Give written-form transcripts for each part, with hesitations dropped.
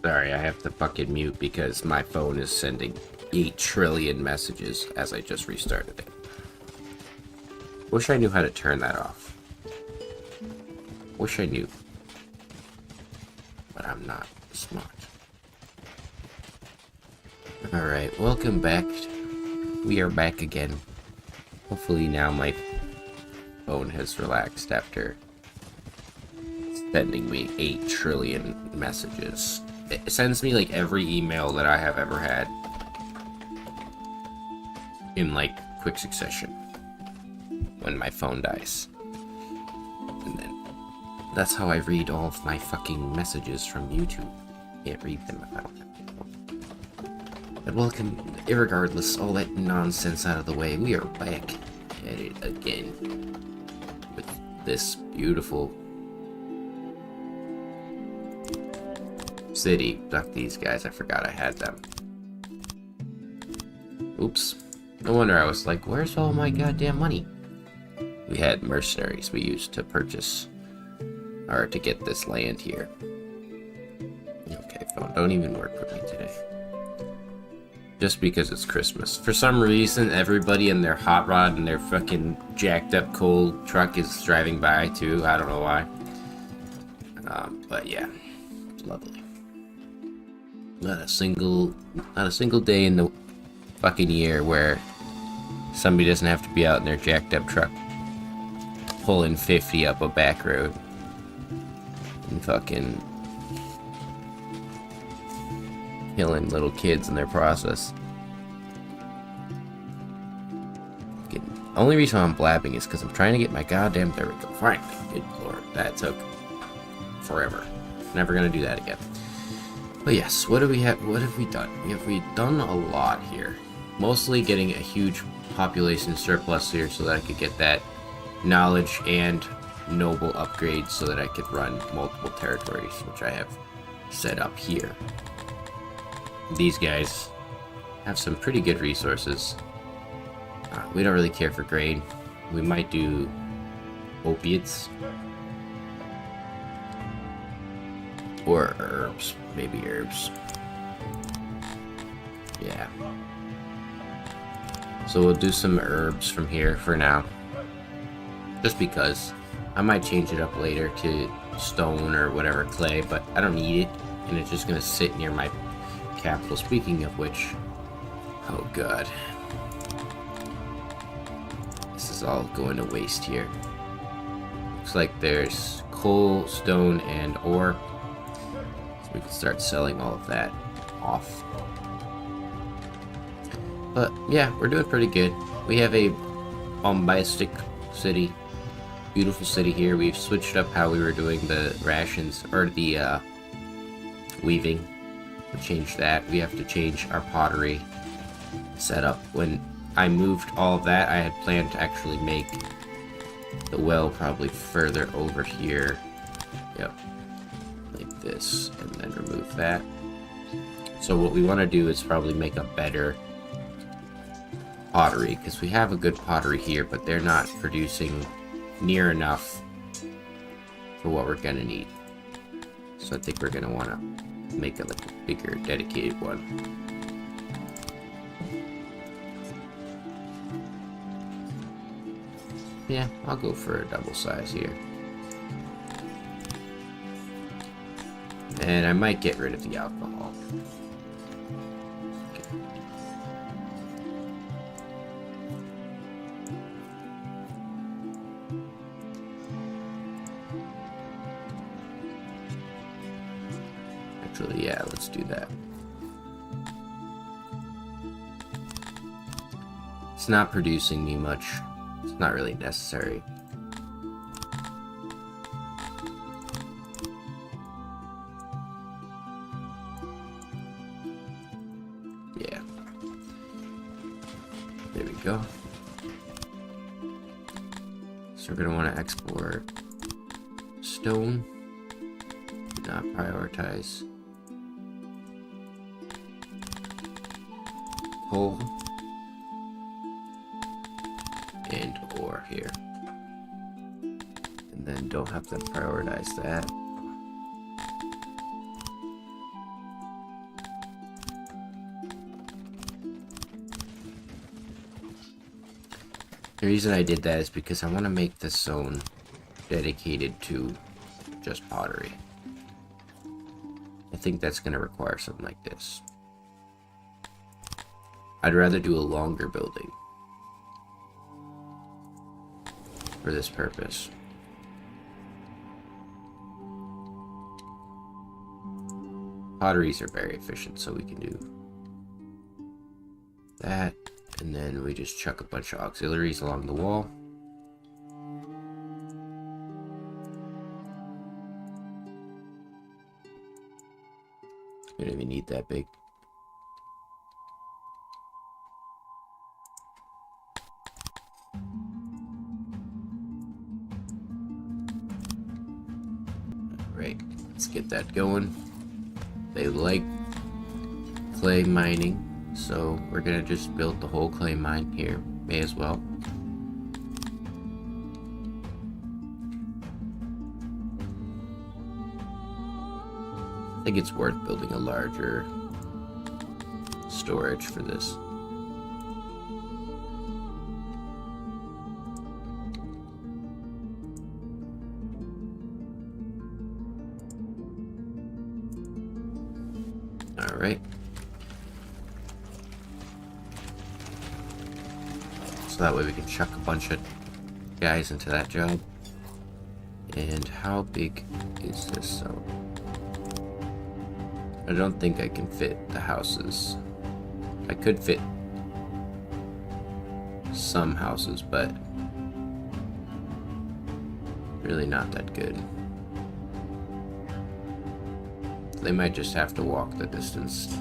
Sorry, I have to fucking mute because my phone is sending 8 trillion messages as I just restarted it. Wish I knew how to turn that off. Wish I knew. But I'm not smart. Alright, welcome back. We are back again. Hopefully now my phone has relaxed after sending me 8 trillion messages. It sends me like every email that I have ever had in like quick succession when my phone dies. And then that's how I read all of my fucking messages from YouTube. Can't read them if I don't have to. But welcome, irregardless, all that nonsense out of the way, we are back at it again with this beautiful city. Fuck these guys, I forgot I had them. Oops. No wonder I was like, where's all my goddamn money? We had mercenaries we used to purchase, or to get this land here. Okay, phone, don't even work with me today. Just because it's Christmas. For some reason, everybody in their hot rod and their fucking jacked up coal truck is driving by too. I don't know why. But yeah, it's lovely. Not a single day in the fucking year where somebody doesn't have to be out in their jacked up truck pulling 50 up a back road and fucking killing little kids in their process. Only reason I'm blabbing is because I'm trying to get my goddamn, there we go, finally. Good lord, that took forever. Never gonna do that again. But yes, what have we done? We've done a lot here. Mostly getting a huge population surplus here so that I could get that knowledge and noble upgrades so that I could run multiple territories, which I have set up here. These guys have some pretty good resources. We don't really care for grain. We might do opiates. Or herbs. Maybe herbs. Yeah. So we'll do some herbs from here for now. Just because. I might change it up later to stone or whatever, clay, but I don't need it. And it's just going to sit near my capital. Speaking of which... Oh god. This is all going to waste here. Looks like there's coal, stone, and ore. So we can start selling all of that off. But yeah, we're doing pretty good. We have a bombastic city. Beautiful city here. We've switched up how we were doing the rations, or the weaving. We changed that. We have to change our pottery setup. When I moved all of that, I had planned to actually make the well probably further over here. Yep. Like this, and then remove that. So what we want to do is probably make a better pottery, because we have a good pottery here, but they're not producing near enough for what we're gonna need. So I think we're gonna want to make a bigger dedicated one. Yeah, I'll go for a double size here. And I might get rid of the alcohol. Okay. Actually, yeah, let's do that. It's not producing me much. It's not really necessary. Yeah. There we go. So we're going to want to export stone. Do not prioritize coal. And ore here. And then don't have to prioritize that. reason I did that is because I want to make this zone dedicated to just pottery. I think that's going to require something like this. I'd rather do a longer building for this purpose. Potteries are very efficient, so we can do that, and then we just chuck a bunch of auxiliaries along the wall. We don't even need that big. Alright, let's get that going. They like clay mining, so we're gonna just build the whole clay mine here. May as well. I think it's worth building a larger storage for this. Alright. So that way we can chuck a bunch of guys into that job. And how big is this zone? I don't think I can fit the houses. I could fit some houses, but really not that good. They might just have to walk the distance.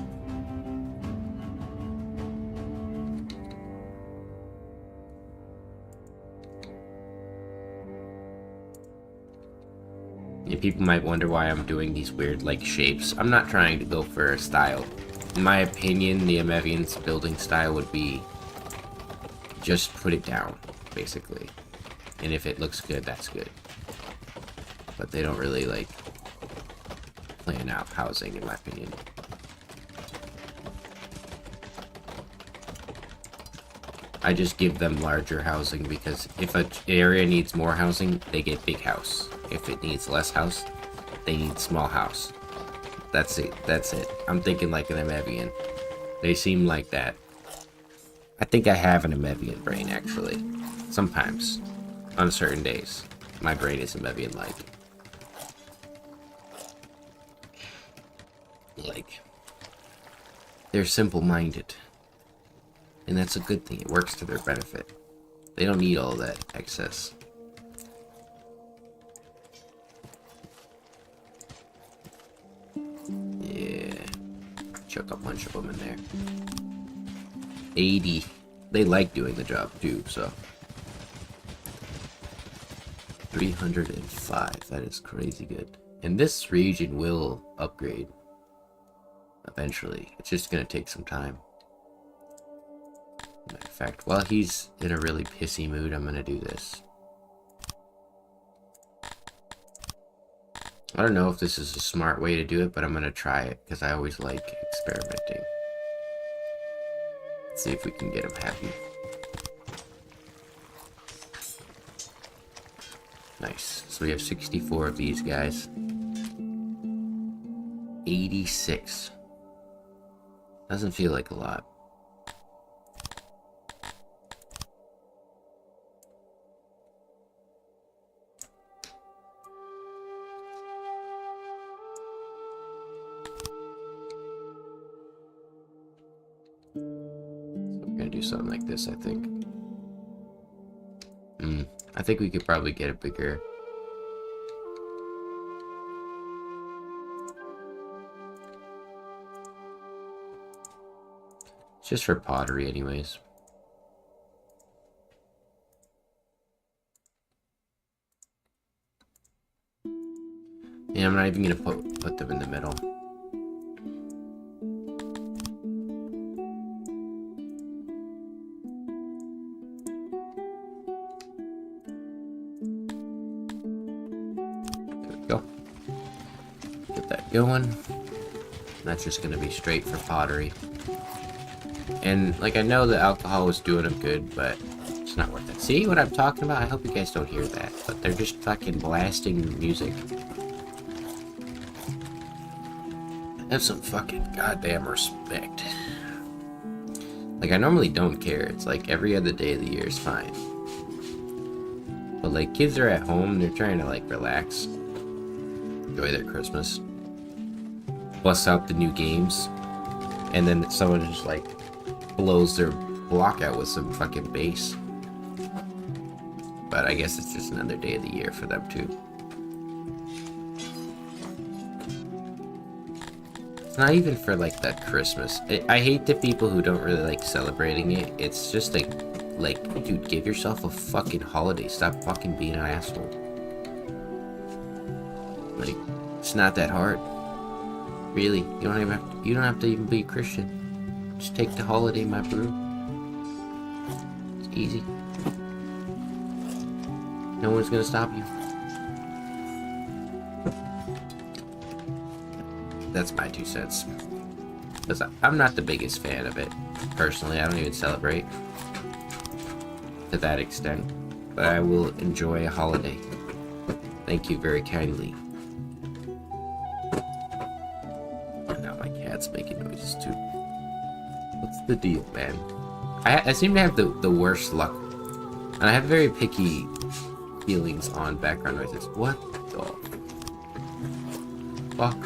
Yeah, people might wonder why I'm doing these weird like shapes. I'm not trying to go for a style. In my opinion, the Amevian's building style would be just put it down, basically. And if it looks good, that's good. But they don't really like plan out housing, in my opinion. I just give them larger housing because if an area needs more housing, they get big house. If it needs less house, they need small house. That's it. That's it. I'm thinking like an Amevian. They seem like that. I think I have an Amevian brain, actually. Sometimes. On certain days. My brain is Amevian-like. Like, they're simple-minded. And that's a good thing. It works to their benefit. They don't need all that excess. Yeah. Chuck a bunch of them in there. 80. They like doing the job too, so. 305. That is crazy good. And this region will upgrade. Eventually. It's just gonna take some time. Matter of fact, while he's in a really pissy mood, I'm gonna do this. I don't know if this is a smart way to do it, but I'm gonna try it, because I always like experimenting. Let's see if we can get him happy. Nice. So we have 64 of these guys. 86. Doesn't feel like a lot. Do something like this, I think. I think we could probably get a bigger. It's just for pottery, anyways. Yeah, I'm not even gonna put them in the middle. Go. Get that going. That's just gonna be straight for pottery. And like I know the alcohol was doing them good, but it's not worth it. See what I'm talking about? I hope you guys don't hear that, but they're just fucking blasting music. Have some fucking goddamn respect. Like, I normally don't care. It's like every other day of the year is fine. But like, kids are at home, they're trying to like relax, enjoy their Christmas, bust out the new games, and then someone just like blows their block out with some fucking bass. But I guess it's just another day of the year for them too. It's not even for like that Christmas. I hate the people who don't really like celebrating it. It's just like, dude, give yourself a fucking holiday. Stop fucking being an asshole. Like, it's not that hard. Really, you don't have to even be a Christian. Just take the holiday, my bro. It's easy. No one's gonna stop you. That's my 2 cents. Because I'm not the biggest fan of it. Personally, I don't even celebrate to that extent. But I will enjoy a holiday. Thank you very kindly. And now my cat's making noises too. What's the deal, man? I seem to have the worst luck. And I have very picky feelings on background noises. What the fuck?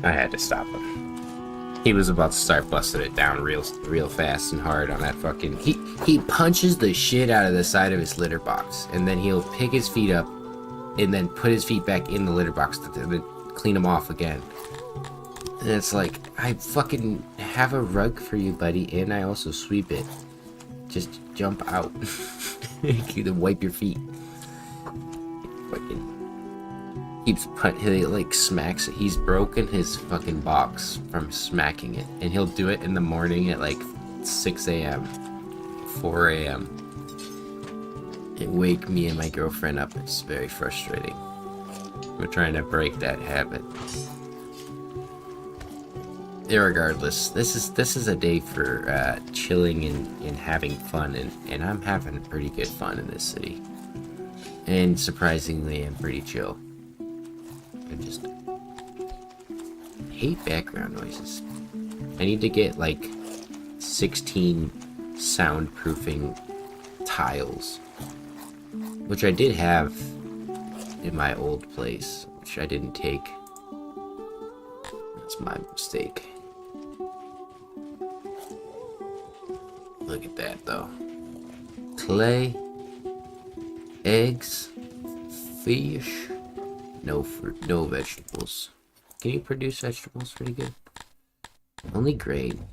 I had to stop him. He was about to start busting it down real fast and hard on that fucking... He punches the shit out of the side of his litter box, and then he'll pick his feet up, and then put his feet back in the litter box, and then clean them off again. And it's like, I fucking have a rug for you, buddy, and I also sweep it. Just jump out. You can wipe your feet. Fucking... keeps he like smacks it. He's broken his fucking box from smacking it, and he'll do it in the morning at like 6 a.m. 4 a.m. It wake me and my girlfriend up. It's very frustrating. We're trying to break that habit. Irregardless, this is a day for chilling and having fun, and I'm having pretty good fun in this city. And surprisingly, I'm pretty chill. I just hate background noises. I need to get like 16 soundproofing tiles, which I did have in my old place, which I didn't take. That's my mistake. Look at that though. Clay, eggs, fish. No fruit, no vegetables. Can you produce vegetables pretty good? Only grain.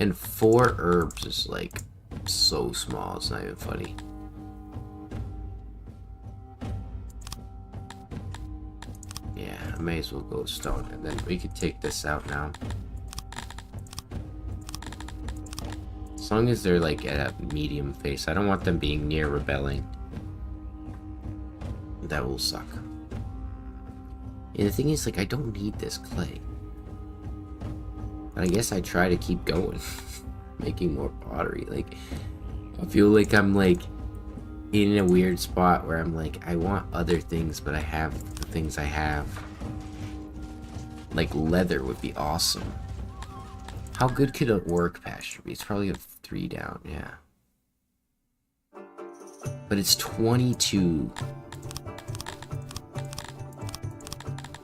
And 4 herbs is like so small, it's not even funny. Yeah, I may as well go stone, and then we could take this out now. As long as they're like at a medium pace. I don't want them being near rebelling. That will suck. And the thing is, like, I don't need this clay. But I guess I try to keep going. Making more pottery. Like, I feel like I'm, like, in a weird spot where I'm like, I want other things, but I have the things I have. Like, leather would be awesome. How good could a work pasture be? It's probably a 3 down, yeah. But it's 22...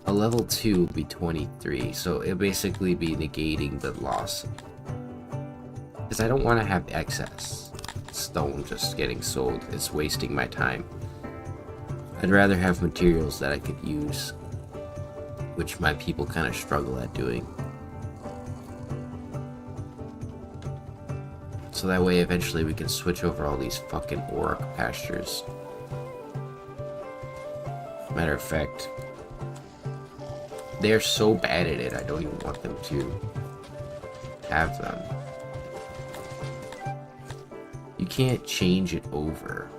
A level 2 would be 23, so it'll basically be negating the loss. Because I don't want to have excess stone just getting sold. It's wasting my time. I'd rather have materials that I could use, which my people kind of struggle at doing. So that way eventually we can switch over all these fucking orc pastures. Matter of fact, they're so bad at it, I don't even want them to have them. You can't change it over.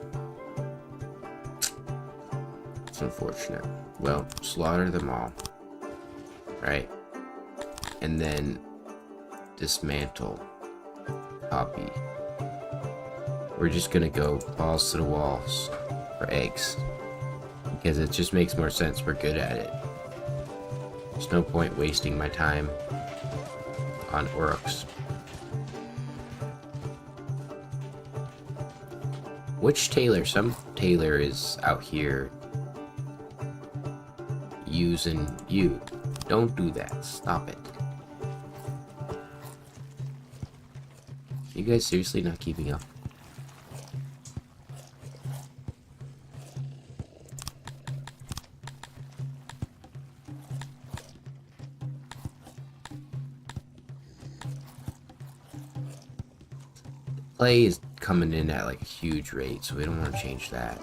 It's unfortunate. Well, slaughter them all. Right? And then dismantle. Copy. We're just gonna go balls to the walls for eggs. Because it just makes more sense. We're good at it. There's no point wasting my time on orcs. Which tailor? Some tailor is out here using you. Don't do that. Stop it. You guys seriously not keeping up? Play is coming in at like a huge rate, so we don't want to change that.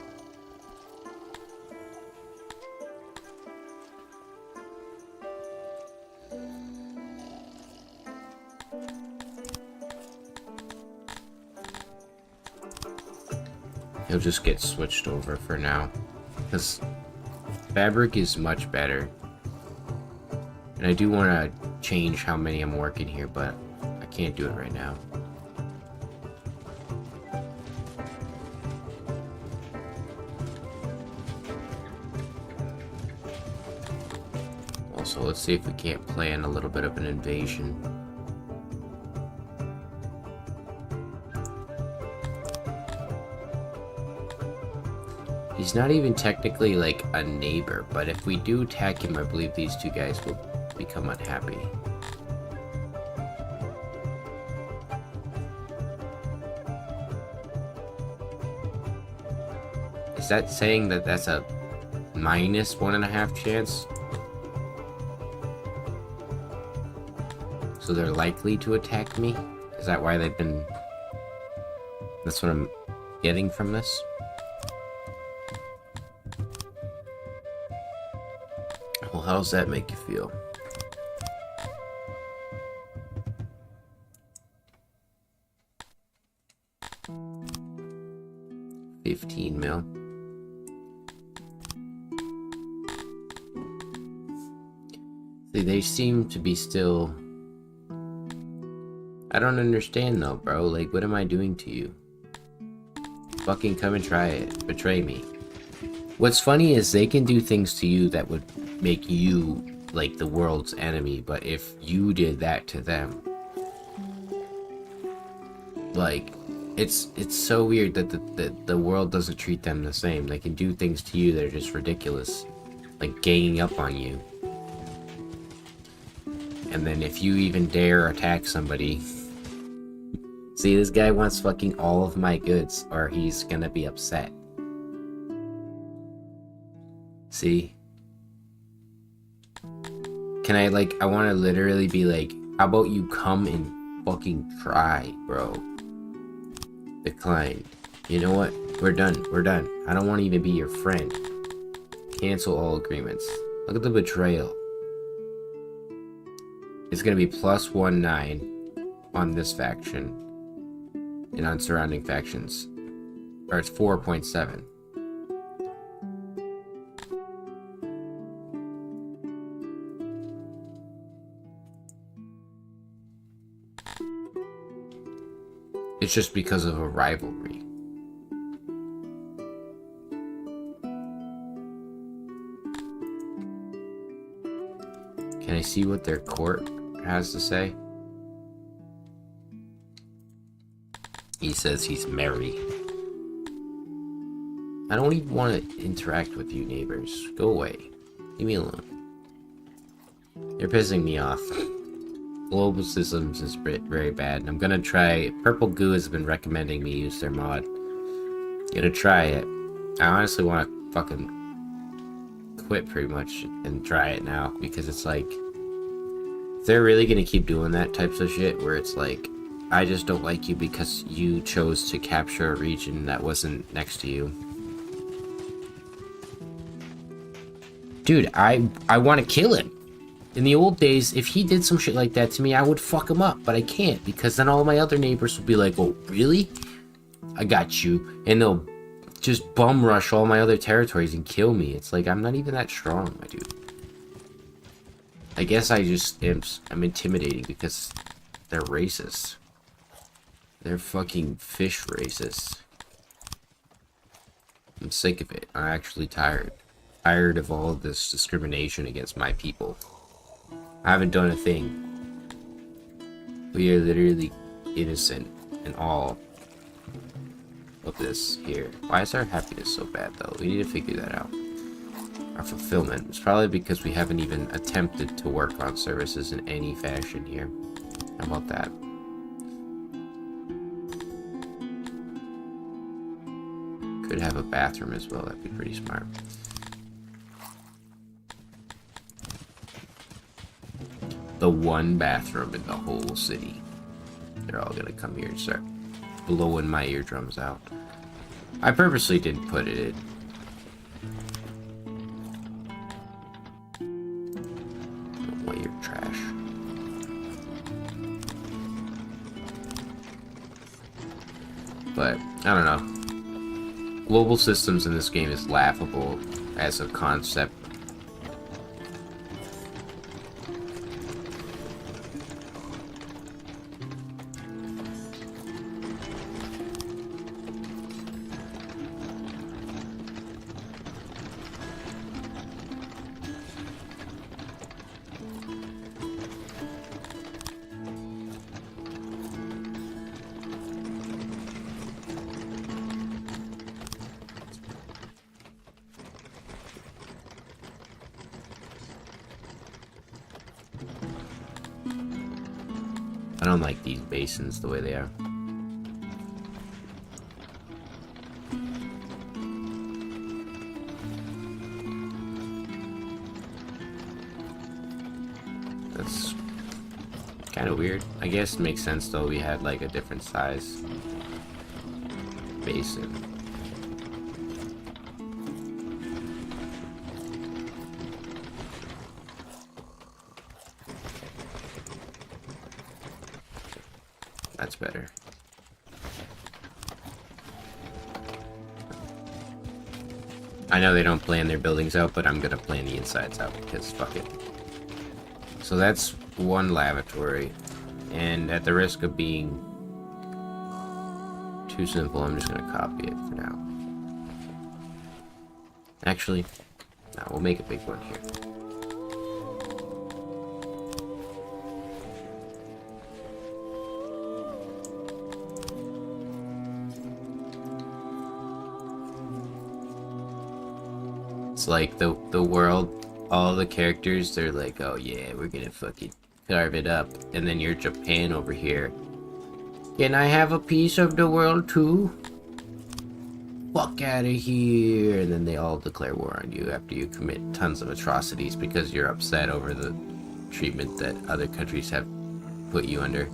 He'll just get switched over for now, because fabric is much better. And I do want to change how many I'm working here, but I can't do it right now. Also, let's see if we can't plan a little bit of an invasion. He's not even technically like a neighbor, but if we do attack him, I believe these two guys will become unhappy. Is that saying that that's a -1.5 chance? So they're likely to attack me? Is that why they've been... That's what I'm getting from this? Well, how does that make you feel? $15 mil. See, they seem to be still... I don't understand though, bro. Like, what am I doing to you? Fucking come and try it. Betray me. What's funny is they can do things to you that would make you like the world's enemy, but if you did that to them, like, it's so weird that the world doesn't treat them the same. They can do things to you that are just ridiculous, like ganging up on you. And then if you even dare attack somebody, see, this guy wants fucking all of my goods, or he's gonna be upset. See? Can I, like, I want to literally be like, how about you come and fucking try, bro? Decline. You know what? We're done. We're done. I don't want to even be your friend. Cancel all agreements. Look at the betrayal. It's gonna be +19 on this faction. And on surrounding factions. Or it's 4.7. It's just because of a rivalry. Can I see what their court has to say? He says he's merry. I don't even want to interact with you, neighbors. Go away. Leave me alone. You're pissing me off. Global systems is very bad, and I'm gonna try... Purple Goo has been recommending me use their mod. Gonna try it. I honestly want to fucking quit pretty much and try it now, because it's like... If they're really gonna keep doing that types of shit, where it's like, I just don't like you because you chose to capture a region that wasn't next to you. Dude, I want to kill him. In the old days, if he did some shit like that to me, I would fuck him up, but I can't, because then all my other neighbors would be like, oh, really? I got you. And they'll just bum rush all my other territories and kill me. It's like, I'm not even that strong, my dude. I guess I'm intimidating because they're racist. They're fucking fish racist. I'm sick of it. I'm actually tired. Tired of all of this discrimination against my people. I haven't done a thing. We are literally innocent in all of this here. Why is our happiness so bad though? We need to figure that out. Our fulfillment. It's probably because we haven't even attempted to work on services in any fashion here. How about that? Could have a bathroom as well. That'd be pretty smart. The one bathroom in the whole city. They're all gonna come here and start blowing my eardrums out. I purposely didn't put it in. Don't want your trash. But, I don't know. Global systems in this game is laughable as a concept. I don't like these basins the way they are. That's kind of weird. I guess it makes sense though. We had like a different size basin. That's better. I know they don't plan their buildings out, but I'm gonna plan the insides out because fuck it. So that's one lavatory, and at the risk of being too simple, I'm just gonna copy it for now. Actually, no, we'll make a big one here. It's like the world, all the characters, they're like, oh yeah, we're gonna fucking carve it up. And then you're Japan over here. Can I have a piece of the world too? Fuck out of here. And then they all declare war on you after you commit tons of atrocities because you're upset over the treatment that other countries have put you under.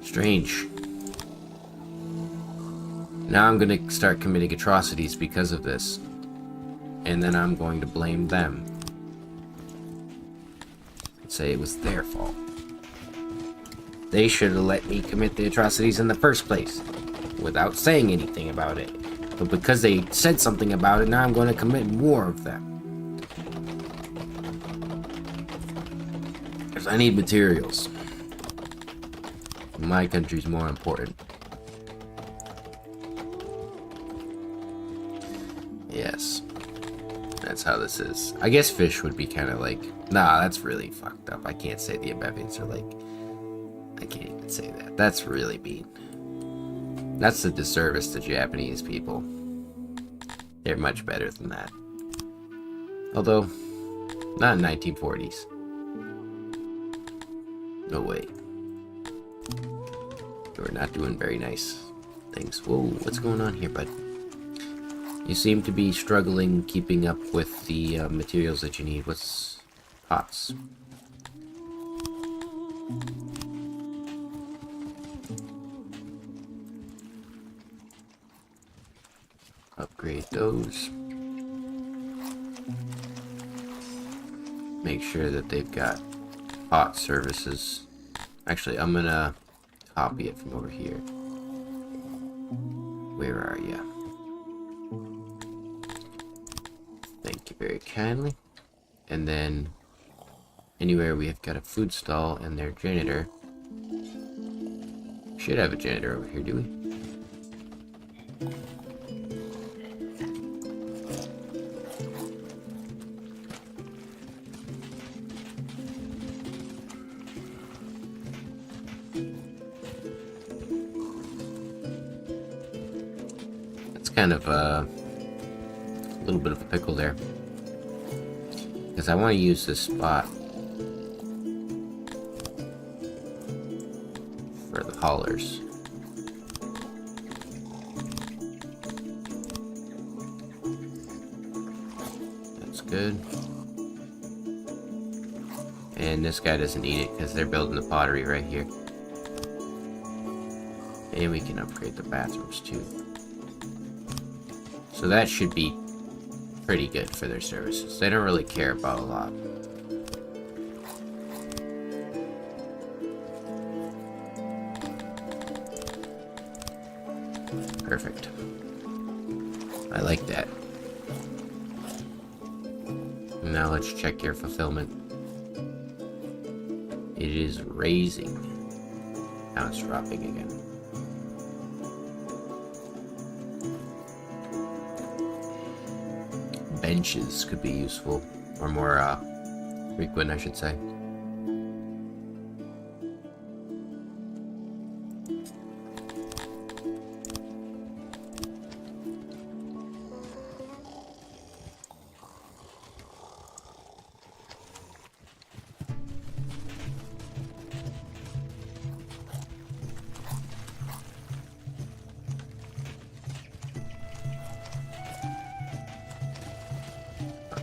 Strange. Now I'm gonna start committing atrocities because of this. And then I'm going to blame them. And say it was their fault. They should have let me commit the atrocities in the first place. Without saying anything about it. But because they said something about it, now I'm going to commit more of them. Because I need materials. My country's more important. Yes. That's how this is. I guess fish would be kind of like, nah, that's really fucked up. I can't say the Abevians are like, I can't even say that. That's really mean. That's a disservice to Japanese people. They're much better than that. Although, not in 1940s. No way. They were not doing very nice things. Whoa, what's going on here, bud? You seem to be struggling keeping up with the materials that you need. What's pots? Upgrade those. Make sure that they've got pot services. Actually, I'm gonna copy it from over here. Where are ya? Thank you very kindly. And then anywhere we have got a food stall and their janitor. Should have a janitor over here, do we? That's kind of a little bit of a pickle there. Because I want to use this spot for the haulers. That's good. And this guy doesn't need it because they're building the pottery right here. And we can upgrade the bathrooms too. So that should be pretty good for their services. They don't really care about a lot. Perfect. I like that. Now let's check your fulfillment. It is raising. Now it's dropping again. Benches could be useful, or more frequent, I should say.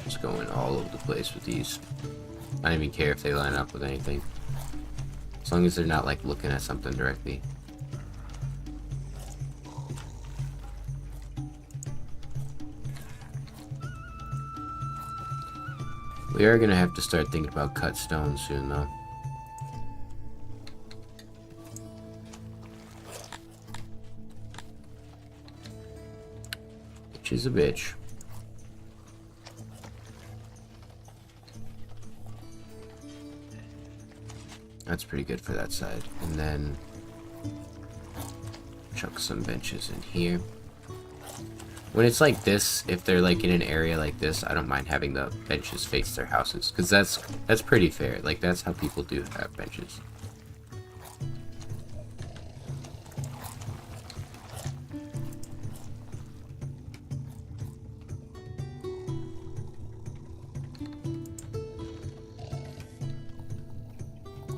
Just going all over the place with these. I don't even care if they line up with anything. As long as they're not like looking at something directly. We are gonna have to start thinking about cut stone soon though. Which is a bitch. That's pretty good for that side. And then chuck some benches in here. When it's like this, if they're like in an area like this, I don't mind having the benches face their houses, because that's pretty fair. Like that's how people do have benches.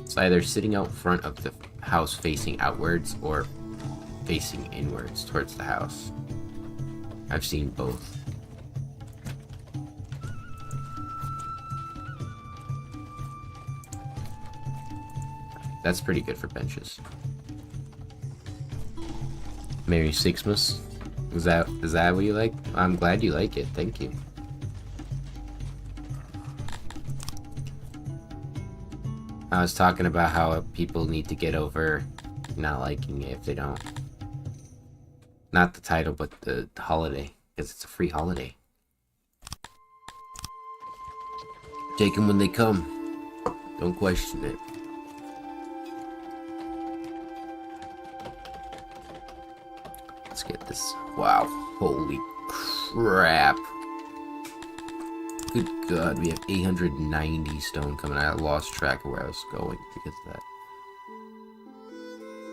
It's either sitting out front of the house facing outwards or facing inwards towards the house. I've seen both. That's pretty good for benches. Merry Syxmas. Is that what you like? I'm glad you like it. Thank you. I was talking about how people need to get over not liking it if they don't. Not the title, but the holiday, because it's a free holiday. Take them when they come. Don't question it. Let's get this. Wow. Holy crap. Good God, we have 890 stone coming out. I lost track of where I was going because of that.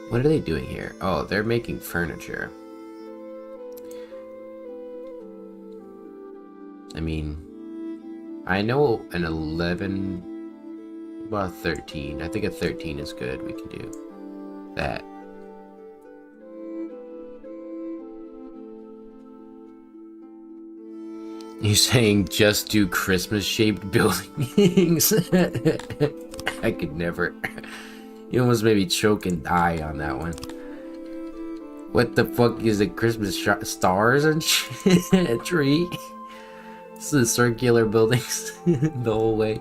What are they doing here? Oh, they're making furniture. I mean, I know an 11, well, a 13. I think a 13 is good. We can do that. You're saying just do Christmas-shaped buildings? I could never. You almost made me choke and die on that one. What the fuck is it? Christmas stars and shit? A tree? This is circular buildings the whole way.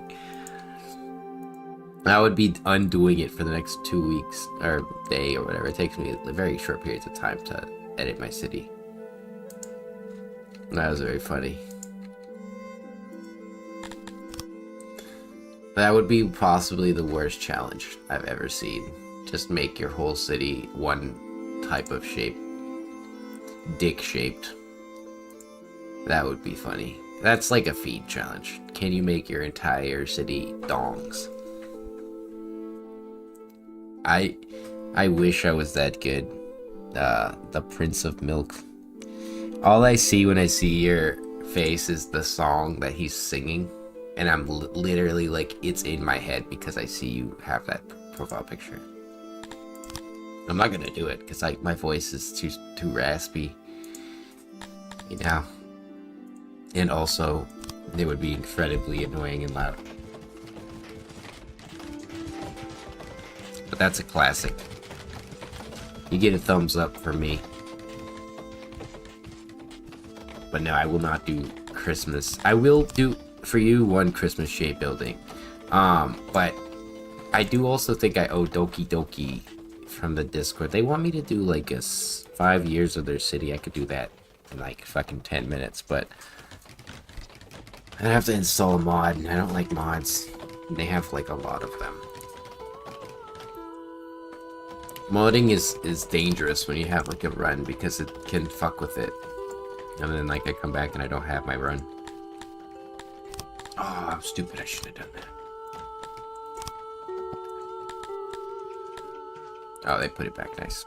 I would be undoing it for the next 2 weeks or day or whatever. It takes me very short periods of time to edit my city. That was very funny. That would be possibly the worst challenge I've ever seen. Just make your whole city one type of shape. Dick-shaped. That would be funny. That's like a feed challenge. Can you make your entire city dongs? I wish I was that good. The Prince of Milk. All I see when I see your face is the song that he's singing. And I'm literally like, it's in my head because I see you have that profile picture. I'm not gonna do it because my voice is too raspy. You know? And also, it would be incredibly annoying and loud. But that's a classic. You get a thumbs up from me. But no, I will not do Christmas. I will do for you one Christmas shade building. But I do also think I owe Doki Doki from the Discord. They want me to do like 5 years of their city. I could do that in like fucking 10 minutes, but I have to install a mod, and I don't like mods. They have like a lot of them. Modding is dangerous when you have like a run because it can fuck with it. And then like I come back and I don't have my run. Oh, I'm stupid. I should have done that. Oh, they put it back nice.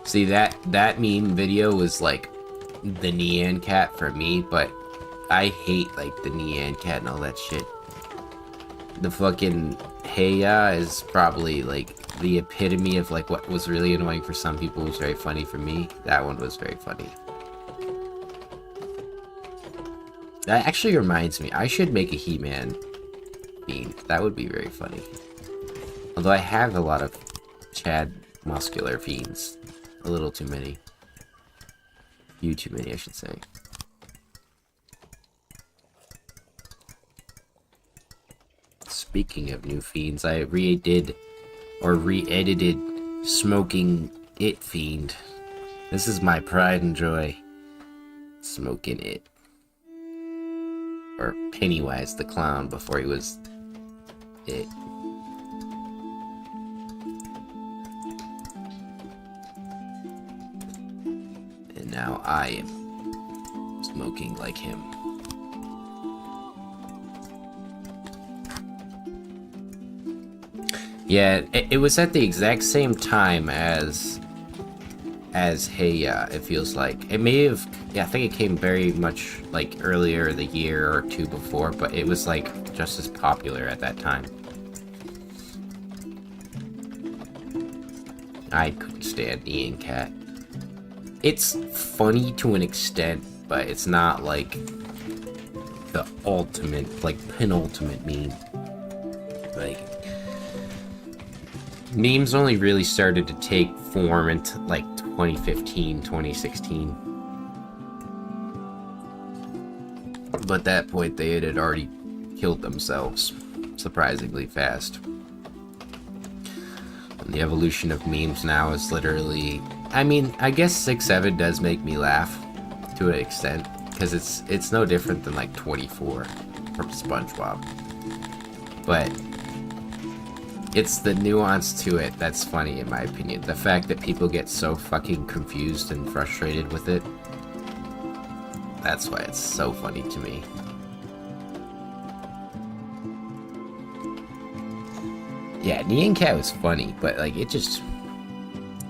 See, that meme video was like the Nyan Cat for me, but I hate like the Nyan Cat and all that shit. The fucking Heya is probably like the epitome of like what was really annoying for some people was very funny for me. That one was very funny. That actually reminds me, I should make a He-Man theme. That would be very funny. Although I have a lot of Chad muscular fiends. A little too many. Few too many, I should say. Speaking of new fiends, I re-edited Smoking It Fiend. This is my pride and joy. Smoking It. Or Pennywise the Clown before he was it. And now I am smoking like him. Yeah, it was at the exact same time as Heya, it feels like. It may have, yeah, I think it came very much like earlier the year or two before, but it was like just as popular at that time. I couldn't stand Nyan Cat. It's funny to an extent, but it's not like the ultimate, like penultimate meme. Like, memes only really started to take form into like 2015, 2016. But at that point, they had already killed themselves surprisingly fast. And the evolution of memes now is literally, I mean, I guess 6-7 does make me laugh to an extent, because it's no different than like 24 from SpongeBob. But it's the nuance to it that's funny, in my opinion. The fact that people get so fucking confused and frustrated with it. That's why it's so funny to me. Yeah, Nyan Cat was funny, but like it just...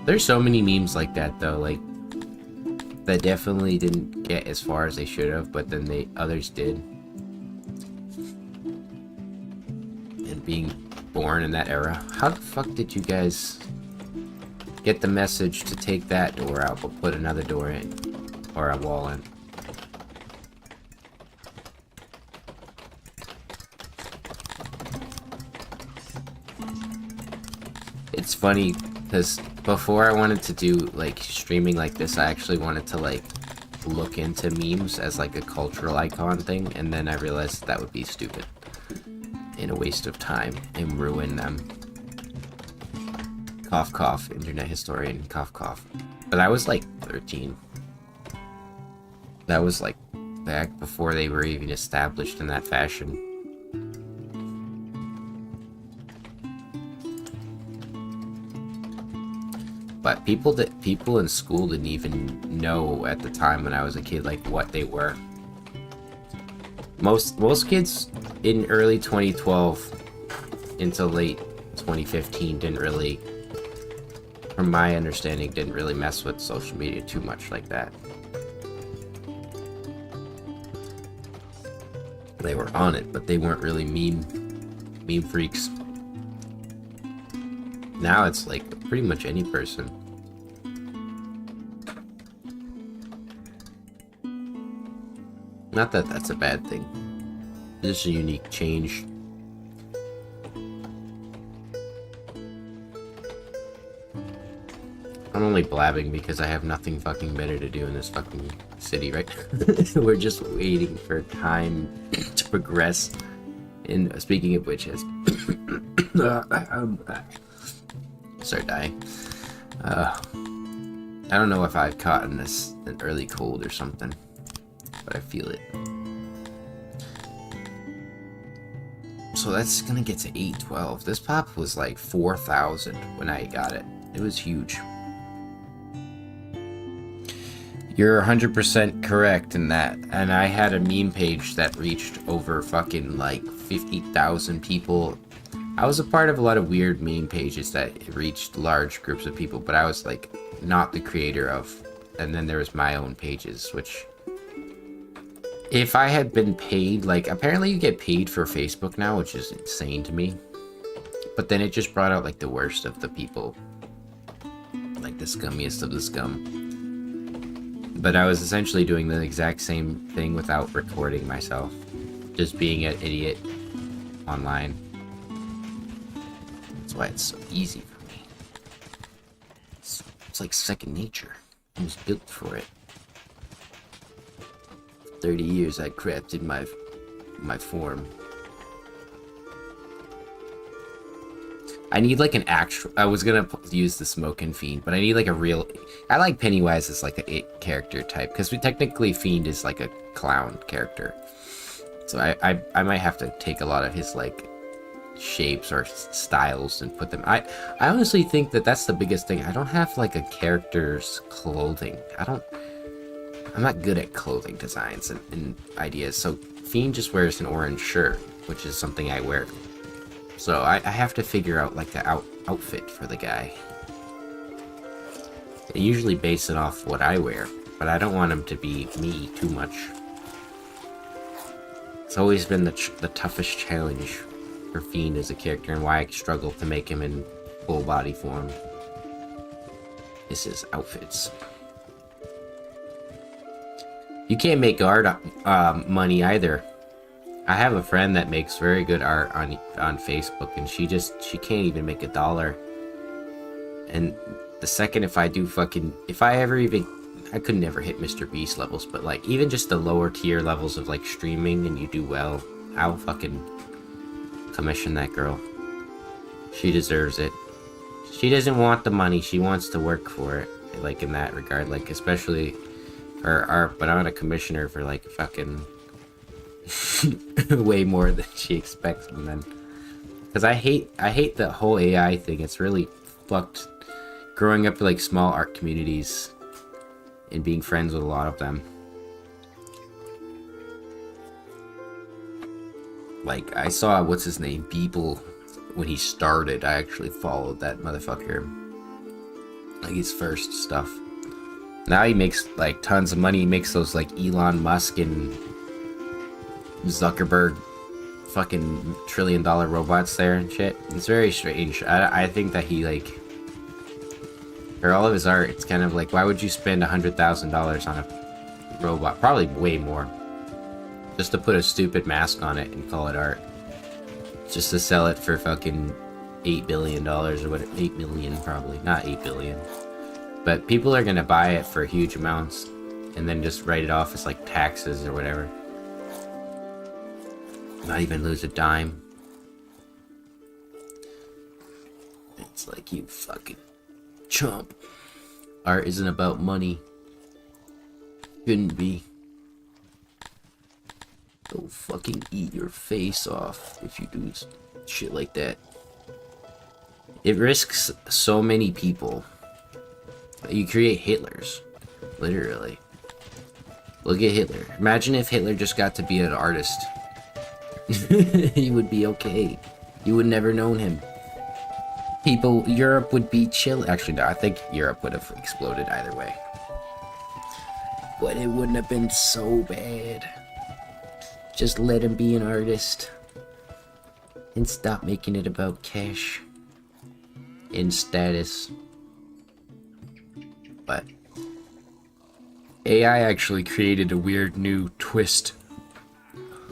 There's so many memes like that though, like that definitely didn't get as far as they should have, but then others did. And being born in that era, how the fuck did you guys get the message to take that door out but put another door in, or a wall in? It's funny because before I wanted to do like streaming like this, I actually wanted to like look into memes as like a cultural icon thing, and then I realized that would be stupid and a waste of time and ruin them. Cough cough, internet historian, cough cough. But I was like 13. That was like back before they were even established in that fashion. But people in school didn't even know at the time when I was a kid like what they were. Most kids in early 2012 into late 2015 didn't really, from my understanding, didn't really mess with social media too much like that. They were on it, but they weren't really meme freaks. Now it's like pretty much any person. Not that that's a bad thing. It's just a unique change. I'm only blabbing because I have nothing fucking better to do in this fucking city, right? We're just waiting for time to progress. And speaking of which, start dying. I don't know if I've caught an early cold or something, but I feel it. So that's gonna get to 812. This pop was like 4,000 when I got it. It was huge. You're 100% correct in that. And I had a meme page that reached over fucking like 50,000 people. I was a part of a lot of weird meme pages that reached large groups of people, but I was like not the creator of. And then there was my own pages, which if I had been paid, like apparently you get paid for Facebook now, which is insane to me. But then it just brought out like the worst of the people, like the scummiest of the scum. But I was essentially doing the exact same thing without recording myself. Just being an idiot online. That's why it's so easy for me. It's like second nature. I was built for it. For 30 years I crafted my form. I need like an actual. I was gonna use the Smokin' Fiend, but I need like a real. I like Pennywise as like a character type because we technically Fiend is like a clown character. So I might have to take a lot of his like shapes or styles and put them. I honestly think that that's the biggest thing. I don't have like a character's clothing. I'm not good at clothing designs and ideas. So Fiend just wears an orange shirt, which is something I wear. So I have to figure out like the outfit for the guy. I usually base it off what I wear, but I don't want him to be me too much. It's always been the toughest challenge for Fiend as a character and why I struggle to make him in full body form. This is outfits. You can't make art money either. I have a friend that makes very good art on Facebook, and she can't even make $1. And the second I could never hit Mr. Beast levels, but like even just the lower tier levels of like streaming and you do well, I'll fucking commission that girl. She deserves it. She doesn't want the money, she wants to work for it, like in that regard, like especially for art, but I'm not a commissioner for like fucking way more than she expects from them. Because I hate the whole AI thing. It's really fucked growing up in like small art communities and being friends with a lot of them. Like I saw what's his name, Beeple, when he started. I actually followed that motherfucker, like his first stuff. Now he makes like tons of money. He makes those like Elon Musk and Zuckerberg fucking $1 trillion robots there and shit. It's very strange. I think that he like, for all of his art, it's kind of like, why would you spend $100,000 on a robot? Probably way more, just to put a stupid mask on it and call it art, just to sell it for fucking $8 billion or what? 8 million, probably not 8 billion, but people are gonna buy it for huge amounts. and then just write it off as like taxes or whatever. Not even lose a dime. It's like, you fucking chump. Art isn't about money. Shouldn't be. Go fucking eat your face off if you do shit like that. It risks so many people. You create Hitlers. Literally. Look at Hitler. Imagine if Hitler just got to be an artist. He would be okay. You would never known him. Europe would be chill. Actually, no, I think Europe would have exploded either way. But it wouldn't have been so bad. Just let him be an artist. And stop making it about cash. And status. But AI actually created a weird new twist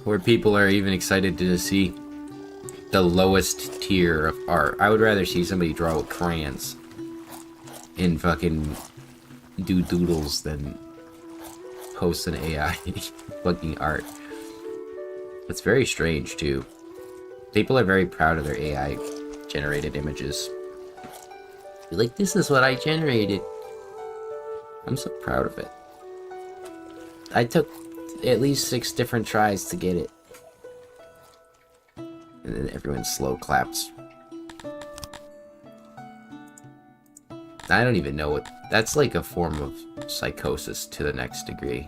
where people are even excited to see the lowest tier of art. I would rather see somebody draw with crayons and fucking do doodles than post an AI fucking art. It's very strange too. People are very proud of their AI generated images. Be like, this is what I generated. I'm so proud of it. I took at least 6 different tries to get it. And then everyone slow claps. I don't even know what... That's like a form of psychosis to the next degree.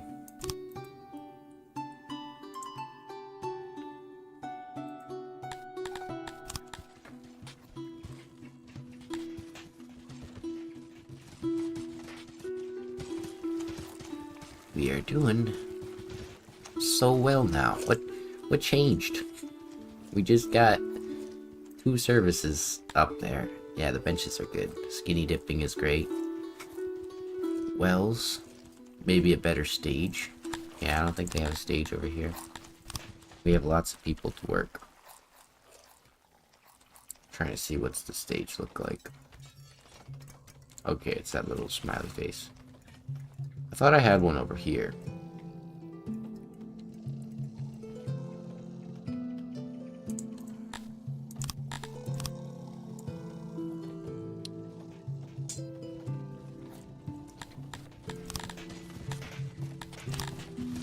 We are doing so well now. What changed? We just got 2 services up there. Yeah, the benches are good. Skinny dipping is great. Wells, maybe a better stage. Yeah, I don't think they have a stage over here. We have lots of people to work. Trying to see what's the stage look like. Okay, it's that little smiley face. I thought I had one over here.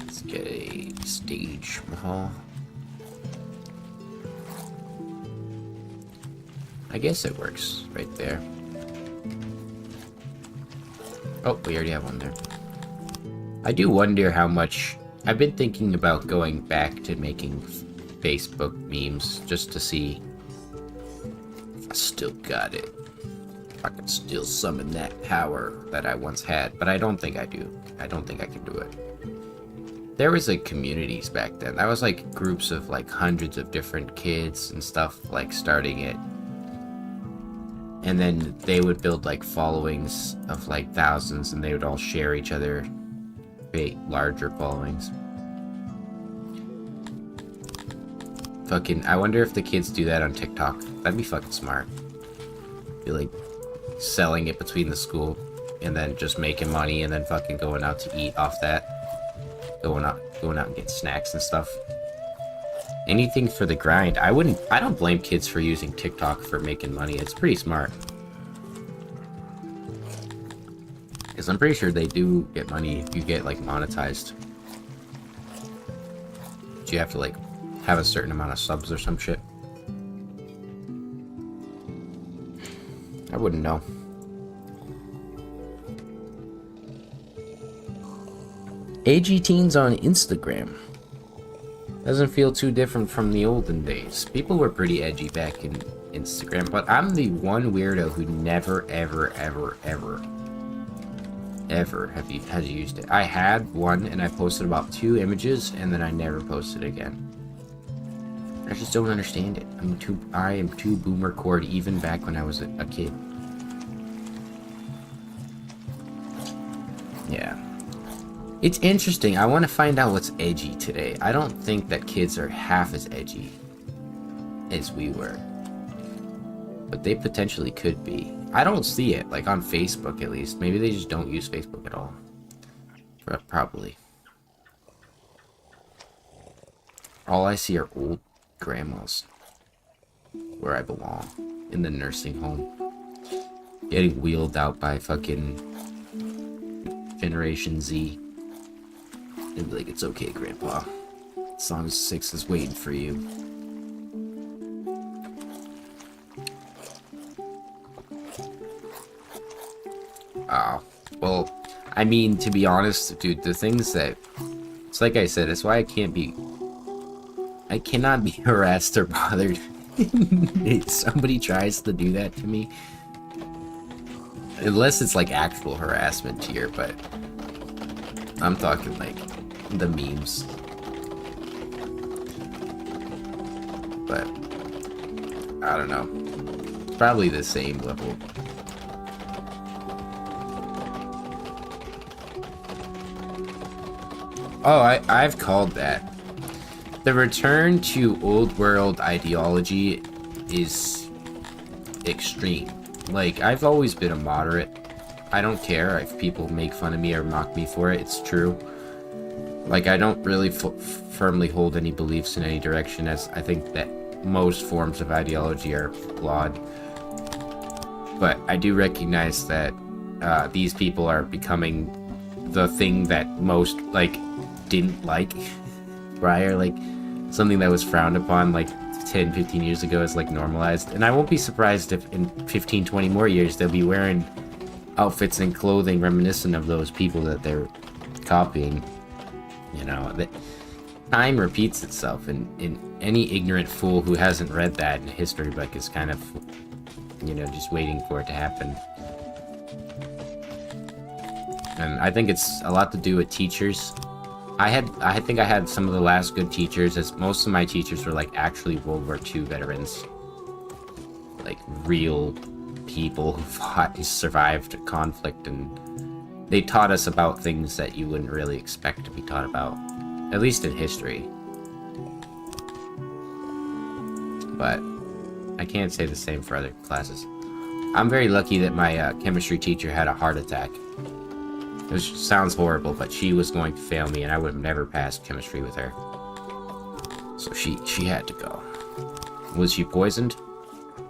Let's get a stage mahal. I guess it works right there. Oh, we already have one there. I do wonder how much... I've been thinking about going back to making Facebook memes just to see if I still got it. If I can still summon that power that I once had, but I don't think I do. I don't think I can do it. There was like communities back then. That was like groups of like hundreds of different kids and stuff like starting it. And then they would build like followings of like thousands and they would all share each other, create larger followings. Fucking, I wonder if the kids do that on TikTok. That'd be fucking smart. Be like selling it between the school and then just making money and then fucking going out to eat off that. Going out and getting snacks and stuff. Anything for the grind. I don't blame kids for using TikTok for making money. It's pretty smart. Because I'm pretty sure they do get money if you get like monetized. Do you have to like have a certain amount of subs or some shit? I wouldn't know. AG teens on Instagram. Doesn't feel too different from the olden days. People were pretty edgy back in Instagram, but I'm the one weirdo who never, ever has used it. I had one and I posted about 2 images and then I never posted again. I just don't understand it. I am too boomer cord even back when I was a kid. Yeah. It's interesting. I want to find out what's edgy today. I don't think that kids are half as edgy as we were. But they potentially could be. I don't see it, like on Facebook at least. Maybe they just don't use Facebook at all. Probably. All I see are old grandmas. Where I belong. In the nursing home. Getting wheeled out by fucking Generation Z. And be like, it's okay, Grandpa. Song 6 is waiting for you. Well, I mean, to be honest, dude, the things that... It's like I said, that's why I cannot be harassed or bothered. If somebody tries to do that to me. Unless it's like actual harassment tier, but... I'm talking like the memes. But... I don't know. It's probably the same level. Oh, I've called that. The return to old world ideology is extreme. Like, I've always been a moderate. I don't care if people make fun of me or mock me for it. It's true. Like, I don't really firmly hold any beliefs in any direction, as I think that most forms of ideology are flawed. But I do recognize that these people are becoming the thing that most, like, didn't like prior, like something that was frowned upon like 10-15 years ago is like normalized. And I won't be surprised if in 15-20 more years they'll be wearing outfits and clothing reminiscent of those people that they're copying. You know, that time repeats itself, and any ignorant fool who hasn't read that in a history book is kind of, you know, just waiting for it to happen. And I think it's a lot to do with teachers. I think I had some of the last good teachers, as most of my teachers were like actually World War II veterans. Like real people who fought and survived conflict, and they taught us about things that you wouldn't really expect to be taught about, at least in history. But I can't say the same for other classes. I'm very lucky that my chemistry teacher had a heart attack. Which sounds horrible, but she was going to fail me, and I would have never passed chemistry with her. So she had to go. Was she poisoned?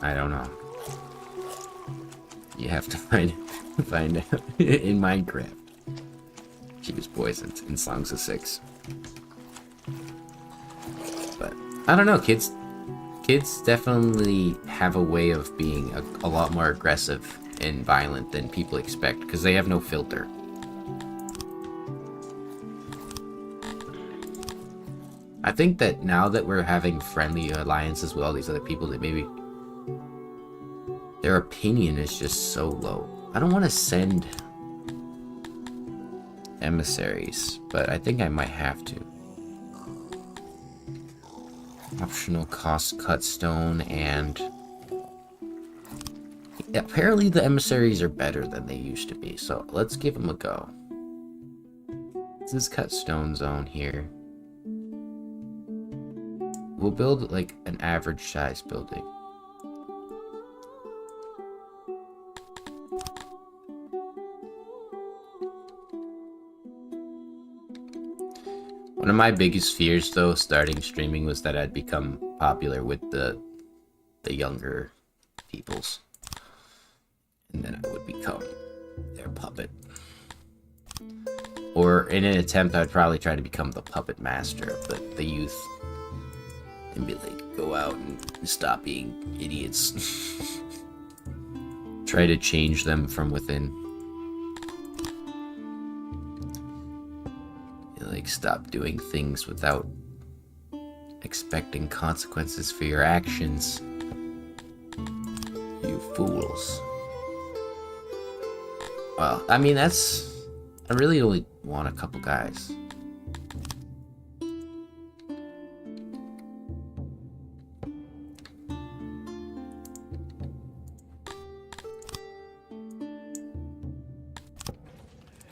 I don't know. You have to find out in Minecraft. She was poisoned in Songs of 6. But I don't know, kids definitely have a way of being a lot more aggressive and violent than people expect, because they have no filter. I think that now that we're having friendly alliances with all these other people, that maybe their opinion is just so low. I don't want to send emissaries, but I think I might have to. Optional cost cut stone, and apparently the emissaries are better than they used to be, so let's give them a go. This is cut stone zone here. We'll build like an average size building. One of my biggest fears, though, starting streaming, was that I'd become popular with the younger peoples, and then I would become their puppet. Or in an attempt, I'd probably try to become the puppet master of the youth. And be like, go out and stop being idiots. Try to change them from within. Like, stop doing things without expecting consequences for your actions. You fools. Well, I mean, I really only want a couple guys.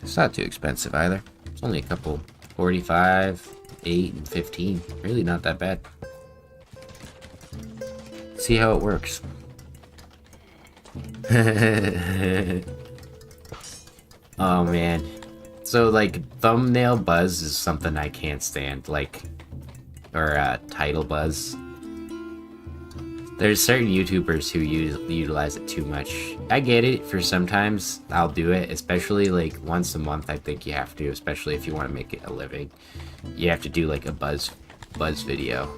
It's not too expensive either. It's only a couple, 45, 8, and 15. Really not that bad. See how it works. Oh man. So, like, thumbnail buzz is something I can't stand, like, or, title buzz. There's certain YouTubers who utilize it too much. I get it, for sometimes I'll do it, especially, like, once a month I think you have to, especially if you want to make it a living. You have to do, like, a buzz video.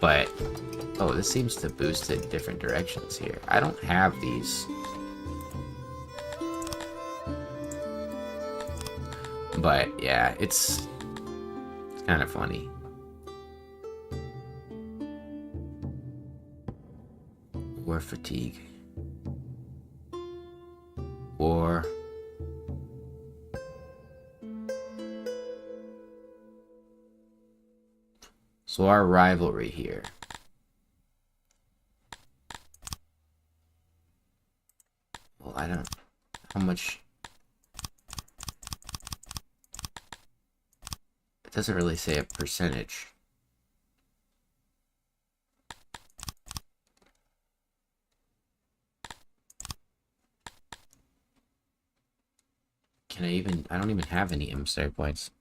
But, oh, this seems to boost in different directions here. I don't have these. But, yeah, it's kind of funny. War fatigue. War. So our rivalry here. Well, I don't... How much... It doesn't really say a percentage. Can I even... I don't even have any emissary points.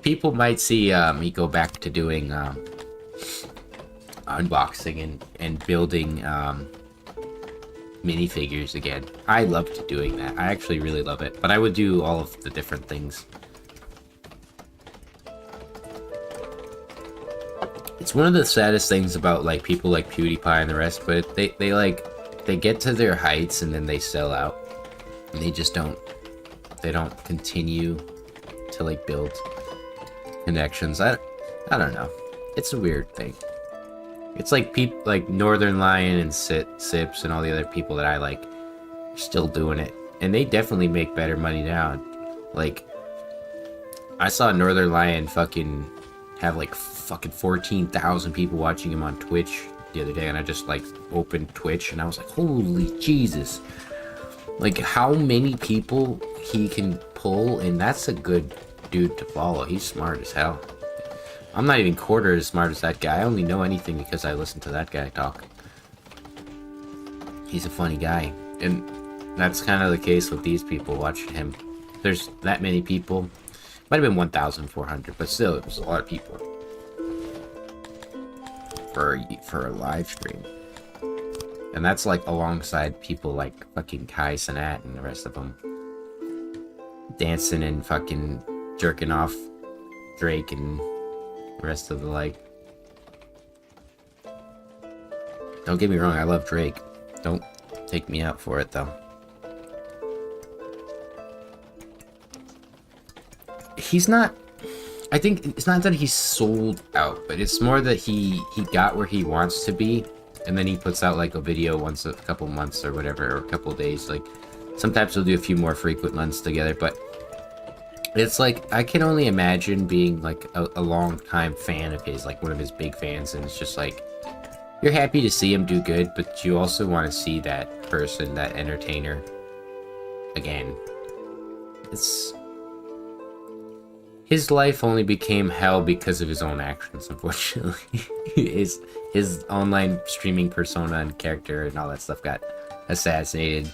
People might see me go back to doing unboxing and building minifigures again. I loved doing that. I actually really love it. But I would do all of the different things. It's one of the saddest things about like people like PewDiePie and the rest, but they get to their heights and then they sell out. And they just don't continue to like build connections. I don't know. It's a weird thing. It's like people like Northern Lion and Sips and all the other people that I like are still doing it. And they definitely make better money now. Like, I saw Northern Lion fucking have like fucking 14,000 people watching him on Twitch the other day, and I just like opened Twitch and I was like, holy Jesus. Like, how many people he can pull, and that's a good dude to follow. He's smart as hell. I'm not even quarter as smart as that guy. I only know anything because I listen to that guy talk. He's a funny guy. And that's kind of the case with these people watching him. There's that many people. Might have been 1,400, but still, it was a lot of people. For a live stream. And that's like alongside people like fucking Kai Cenat and the rest of them. Dancing and fucking jerking off Drake and the rest of the like. Don't get me wrong, I love Drake. Don't take me out for it though. He's not... I think it's not that he's sold out, but it's more that he got where he wants to be, and then he puts out like a video once a couple months or whatever, or a couple days. Like, sometimes we'll do a few more frequent months together, but it's like, I can only imagine being like a long time fan of his, like one of his big fans, and it's just like, you're happy to see him do good, but you also want to see that person, that entertainer, again. It's... His life only became hell because of his own actions, unfortunately. his online streaming persona and character and all that stuff got assassinated,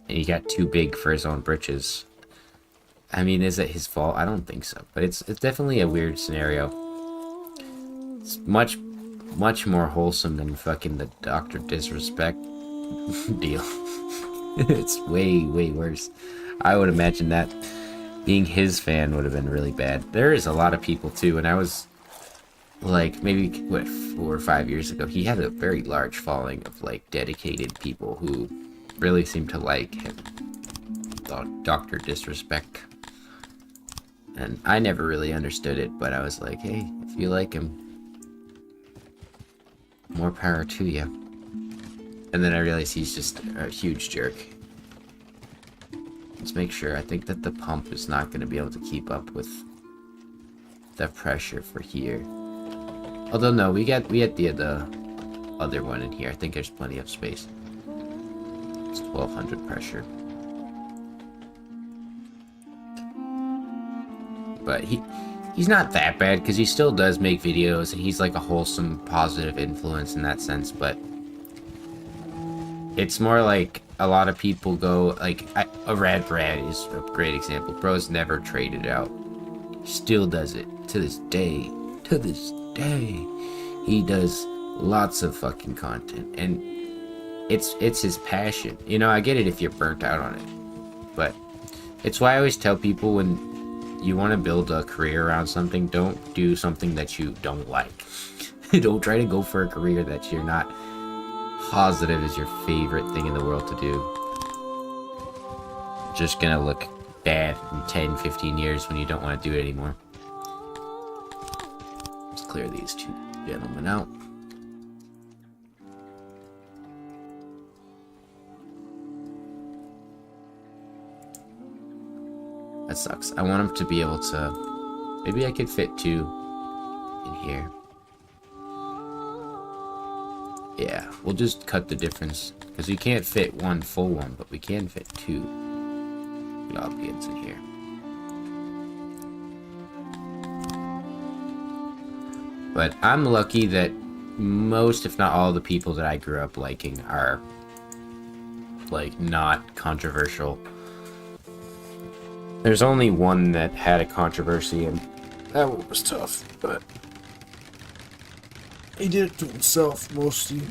and he got too big for his own britches. I mean, is it his fault? I don't think so, but it's definitely a weird scenario. It's much more wholesome than fucking the Dr. Disrespect deal. It's way worse. I would imagine that being his fan would have been really bad. There is a lot of people too, and I was like, maybe what, 4 or 5 years ago, he had a very large following of like dedicated people who really seemed to like him. Dr. Disrespect. And I never really understood it, but I was like, hey, if you like him, more power to you. And then I realized he's just a huge jerk. Let's make sure. I think that the pump is not going to be able to keep up with the pressure for here. Although no, we had the other one in here. I think there's plenty of space. It's 1200 pressure. But he's not that bad because he still does make videos and he's like a wholesome, positive influence in that sense. But It's more like a lot of people go, like, a Rad Brad is a great example. Bro's never traded out. Still does it to this day. To this day. He does lots of fucking content. And it's his passion. You know, I get it if you're burnt out on it. But it's why I always tell people, when you want to build a career around something, don't do something that you don't like. Don't try to go for a career that you're not positive is your favorite thing in the world to do. Just gonna look bad in 10, 15 years when you don't want to do it anymore. Let's clear these two gentlemen out. That sucks. I want him to be able to... Maybe I could fit 2 in here. Yeah, we'll just cut the difference, because we can't fit 1 full one, but we can fit 2 logins in here. But I'm lucky that most, if not all, the people that I grew up liking are, like, not controversial. There's only one that had a controversy, and that one was tough, but... he did it to himself, mostly.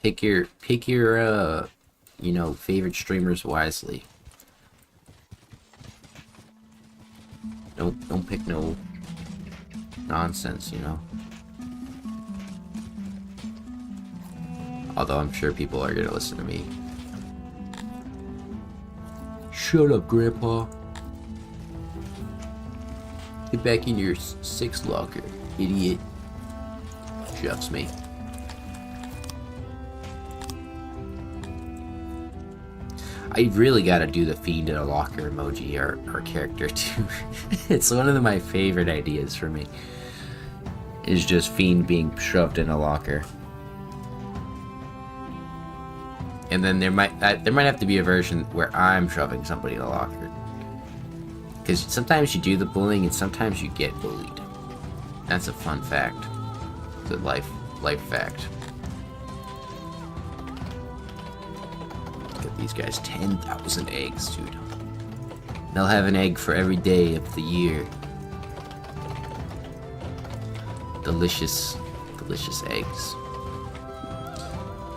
Pick your, you know, favorite streamers wisely. Don't pick no nonsense, you know. Although I'm sure people are gonna listen to me. Shut up, Grandpa. Get back in your 6 locker, idiot. Shucks me. I really gotta do the fiend in a locker emoji or character too. It's one of my favorite ideas for me. Is just fiend being shoved in a locker. And then there might have to be a version where I'm shoving somebody in a locker. Because sometimes you do the bullying and sometimes you get bullied. That's a fun fact. It's a life fact. Look at these guys, 10,000 eggs, dude. They'll have an egg for every day of the year. Delicious, delicious eggs.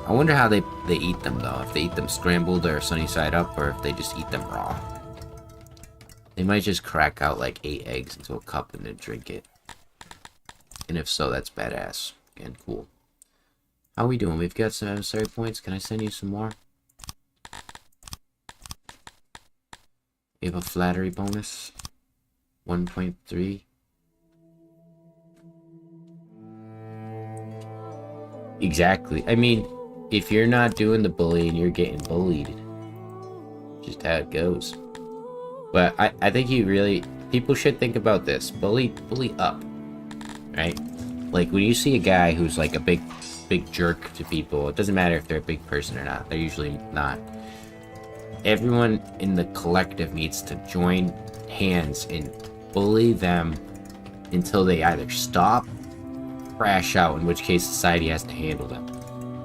I wonder how they eat them, though. If they eat them scrambled or sunny side up, or if they just eat them raw. They might just crack out like 8 eggs into a cup and then drink it. And if so, that's badass and cool. How are we doing? We've got some emissary points. Can I send you some more? We have a flattery bonus. 1.3. Exactly. I mean, if you're not doing the bullying, you're getting bullied. Just how it goes. But I think people should think about this. Bully up. Right? Like, when you see a guy who's like a big jerk to people, it doesn't matter if they're a big person or not. They're usually not. Everyone in the collective needs to join hands and bully them until they either stop, crash out, in which case society has to handle them.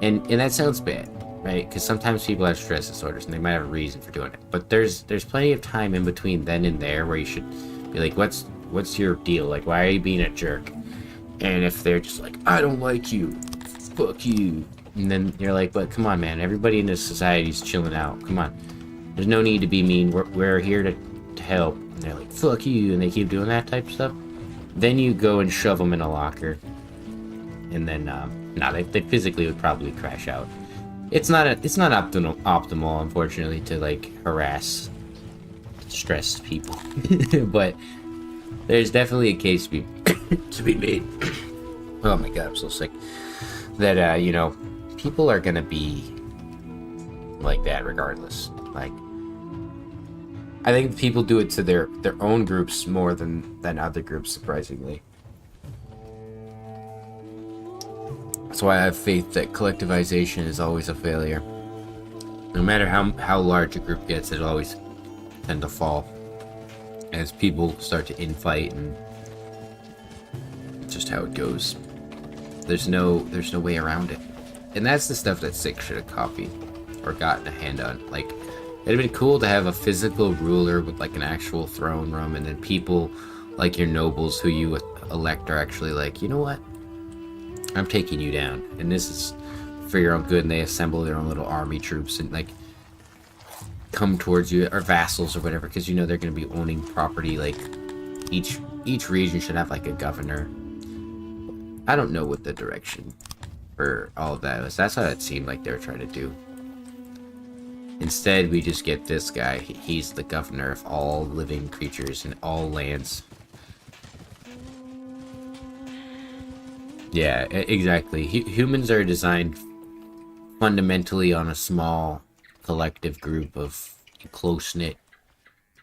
And that sounds bad, right? Because sometimes people have stress disorders and they might have a reason for doing it. But there's plenty of time in between then and there where you should be like, what's your deal? Like, why are you being a jerk? And if they're just like, I don't like you, fuck you. And then you're like, but come on, man, everybody in this society's chilling out. Come on. There's no need to be mean. We're here to help. And they're like, fuck you. And they keep doing that type of stuff. Then you go and shove them in a locker. And then, they physically would probably crash out. It's not optimal, unfortunately, to like harass stressed people. But there's definitely a case to be made. Oh my god, I'm so sick. That you know, people are gonna be like that regardless. Like, I think people do it to their own groups more than other groups, surprisingly. That's why I have faith that collectivization is always a failure. No matter how large a group gets, it'll always tend to fall. as people start to infight, and just how it goes. There's no way around it. And that's the stuff that Syx should have copied or gotten a hand on. Like, it'd have been cool to have a physical ruler with like an actual throne room, and then people like your nobles who you elect are actually like, you know what? I'm taking you down, and this is for your own good, and they assemble their own little army troops and like come towards you, or vassals or whatever, because you know they're going to be owning property. Like each region should have like a governor. I don't know what the direction for all of that was. That's how it seemed like they were trying to do. Instead, we just get this guy. He's the governor of all living creatures and all lands. Yeah, exactly. Humans are designed fundamentally on a small collective group of close-knit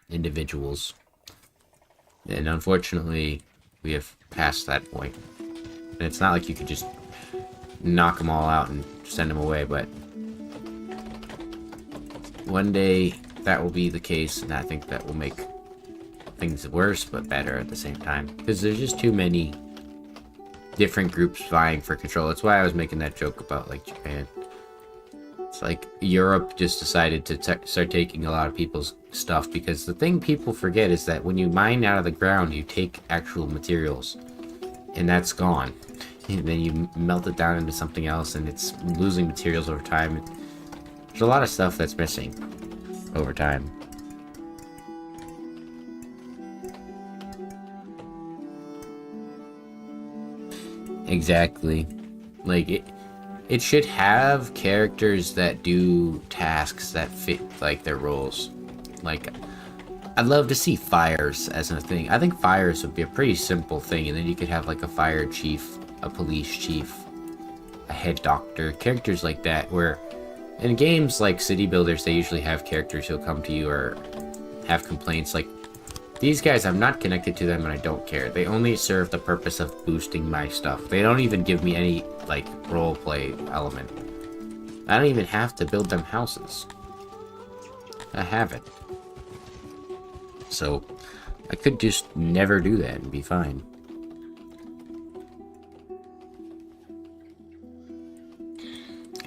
individuals. And unfortunately, we have passed that point. And it's not like you could just knock them all out and send them away, but one day that will be the case, and I think that will make things worse but better at the same time, because there's just too many different groups vying for control. That's why I was making that joke about like Japan. It's like Europe just decided to start taking a lot of people's stuff, because the thing people forget is that when you mine out of the ground, you take actual materials, and that's gone. And then you melt it down into something else, and it's losing materials over time. There's a lot of stuff that's missing over time. Exactly. Like, it should have characters that do tasks that fit, like, their roles. Like, I'd love to see fires as a thing. I think fires would be a pretty simple thing, and then you could have, like, a fire chief, a police chief, a head doctor, characters like that, where in games like City Builders, they usually have characters who'll come to you or have complaints. Like, these guys, I'm not connected to them and I don't care. They only serve the purpose of boosting my stuff. They don't even give me any, like, roleplay element. I don't even have to build them houses. I have it. So, I could just never do that and be fine.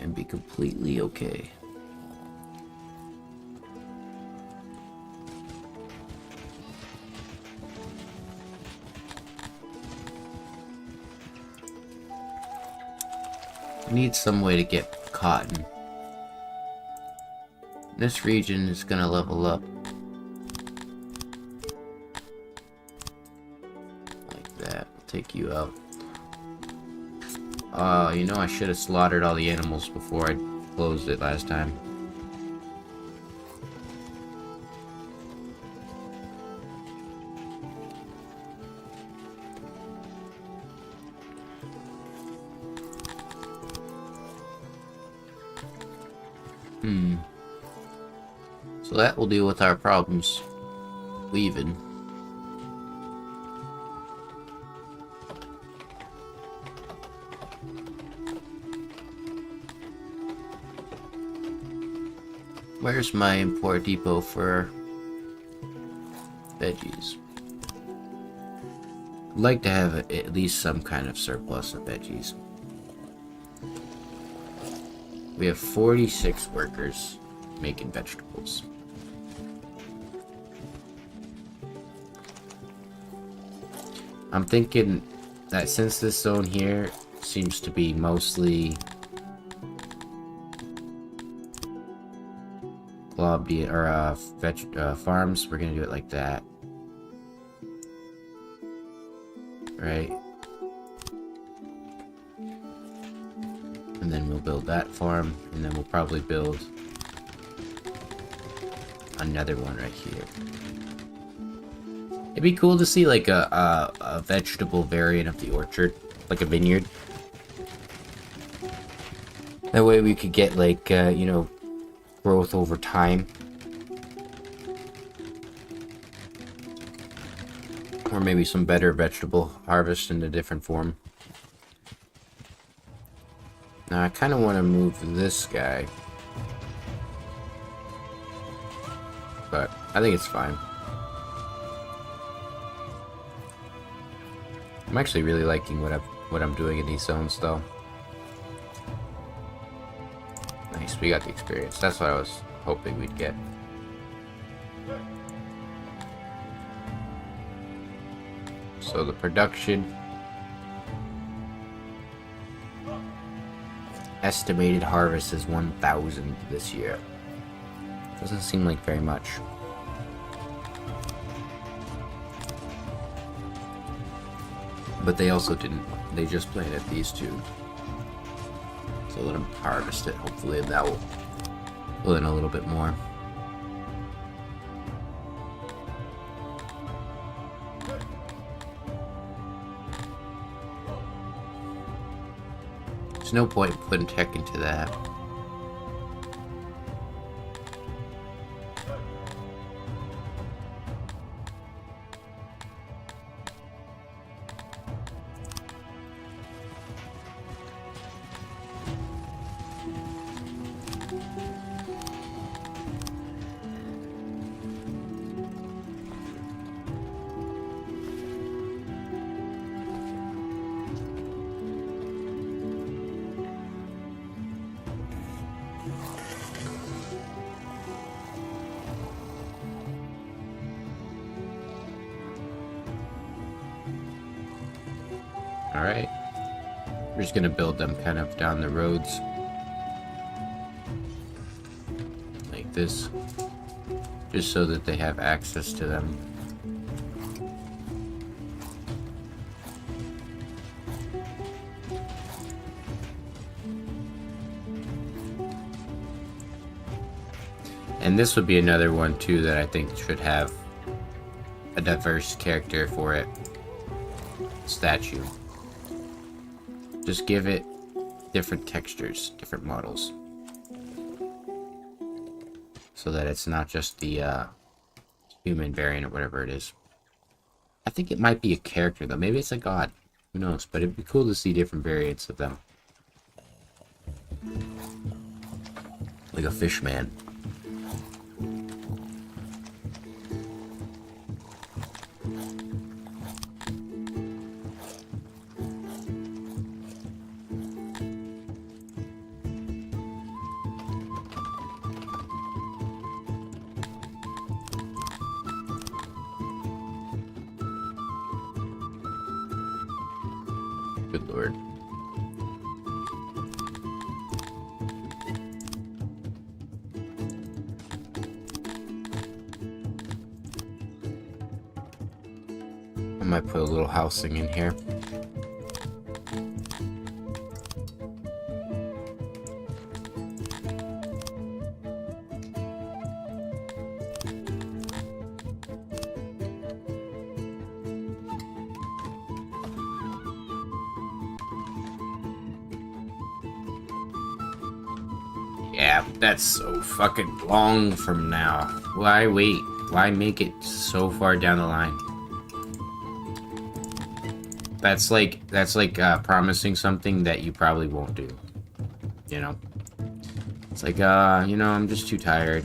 And be completely okay. I need some way to get cotton. This region is gonna level up. Like that. I'll take you out. You know, I should have slaughtered all the animals before I closed it last time. So that will deal with our problems. Leaving. Where's my import depot for veggies? I'd like to have at least some kind of surplus of veggies. We have 46 workers making vegetables. I'm thinking that since this zone here seems to be mostly farms, we're gonna do it like that, right? And then we'll build that farm, and then we'll probably build another one right here. It'd be cool to see like a vegetable variant of the orchard, like a vineyard. That way we could get like you know, growth over time. Or maybe some better vegetable harvest in a different form. Now I kind of want to move this guy, but I think it's fine. I'm actually really liking what I'm doing in these zones, though. Nice, we got the experience. That's what I was hoping we'd get. So the production. Estimated harvest is 1,000 this year. Doesn't seem like very much. But they also didn't. They just planted these two. So let them harvest it. Hopefully that will pull in a little bit more. There's no point putting tech into that. Alright. We're just gonna build them kind of down the roads. Like this. Just so that they have access to them. And this would be another one too that I think should have a diverse character for it. Statue. Just give it different textures, different models. So that it's not just the human variant or whatever it is. I think it might be a character though. Maybe it's a god. Who knows? But it'd be cool to see different variants of them. Like a fish man. Good lord. I might put a little housing in here. Yeah, that's so fucking long from now. Why wait? Why make it so far down the line? That's like promising something that you probably won't do. You know? It's like, you know, I'm just too tired.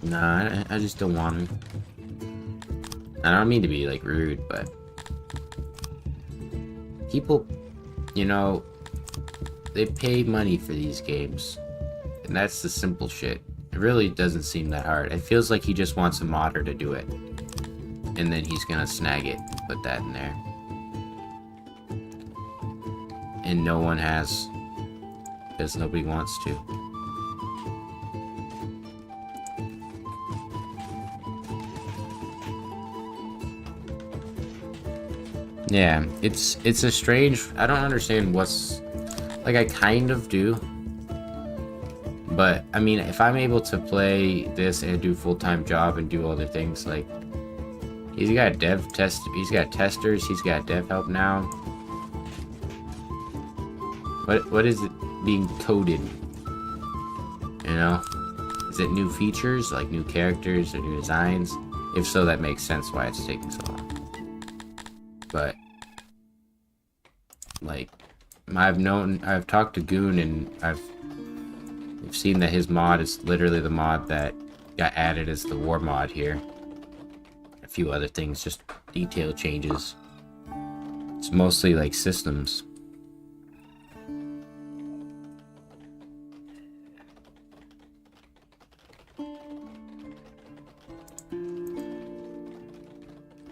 Nah, I just don't want to. I don't mean to be, like, rude, but... people, you know... they pay money for these games. And that's the simple shit. It really doesn't seem that hard. It feels like he just wants a modder to do it. And then he's gonna snag it, put that in there. And no one has. Because nobody wants to. Yeah, it's a strange... I don't understand what's... like, I kind of do. But, I mean, if I'm able to play this and do full-time job and do other things, like... he's got he's got testers, he's got dev help now. What is it being coded? You know? Is it new features, like new characters or new designs? If so, that makes sense why it's taking so long. But... like... I've talked to Goon and I've seen that his mod is literally the mod that got added as the war mod here. few other things, just detail changes. It's mostly like systems.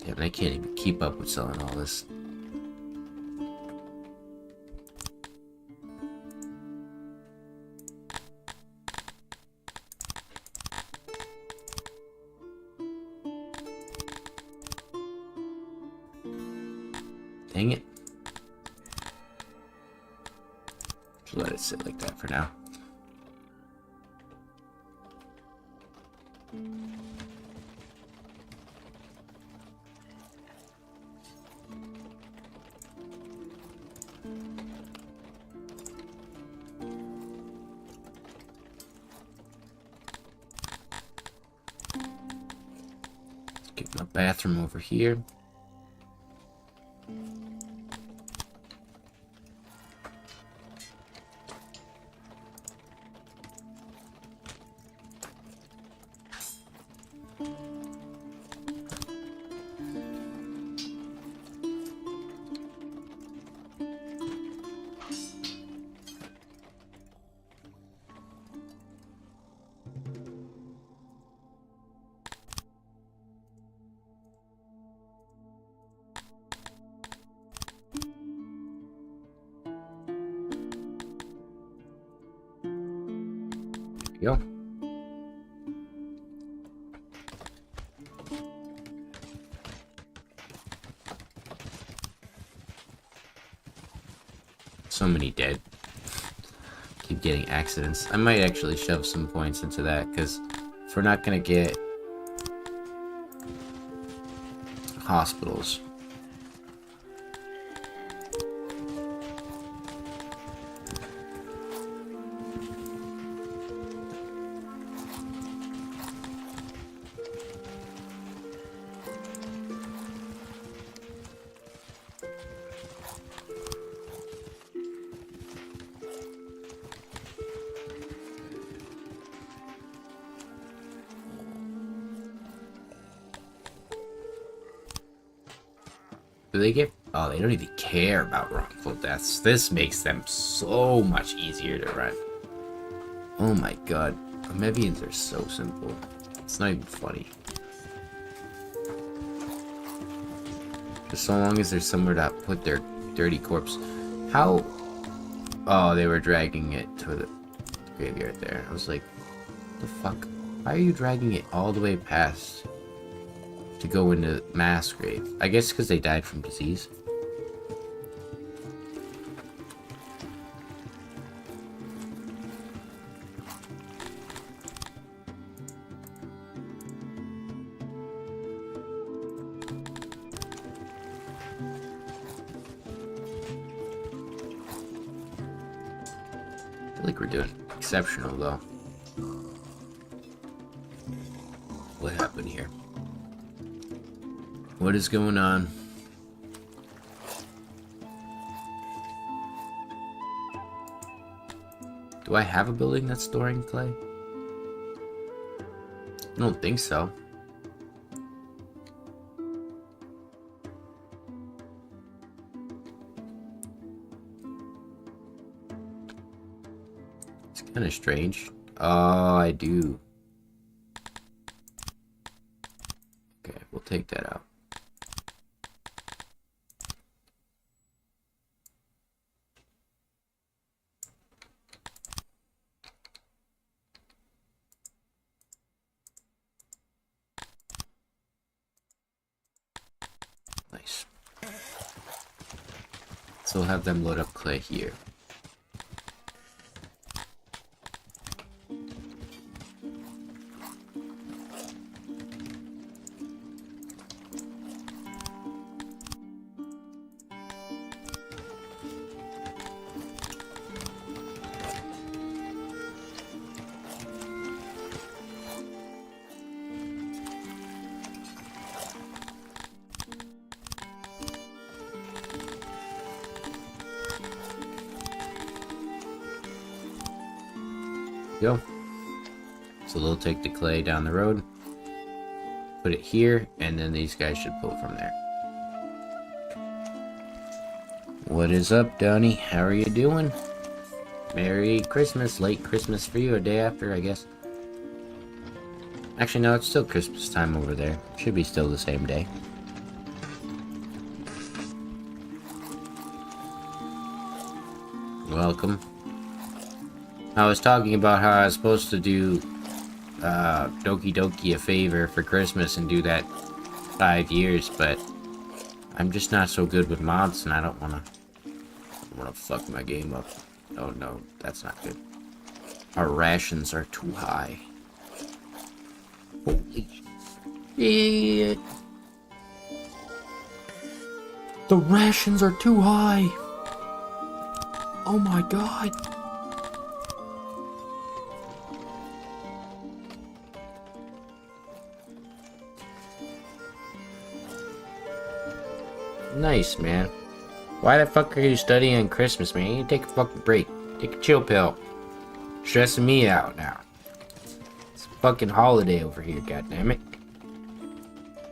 Yeah, but I can't even keep up with selling all this. Dang it. Just let it sit like that for now. Let's get my bathroom over here. Go. So many dead. Keep getting accidents. I might actually shove some points into that, because if we're not gonna get hospitals, do they get... Oh, they don't even care about wrongful deaths. This makes them so much easier to run. Oh my god. Amebians are so simple. It's not even funny. Just so long as there's somewhere to put their dirty corpse. How... Oh, they were dragging it to the graveyard there. I was like, what the fuck? Why are you dragging it all the way past to go into mass grave? I guess because they died from disease. I feel like we're doing exceptional though. What happened here? What is going on? Do I have a building that's storing clay? I don't think so. It's kind of strange. Oh, I do. Okay, we'll take that out. Nice. So we'll have them load up clay here. Go. So they'll take the clay down the road, put put it here, and then these guys should pull from there. What is up, Donnie? How are you doing? Merry Christmas. Late Christmas for you, a day after, I guess. Actually, no, it's still Christmas time over there. Should be still the same day. Welcome. I was talking about how I was supposed to do Doki Doki a favor for Christmas and do that 5 years, but I'm just not so good with mods, and I don't wanna fuck my game up. Oh no, that's not good. Our rations are too high. Holy shit. The rations are too high. Oh my god. Nice, man. Why the fuck are you studying on Christmas, man? You take a fucking break. Take a chill pill. Stressing me out now. It's a fucking holiday over here, goddammit.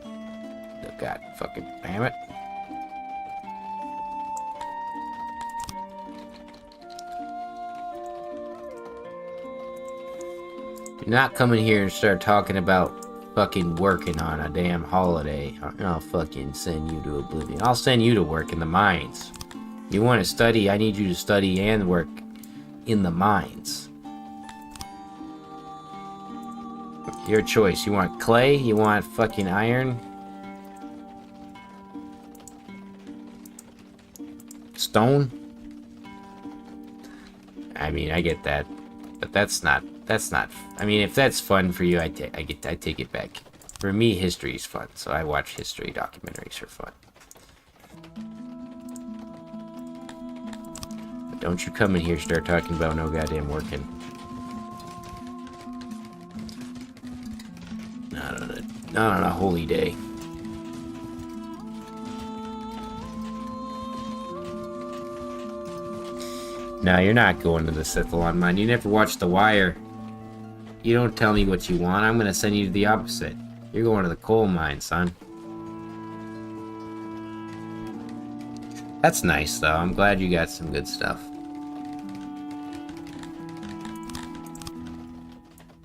Oh, god fucking damn it. You're not coming here and start talking about fucking working on a damn holiday. I'll fucking send you to oblivion. I'll send you to work in the mines. You want to study? I need you to study and work in the mines. Your choice. You want clay? You want fucking iron? Stone? I mean, I get that, but that's not. I mean, if that's fun for you, I take it back. For me, history is fun, so I watch history documentaries for fun. But don't you come in here and start talking about no goddamn working. Not on a holy day. No, you're not going to the Sithalon mine. You never watched The Wire. You don't tell me what you want, I'm gonna send you to the opposite. You're going to the coal mine, son. That's nice, though. I'm glad you got some good stuff.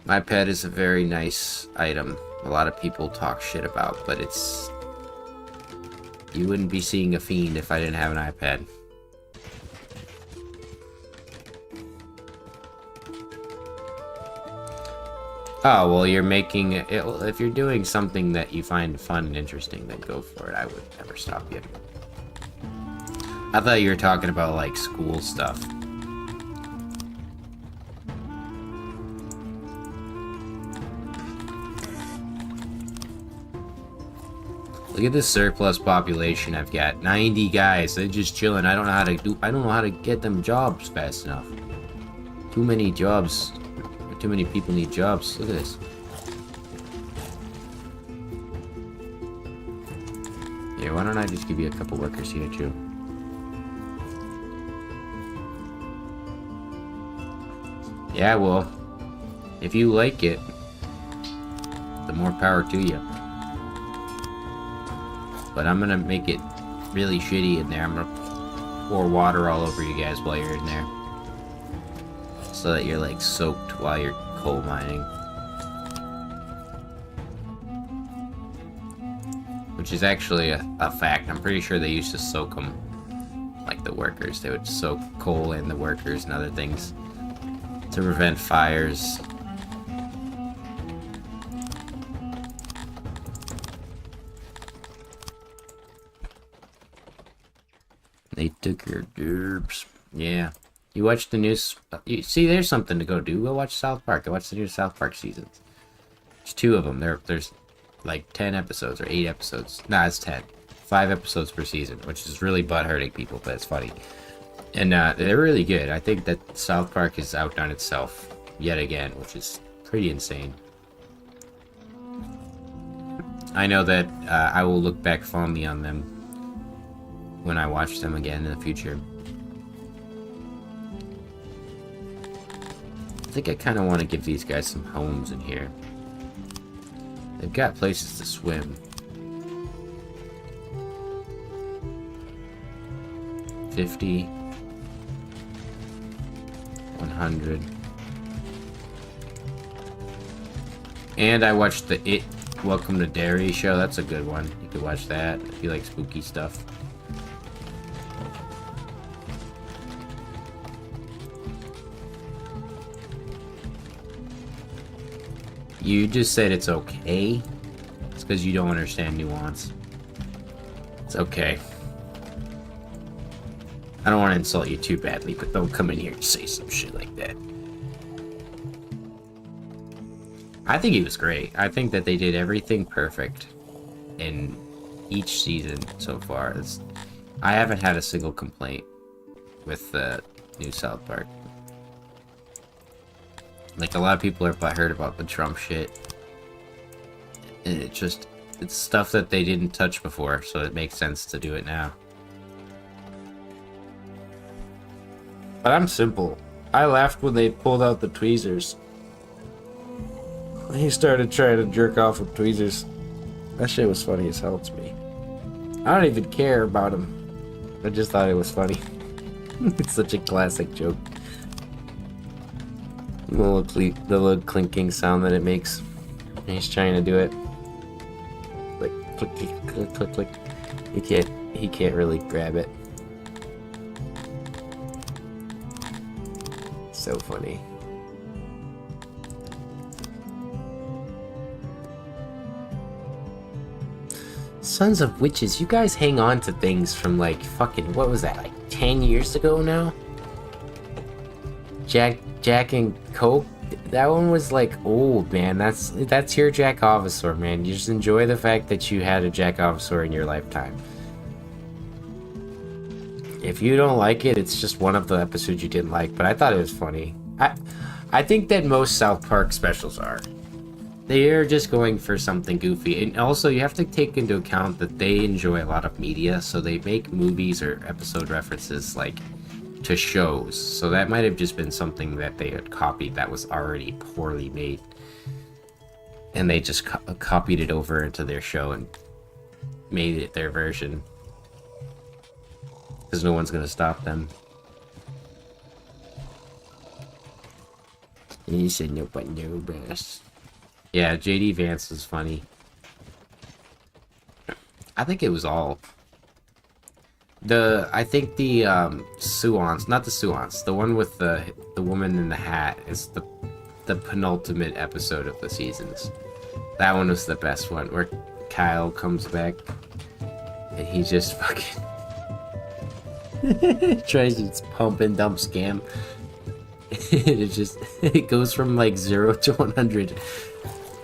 My pet is a very nice item. A lot of people talk shit about, but it's... You wouldn't be seeing a fiend if I didn't have an iPad. Oh, well, you're making it... If you're doing something that you find fun and interesting, then go for it. I would never stop you. I thought you were talking about, like, school stuff. Look at this surplus population I've got. 90 guys. They're just chilling. I don't know how to get them jobs fast enough. Too many jobs. Too many people need jobs. Look at this. Yeah, why don't I just give you a couple workers here too? Yeah, well, if you like it, the more power to you. But I'm gonna make it really shitty in there. I'm gonna pour water all over you guys while you're in there. So that you're like soaked while you're coal mining. Which is actually a fact. I'm pretty sure they used to soak them. Like the workers. They would soak coal in the workers and other things. To prevent fires. They took your gerbs. Yeah. You watch the news. You see, there's something to go do. Go watch South Park. Go watch the new South Park seasons. There's 2 of them. There's like 10 episodes or 8 episodes. Nah, it's 10. 5 episodes per season, which is really butt-hurting people, but it's funny. And they're really good. I think that South Park has outdone itself yet again, which is pretty insane. I know that I will look back fondly on them when I watch them again in the future. I think I kind of want to give these guys some homes in here. They've got places to swim. 50. 100. And I watched the It Welcome to Derry show. That's a good one. You could watch that if you like spooky stuff. You just said it's okay. It's because you don't understand nuance. It's okay. I don't want to insult you too badly, but don't come in here and say some shit like that. I think he was great. I think that they did everything perfect in each season so far. I haven't had a single complaint with the new South Park. Like, a lot of people are butthurt about the Trump shit. And it's stuff that they didn't touch before, so it makes sense to do it now. But I'm simple. I laughed when they pulled out the tweezers. He started trying to jerk off with tweezers. That shit was funny as hell to me. I don't even care about him. I just thought it was funny. It's such a classic joke. The little clinking sound that it makes. He's trying to do it. Like click, click, click, click. He can't really grab it. So funny. Sons of witches, you guys hang on to things from like fucking, what was that, like 10 years ago now? Jack and Coke, that one was like old, man. That's your Jack Ovisaur, man. You just enjoy the fact that you had a Jack Ovisaur in your lifetime. If you don't like it, it's just one of the episodes you didn't like, but I thought it was funny. I think that most South Park specials are. They're just going for something goofy. And also, you have to take into account that they enjoy a lot of media, so they make movies or episode references like to shows. So that might have just been something that they had copied that was already poorly made. And they just copied it over into their show and made it their version. Because no one's going to stop them. And you said no, but no, best. Yeah, JD Vance was funny. I think it was all. I think the Suans, not the Suans, the one with the woman in the hat is the penultimate episode of the seasons. That one was the best one, where Kyle comes back and he just fucking tries to pump and dump scam. It goes from like 0 to 100.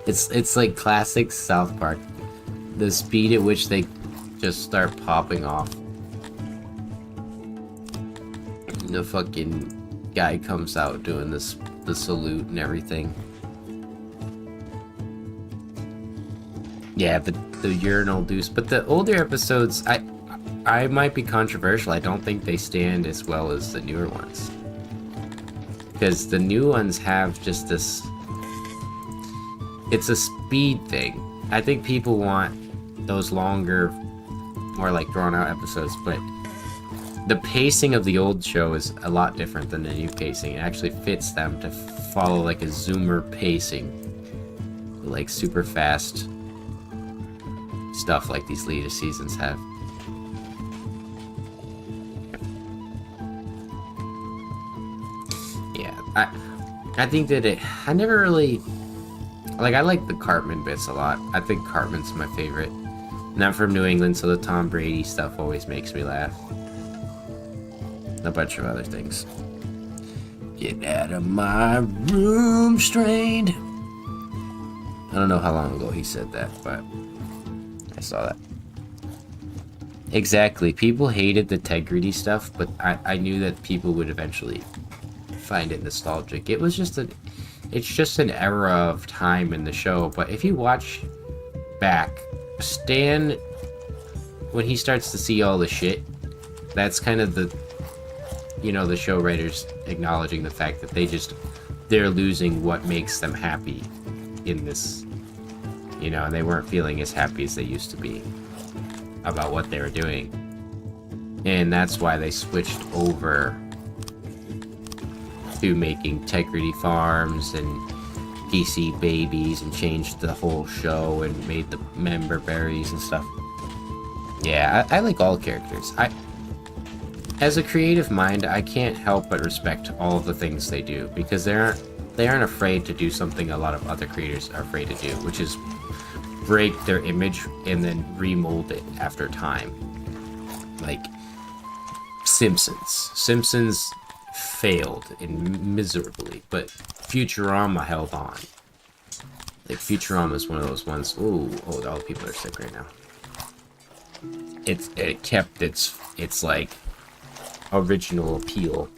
It's like classic South Park. The speed at which they just start popping off. The fucking guy comes out doing the salute and everything. Yeah, the urinal deuce. But the older episodes, I might be controversial. I don't think they stand as well as the newer ones. Because the new ones have just this... It's a speed thing. I think people want those longer, more like drawn out episodes, but the pacing of the old show is a lot different than the new pacing. It actually fits them to follow like a zoomer pacing. Like super fast stuff like these later seasons have. Yeah, I think that I never really... Like, I like the Cartman bits a lot. I think Cartman's my favorite. And I'm from New England, so the Tom Brady stuff always makes me laugh. A bunch of other things. Get out of my room, strained. I don't know how long ago he said that, but I saw that. Exactly. People hated the Tegrity stuff, but I knew that people would eventually find it nostalgic. It was just it's just an era of time in the show, but if you watch back, Stan, when he starts to see all the shit, that's kind of the, you know, the show writers acknowledging the fact that they're losing what makes them happy in this you know, and they weren't feeling as happy as they used to be about what they were doing. And that's why they switched over to making Integrity Farms and PC Babies and changed the whole show and made the member berries and stuff. Yeah, I like all characters. As a creative mind, I can't help but respect all of the things they do, because they aren't afraid to do something a lot of other creators are afraid to do, which is break their image and then remold it after time. Like Simpsons failed miserably, but Futurama held on. Like Futurama is one of those ones. Ooh, oh, all the people are sick right now. It kept its like original appeal.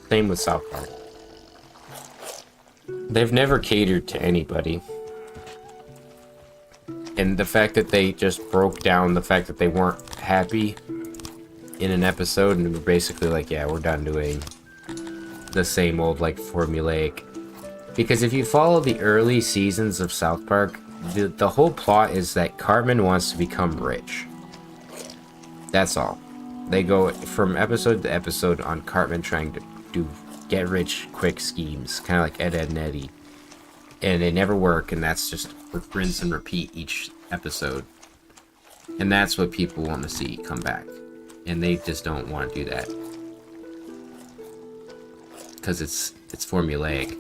Same with South Park. They've never catered to anybody. And the fact that they just broke down the fact that they weren't happy in an episode and were basically like, yeah, we're done doing the same old, like, formulaic. Because if you follow the early seasons of South Park, the whole plot is that Cartman wants to become rich. That's all. They go from episode to episode on Cartman trying to do get rich quick schemes, kind of like Ed, Edd n Eddy. And they never work, and that's just rinse and repeat each episode. And that's what people want to see come back. And they just don't want to do that. Because it's formulaic.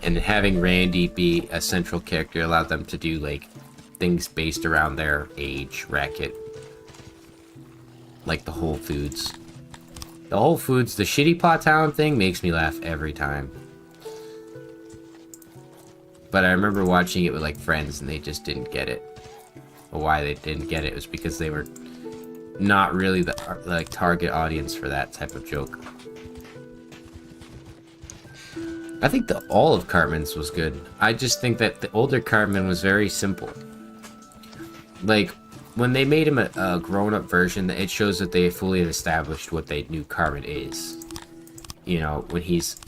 And having Randy be a central character allowed them to do, like, things based around their age bracket. Like the Whole Foods. The Whole Foods, the Shitty Pot Town thing makes me laugh every time. But I remember watching it with, like, friends, and they just didn't get it. But why they didn't get it was because they were not really the, like, target audience for that type of joke. I think all of Cartman's was good. I just think that the older Cartman was very simple. Like, when they made him a grown-up version, it shows that they fully established what they knew Cartman is. You know, when he's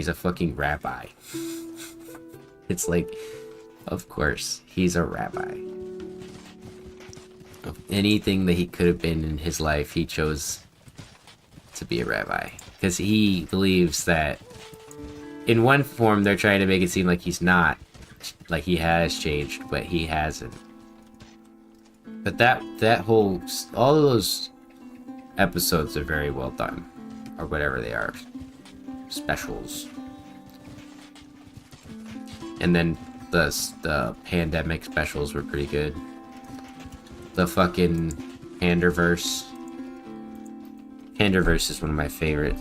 a fucking rabbi. It's like, of course, he's a rabbi. Of anything that he could have been in his life, he chose to be a rabbi. Because he believes that, in one form, they're trying to make it seem like he's not. Like he has changed, but he hasn't. But that whole... all of those episodes are very well done. Or whatever they are. Specials. And then the pandemic specials were pretty good. The fucking Panderverse. Panderverse is one of my favorite.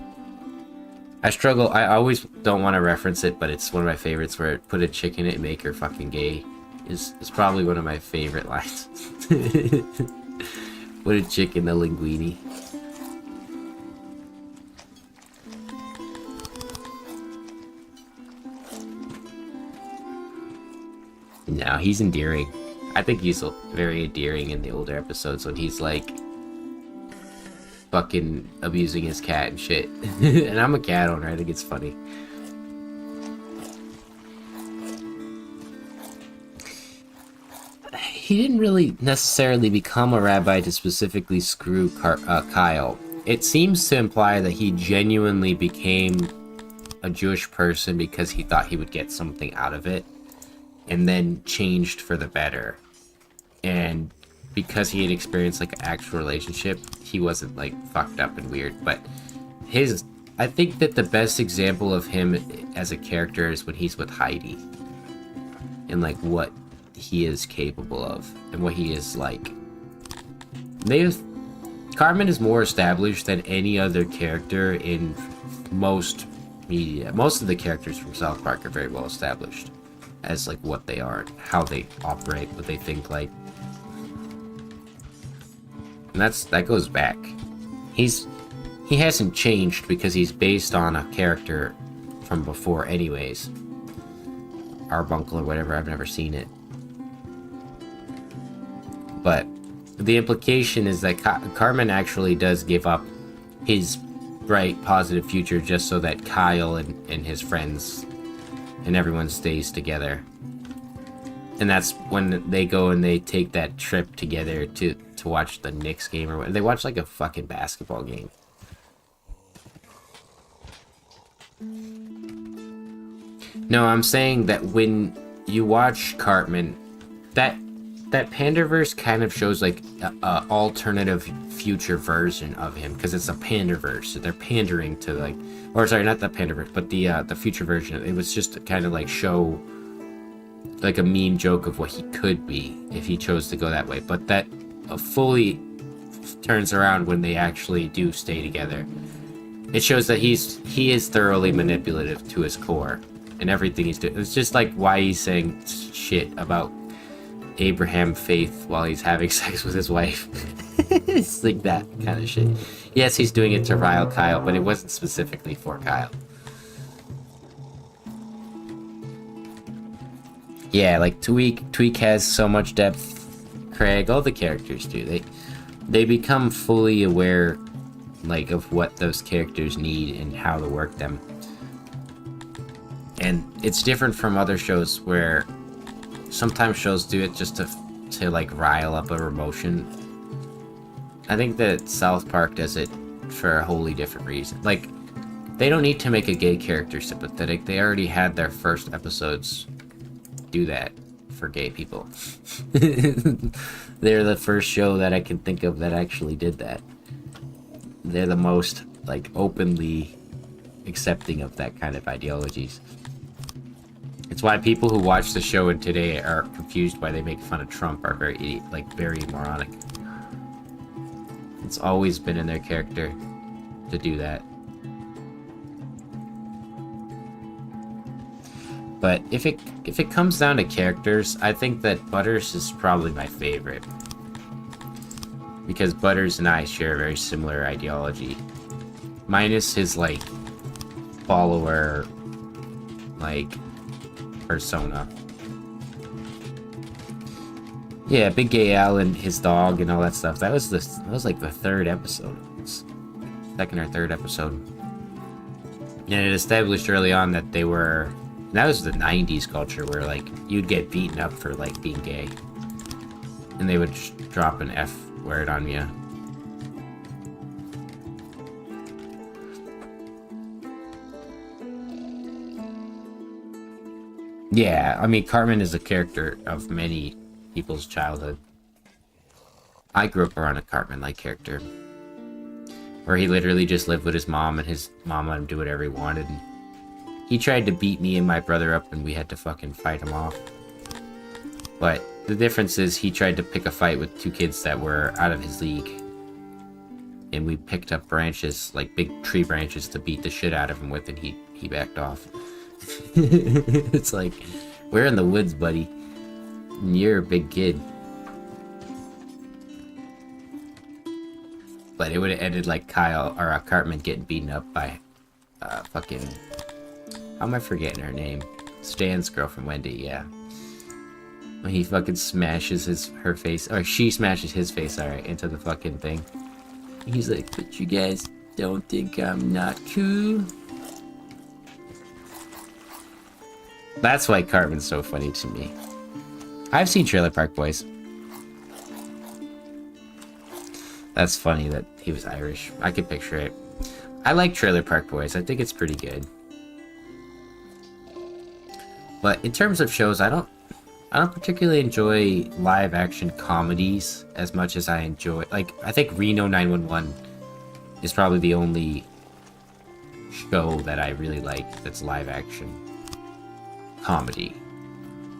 I always don't want to reference it, but it's one of my favorites where it put a chick in it and make her fucking gay. Is probably one of my favorite lines. Put a chick in the linguine. No, he's endearing. I think he's very endearing in the older episodes when he's like fucking abusing his cat and shit. And I'm a cat owner, I think it's funny. He didn't really necessarily become a rabbi to specifically screw Kyle. It seems to imply that he genuinely became a Jewish person because he thought he would get something out of it. And then changed for the better. And because he had experienced like an actual relationship, he wasn't like fucked up and weird. But I think that the best example of him as a character is when he's with Heidi. And like what he is capable of. And what he is like. Cartman is more established than any other character in most media. Most of the characters from South Park are very well established. As like what they are, how they operate, what they think like. And that goes back. He hasn't changed because he's based on a character from before anyways. Arbuncle or whatever, I've never seen it. But the implication is that Cartman actually does give up his bright, positive future just so that Kyle and his friends and everyone stays together. And that's when they go and they take that trip together to watch the Knicks game, or what. They watch like a fucking basketball game. No, I'm saying that when you watch Cartman, that Pandaverse kind of shows like a alternative future version of him, because it's a Pandaverse. So they're pandering to like, or sorry, not the Pandaverse, but the future version. It was just to kind of like show like a meme joke of what he could be if he chose to go that way. But that fully turns around when they actually do stay together. It shows that he is thoroughly manipulative to his core, and everything he's doing. It's just like why he's saying shit about Abraham Faith while he's having sex with his wife. It's like that kind of shit. Yes, he's doing it to rile Kyle, but it wasn't specifically for Kyle. Yeah, like Tweak has so much depth. Craig, all the characters do. They become fully aware, like, of what those characters need and how to work them. And it's different from other shows where sometimes shows do it just to like rile up a emotion. I think that South Park does it for a wholly different reason. Like, they don't need to make a gay character sympathetic. They already had their first episodes do that for gay people. They're the first show that I can think of that actually did that. They're the most like openly accepting of that kind of ideologies. It's why people who watch the show and today are confused why they make fun of Trump are very moronic. It's always been in their character to do that. But if it comes down to characters, I think that Butters is probably my favorite. Because Butters and I share a very similar ideology. Minus his, like, follower, like, persona. Yeah, Big Gay Al and his dog and all that stuff. That was like the third episode. Second or third episode. And it established early on that they were... That was the 90s culture where, like, you'd get beaten up for, like, being gay. And they would drop an F word on you. Yeah, I mean, Cartman is a character of many people's childhood. I grew up around a Cartman-like character. Where he literally just lived with his mom, and his mom let him do whatever he wanted. And he tried to beat me and my brother up, and we had to fucking fight him off. But the difference is he tried to pick a fight with two kids that were out of his league. And we picked up branches, like big tree branches, to beat the shit out of him with, and he backed off. It's like, we're in the woods, buddy. And you're a big kid. But it would have ended like Kyle, or Cartman getting beaten up by fucking... How am I forgetting her name? Stan's girlfriend, Wendy, yeah. When he fucking smashes her face, or she smashes his face, alright, into the fucking thing. He's like, but you guys don't think I'm not cool? That's why Cartman's so funny to me. I've seen Trailer Park Boys. That's funny that he was Irish. I can picture it. I like Trailer Park Boys. I think it's pretty good. But in terms of shows, I don't particularly enjoy live action comedies as much as I enjoy, like, I think Reno 911 is probably the only show that I really like that's live action comedy.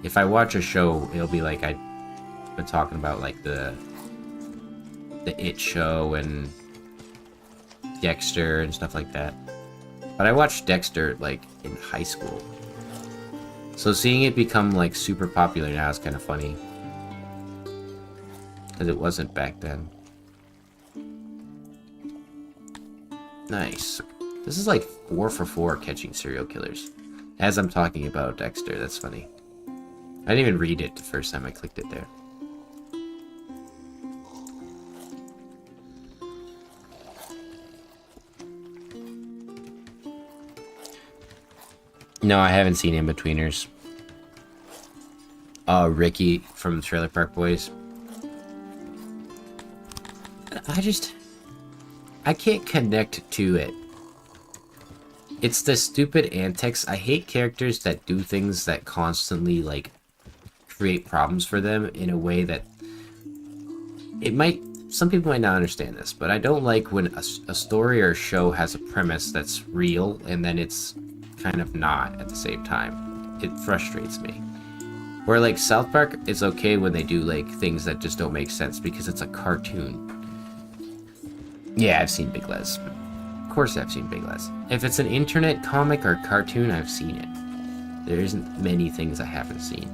If I watch a show, it'll be like I've been talking about, like the It show and Dexter and stuff like that. But I watched Dexter like in high school. So seeing it become like super popular now is kind of funny. Because it wasn't back then. Nice. This is like 4 for 4 catching serial killers. As I'm talking about Dexter, that's funny. I didn't even read it the first time I clicked it there. No, I haven't seen In-Betweeners. Ricky from the Trailer Park Boys. I can't connect to it. It's the stupid antics. I hate characters that do things that constantly, like, create problems for them in a way that some people might not understand this, but I don't like when a story or a show has a premise that's real and then it's kind of not at the same time. It frustrates me. Where, like, South Park is okay when they do, like, things that just don't make sense because it's a cartoon. Yeah, I've seen Big Les. Of course I've seen Big Les. If it's an internet comic or cartoon, I've seen it. There isn't many things I haven't seen.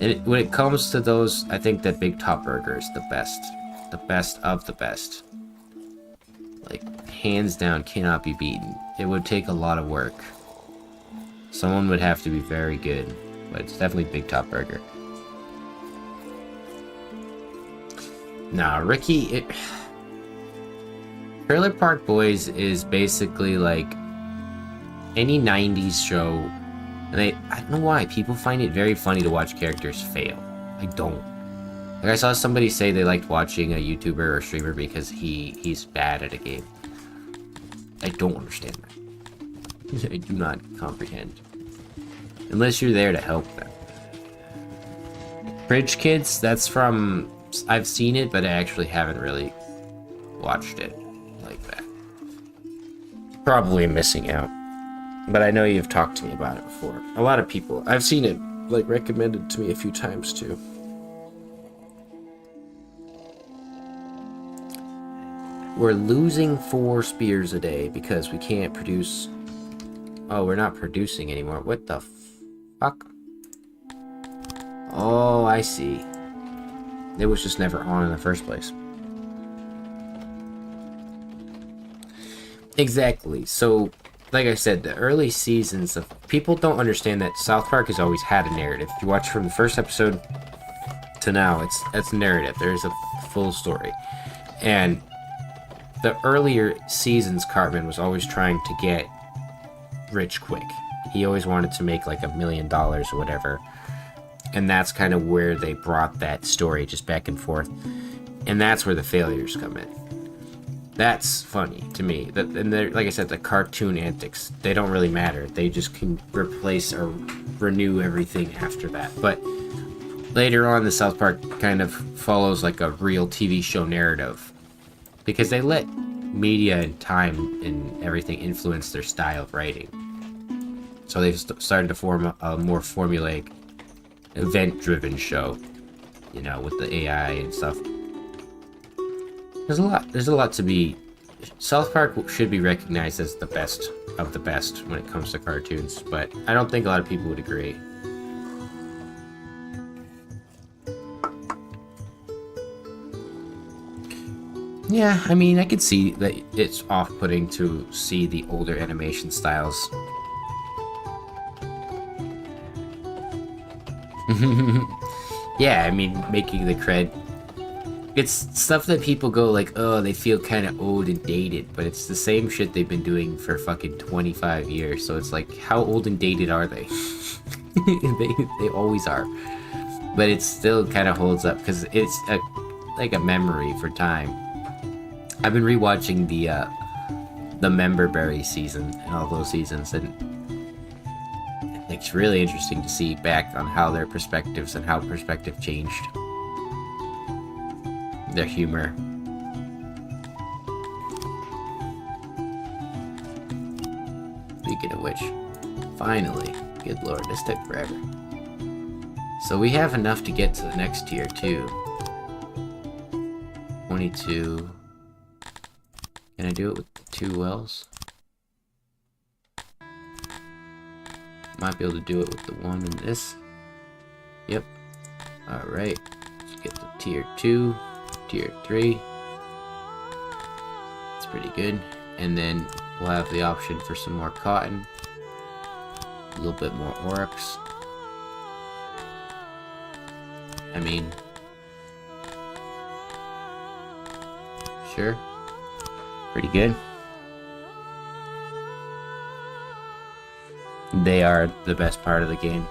And when it comes to those, I think that Big Top Burger is the best. The best of the best. Like, hands down, cannot be beaten. It would take a lot of work. Someone would have to be very good. But it's definitely Big Top Burger. Nah, Ricky, Trailer Park Boys is basically like any 90s show, and I don't know why people find it very funny to watch characters fail. I don't. Like, I saw somebody say they liked watching a YouTuber or streamer because he's bad at a game. I don't understand that. I do not comprehend. Unless you're there to help them. Bridge Kids, that's from... I've seen it, but I actually haven't really watched it like that. Probably missing out. But I know you've talked to me about it before. A lot of people. I've seen it, like, recommended to me a few times, too. We're losing 4 spears a day because we can't produce... Oh, we're not producing anymore. What the fuck? Oh, I see. It was just never on in the first place. Exactly. So, like I said, the early seasons of... People don't understand that South Park has always had a narrative. If you watch from the first episode to now, it's a narrative. There's a full story. And the earlier seasons, Cartman was always trying to get rich quick. He always wanted to make like $1 million or whatever. And that's kind of where they brought that story just back and forth. And that's where the failures come in. That's funny to me. And like I said, the cartoon antics, they don't really matter. They just can replace or renew everything after that. But later on, the South Park kind of follows like a real TV show narrative. Because they let media and time and everything influence their style of writing. So they've started to form a more formulaic, event-driven show, you know, with the AI and stuff. There's a lot to be... South Park should be recognized as the best of the best when it comes to cartoons, but I don't think a lot of people would agree. Yeah, I mean, I could see that it's off-putting to see the older animation styles. Yeah, I mean, making the cred. It's stuff that people go like, oh, they feel kind of old and dated, but it's the same shit they've been doing for fucking 25 years, so it's like, how old and dated are they? they always are. But it still kind of holds up, because it's like a memory for time. I've been rewatching the Member Berry season and all those seasons, and it's really interesting to see back on how their perspectives and how perspective changed. Their humor. Speaking of which, finally, good lord, this took forever. So we have enough to get to the next tier too. 22. Can I do it with 2 wells? Might be able to do it with the 1 and this. Yep. Alright. Let's get to tier 2. Tier 3. It's pretty good. And then we'll have the option for some more cotton. A little bit more oryx. I mean... Sure. Pretty good. They are the best part of the game.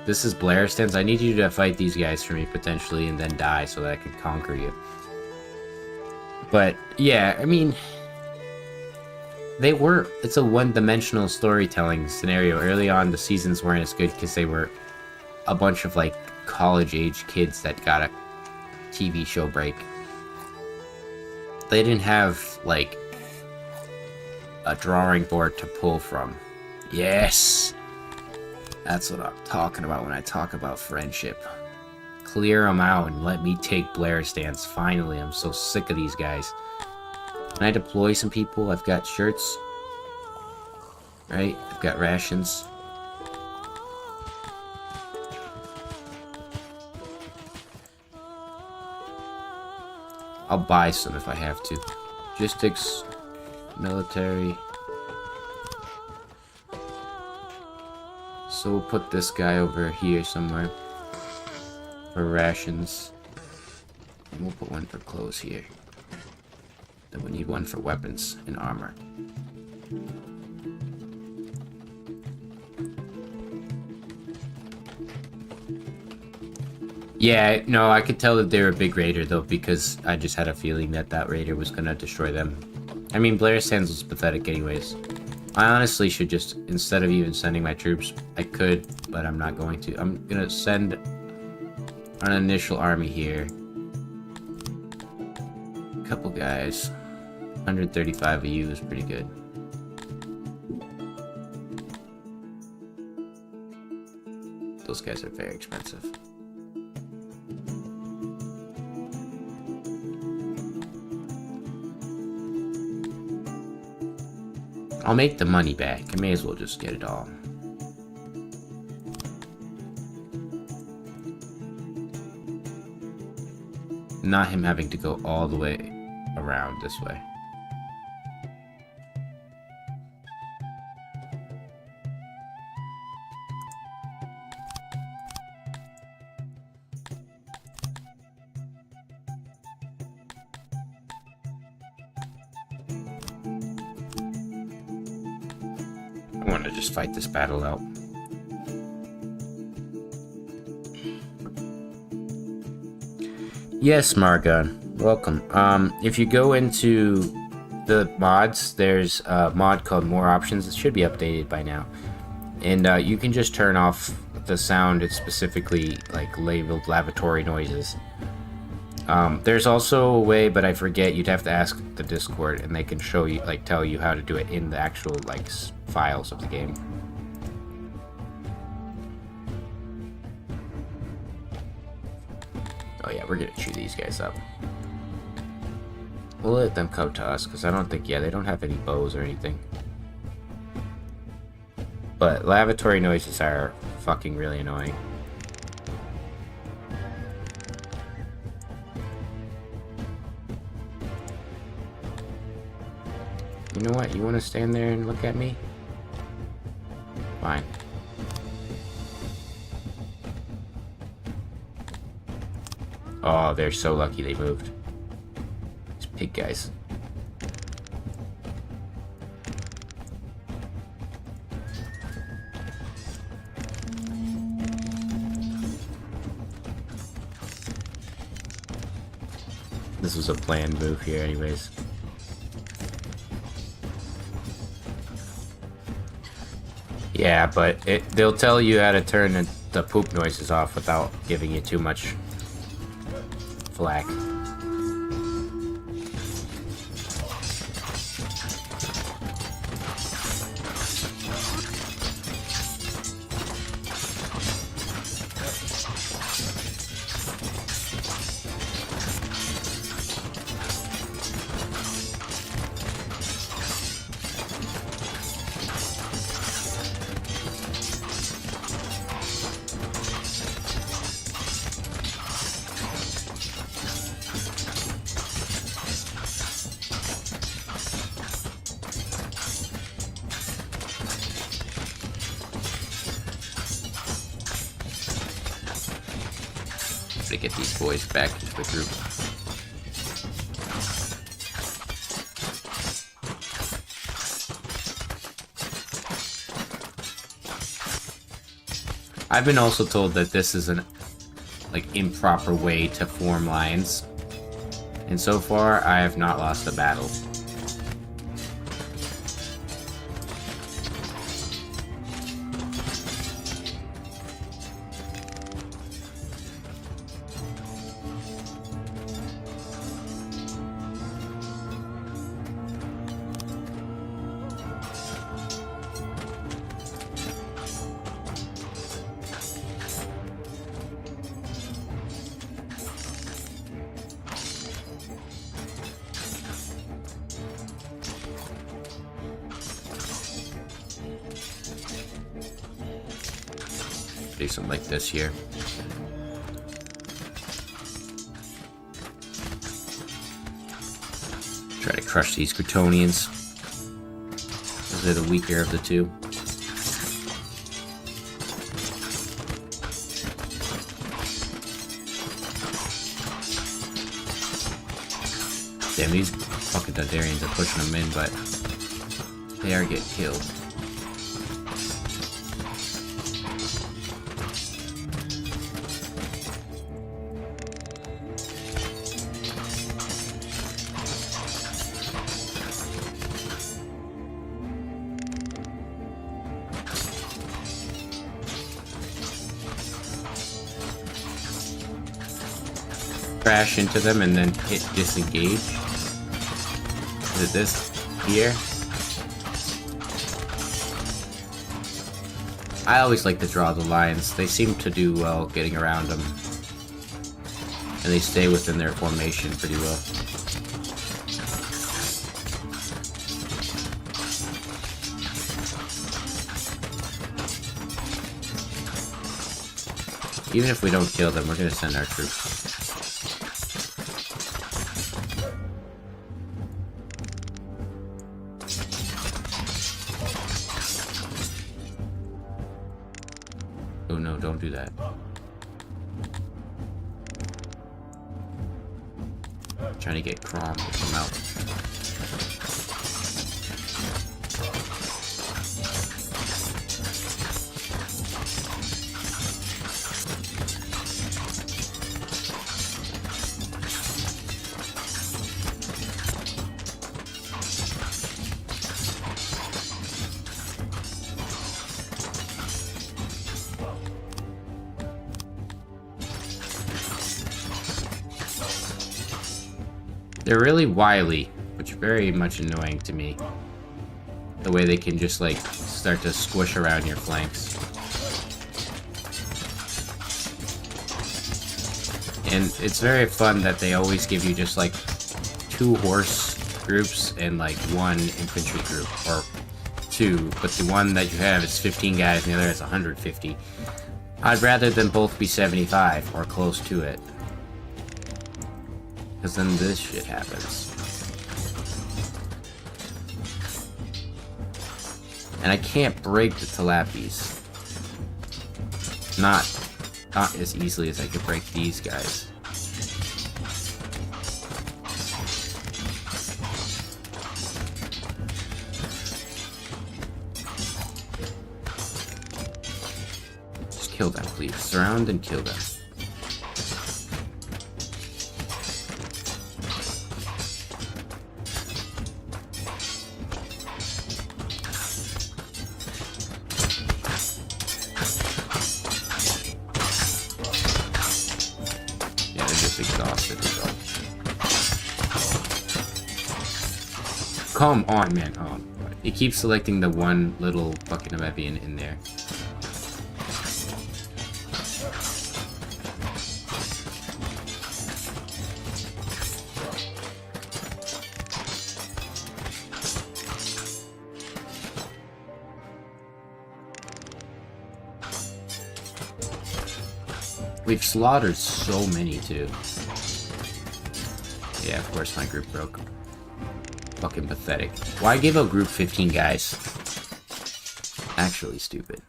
This is Blairstans. I need you to fight these guys for me, potentially, and then die so that I can conquer you. But, yeah, I mean... It's a one-dimensional storytelling scenario. Early on, the seasons weren't as good because they were a bunch of, like, college-age kids that got a TV show break. They didn't have, like, a drawing board to pull from. Yes! That's what I'm talking about when I talk about friendship. Clear them out and let me take Blairstans. Finally, I'm so sick of these guys. Can I deploy some people? I've got shirts. Right? I've got rations. I'll buy some if I have to. Logistics, military. So we'll put this guy over here somewhere for rations. And we'll put one for clothes here. Then we need one for weapons and armor. Yeah, no, I could tell that they were a big raider, though, because I just had a feeling that that raider was gonna destroy them. I mean, Blairstans was pathetic anyways. I honestly should just, instead of even sending my troops, I could, but I'm not going to. I'm gonna send an initial army here. Couple guys. 135 EU is pretty good. Those guys are very expensive. I'll make the money back. I may as well just get it all. Not him having to go all the way around this way. I want to just fight this battle out. Yes, Margon. Welcome. If you go into the mods, there's a mod called More Options. It should be updated by now. And you can just turn off the sound. It's specifically like labeled lavatory noises. There's also a way, but I forget, you'd have to ask the Discord and they can show you, like, tell you how to do it in the actual, like, files of the game. Oh yeah, we're gonna chew these guys up. We'll let them come to us, because I don't think, yeah, they don't have any bows or anything. But lavatory noises are fucking really annoying. You know what? You want to stand there and look at me? Fine. Oh, they're so lucky they moved. These pig guys. This was a planned move here anyways. Yeah, but they'll tell you how to turn the poop noises off without giving you too much flack. To get these boys back into the group. I've been also told that this is an improper way to form lines, and so far I have not lost a battle. Do something like this here. Try to crush these Kryptonians. Those are the weaker of the two. Damn, these fucking Dundarians are pushing them in, but they are getting killed. Crash into them and then hit disengage. Is it this here? I always like to draw the lines. They seem to do well getting around them. And they stay within their formation pretty well. Even if we don't kill them, we're gonna send our troops. Oh no, don't do that. I'm trying to get Crom to come out. They're really wily, which is very much annoying to me. The way they can just like start to squish around your flanks. And it's very fun that they always give you just like 2 horse groups and like 1 infantry group, or 2, but the one that you have is 15 guys and the other is 150. I'd rather them both be 75 or close to it. Because then this shit happens. And I can't break the Talapis. Not as easily as I could break these guys. Just kill them, please. Surround and kill them. Exhausted as well. Come on, man. Oh, it keeps selecting the one little fucking Amebian in there. We've slaughtered so many too. Yeah, of course my group broke. Fucking pathetic. Why give a group 15 guys? Actually stupid.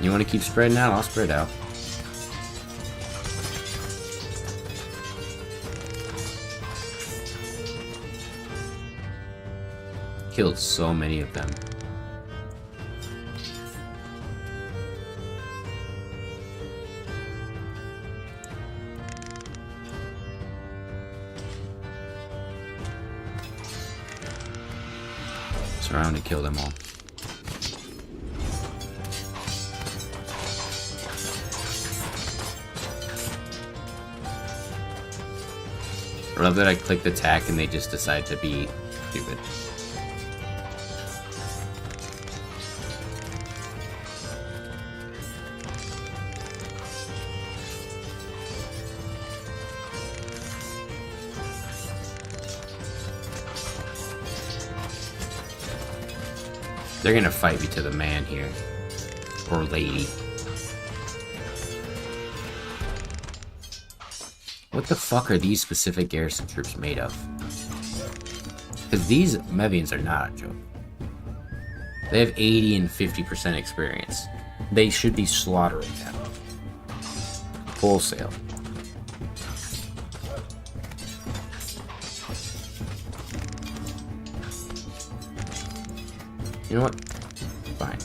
You want to keep spreading out? I'll spread out. Killed so many of them. Surround and kill them all. I love that I clicked attack and they just decide to be stupid. They're gonna fight me to the man here. Or lady. What the fuck are these specific garrison troops made of? Because these Mevians are not a joke. They have 80 and 50% experience. They should be slaughtering them. Wholesale. You know what? Fine.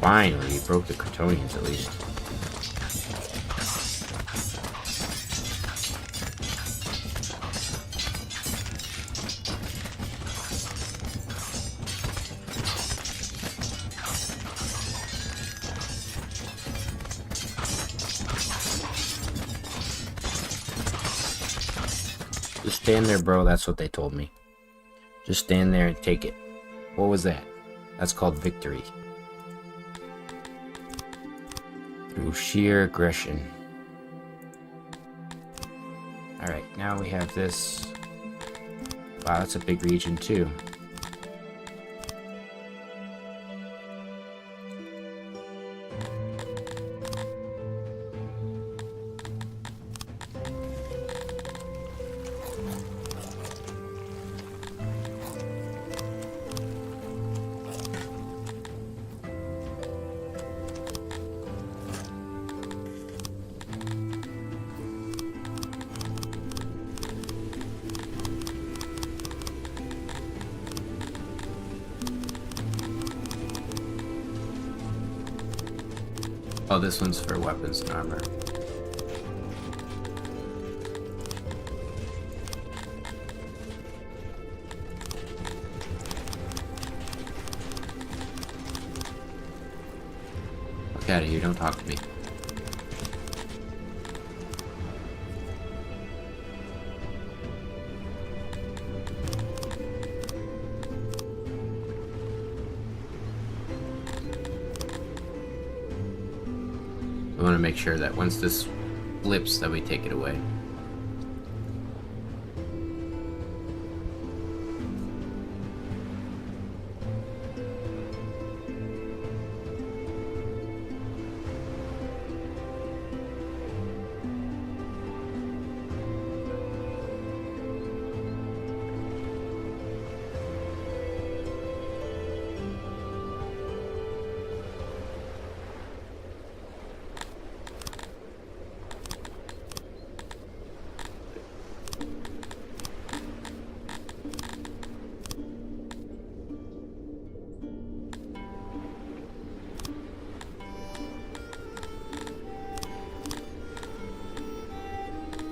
Finally, you broke the Kryptonians at least. Just stand there, bro. That's what they told me. Just stand there and take it. What was that? That's called victory. Through sheer aggression. Alright, now we have this. Wow, that's a big region too. Oh, this one's for weapons and armor. Look out of here, don't talk to me. We want to make sure that once this flips that we take it away.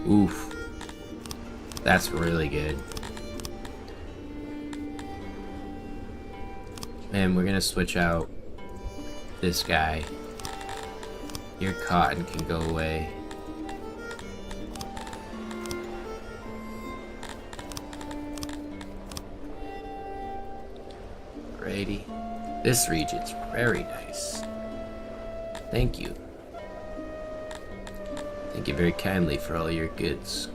Oof. That's really good. And we're gonna switch out this guy. Your cotton can go away. Alrighty. This region's very nice. Thank you. Thank you very kindly for all your goods.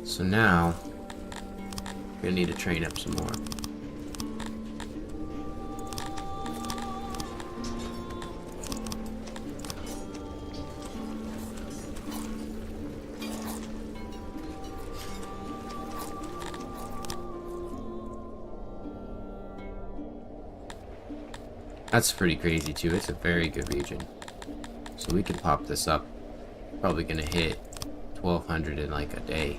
So now, we're gonna need to train up some more. That's pretty crazy too. It's a very good region. So we can pop this up. Probably gonna hit 1200 in like a day.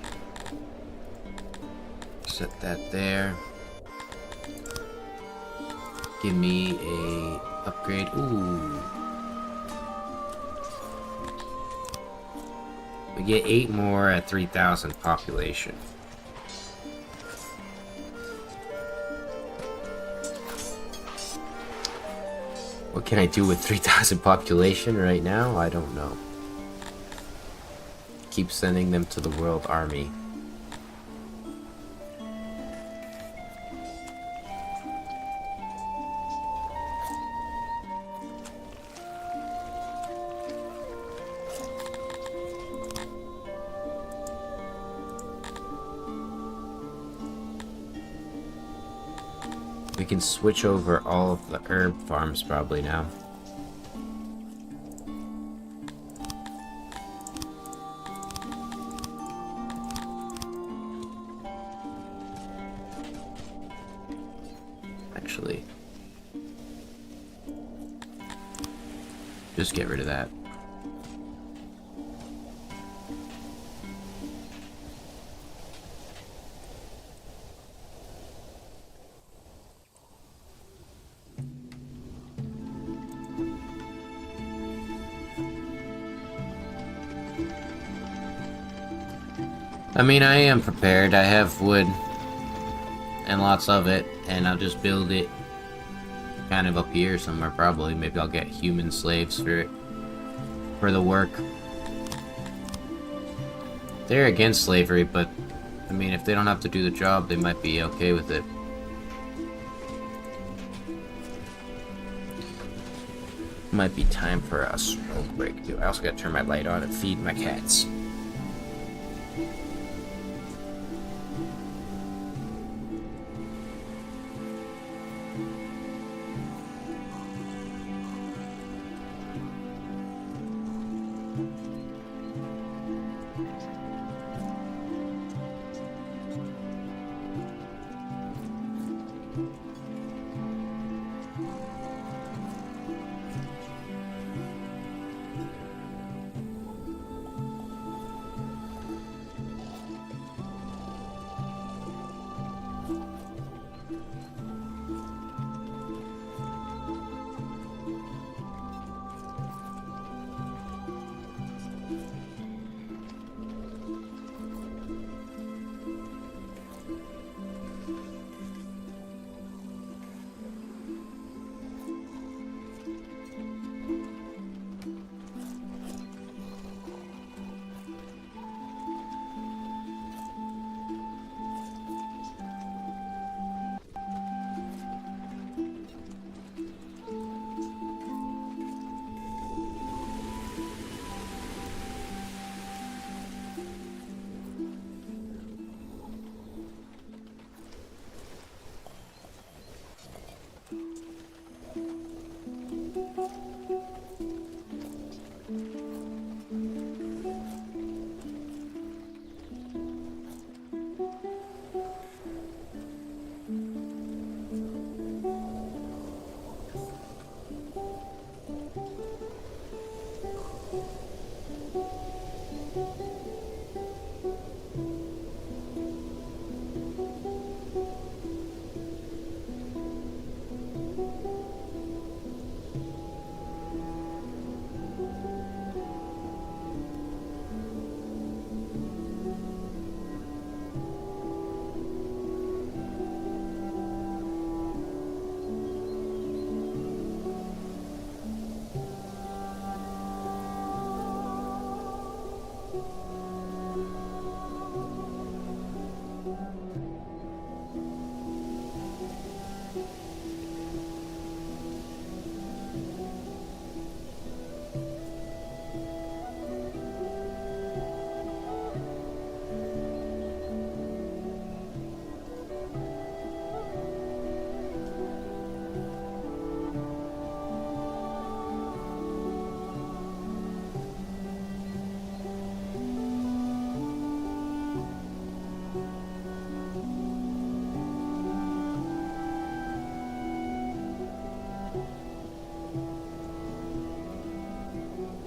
Set that there. Give me a upgrade. Ooh. We get 8 more at 3,000 population. What can I do with 3,000 population right now? I don't know. Keep sending them to the World Army. We can switch over all of the herb farms probably now. Actually, just get rid of that. I mean, I am prepared. I have wood and lots of it, and I'll just build it kind of up here somewhere probably. Maybe I'll get human slaves for it, for the work. They're against slavery, but I mean, if they don't have to do the job, they might be okay with it. Might be time for a smoke break too. I also gotta turn my light on and feed my cats.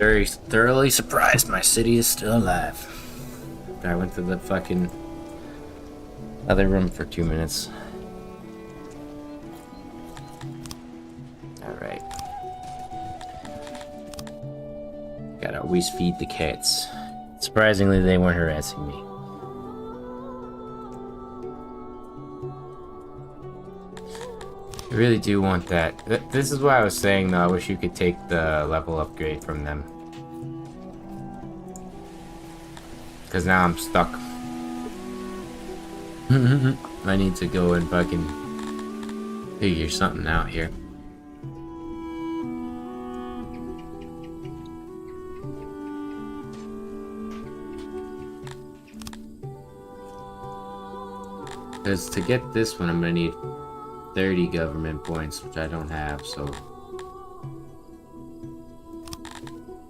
Very thoroughly surprised my city is still alive. I went to the fucking other room for 2 minutes. Alright. Gotta always feed the cats. Surprisingly, they weren't harassing me. I really do want that. This is what I was saying though, I wish you could take the level upgrade from them. Cause now I'm stuck. I need to go and fucking figure something out here. Cause to get this one I'm gonna need 30 government points, which I don't have, so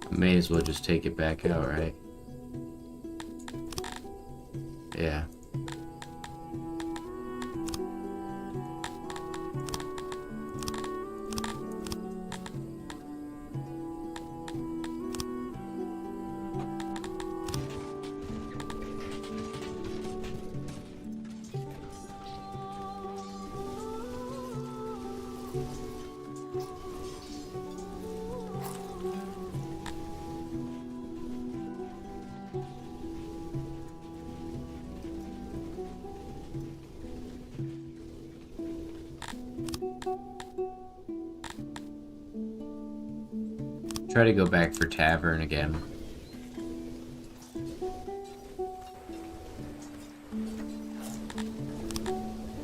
I may as well just take it back out, right? Yeah. Try to go back for Tavern again.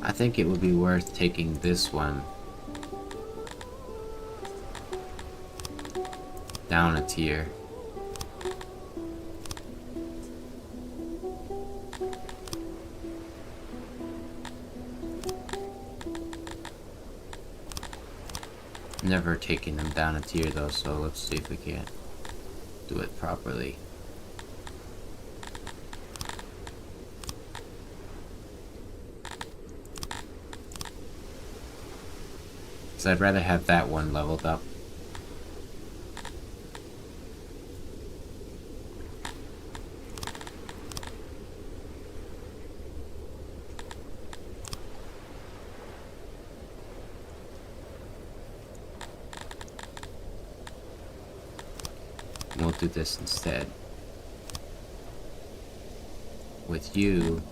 I think it would be worth taking this one down a tier. Never taking them down a tier though, so let's see if we can do it properly. So I'd rather have that one leveled up. We'll do this instead. With you,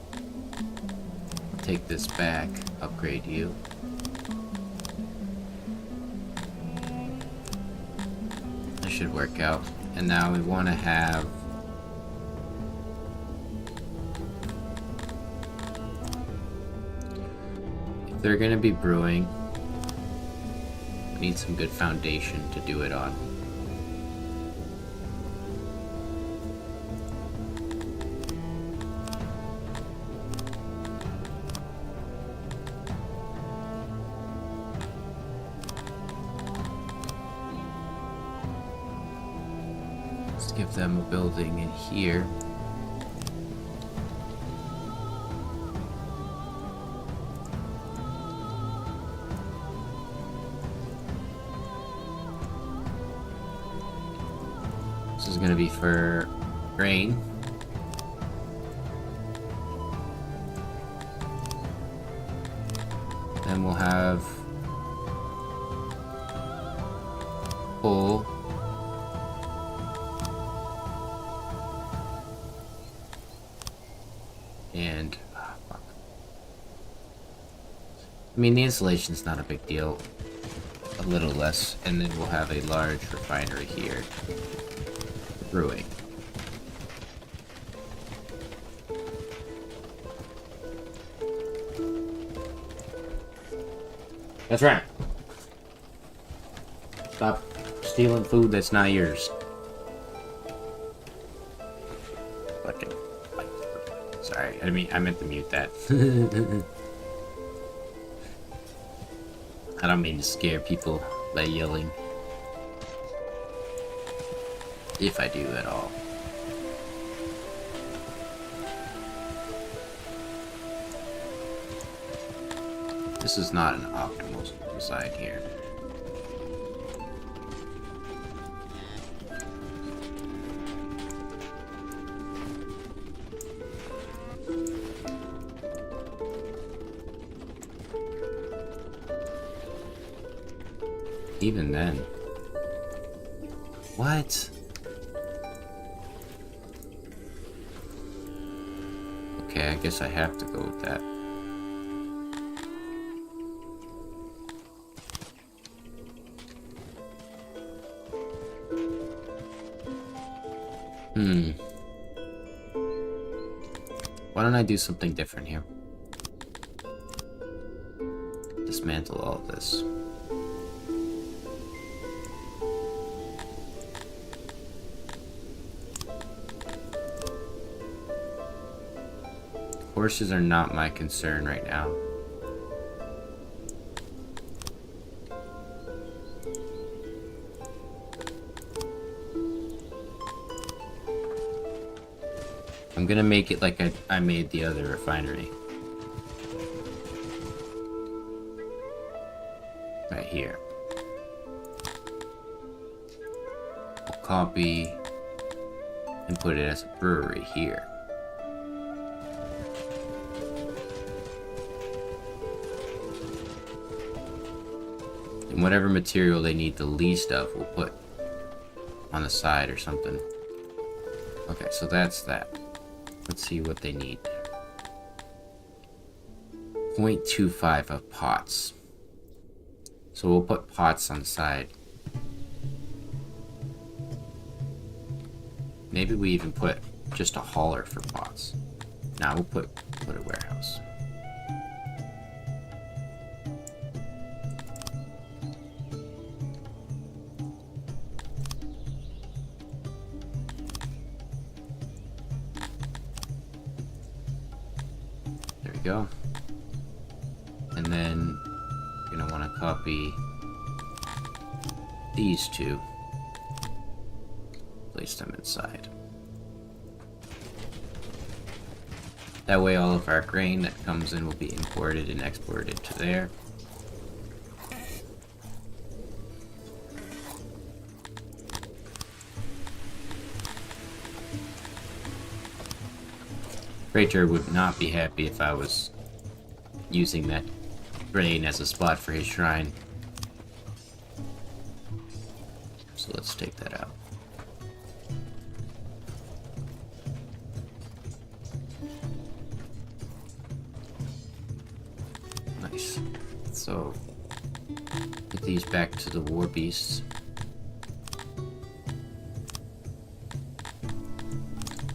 I'll take this back, upgrade you. That should work out. And now we want to have if they're going to be brewing, we need some good foundation to do it on. Give them a building in here. This is going to be for grain. Then we'll have coal. And fuck. I mean, the installation's not a big deal. A little less, and then we'll have a large refinery here. Brewing. That's right. Stop stealing food that's not yours. Fucking. Sorry, I meant to mute that. I don't mean to scare people by yelling. If I do at all. This is not an optimal design here. Even then. What? Okay, I guess I have to go with that. Why don't I do something different here? Dismantle all of this. Horses are not my concern right now. I'm gonna make it like I made the other refinery. Right here. We'll copy and put it as a brewery here. And whatever material they need the least of, we'll put on the side or something. Okay, so that's that. Let's see what they need. 0.25 of pots. So we'll put pots on the side. Maybe we even put just a hauler for pots. Now we'll put a warehouse. There we go. And then you're gonna want to copy these two. Place them inside. That way all of our grain that comes in will be imported and exported to there. Praetor would not be happy if I was using that grain as a spot for his shrine. So let's take that out. Nice. So, put these back to the war beasts.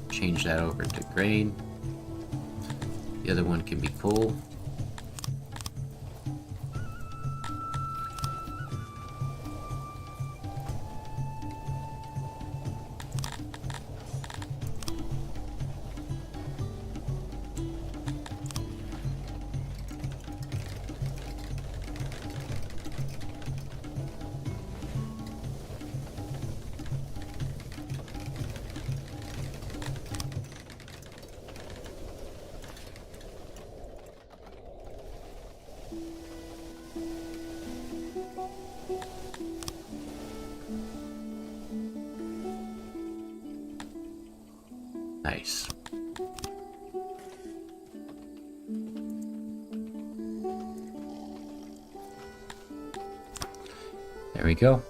Change that over to grain. The other one can be coal. Nice. There we go.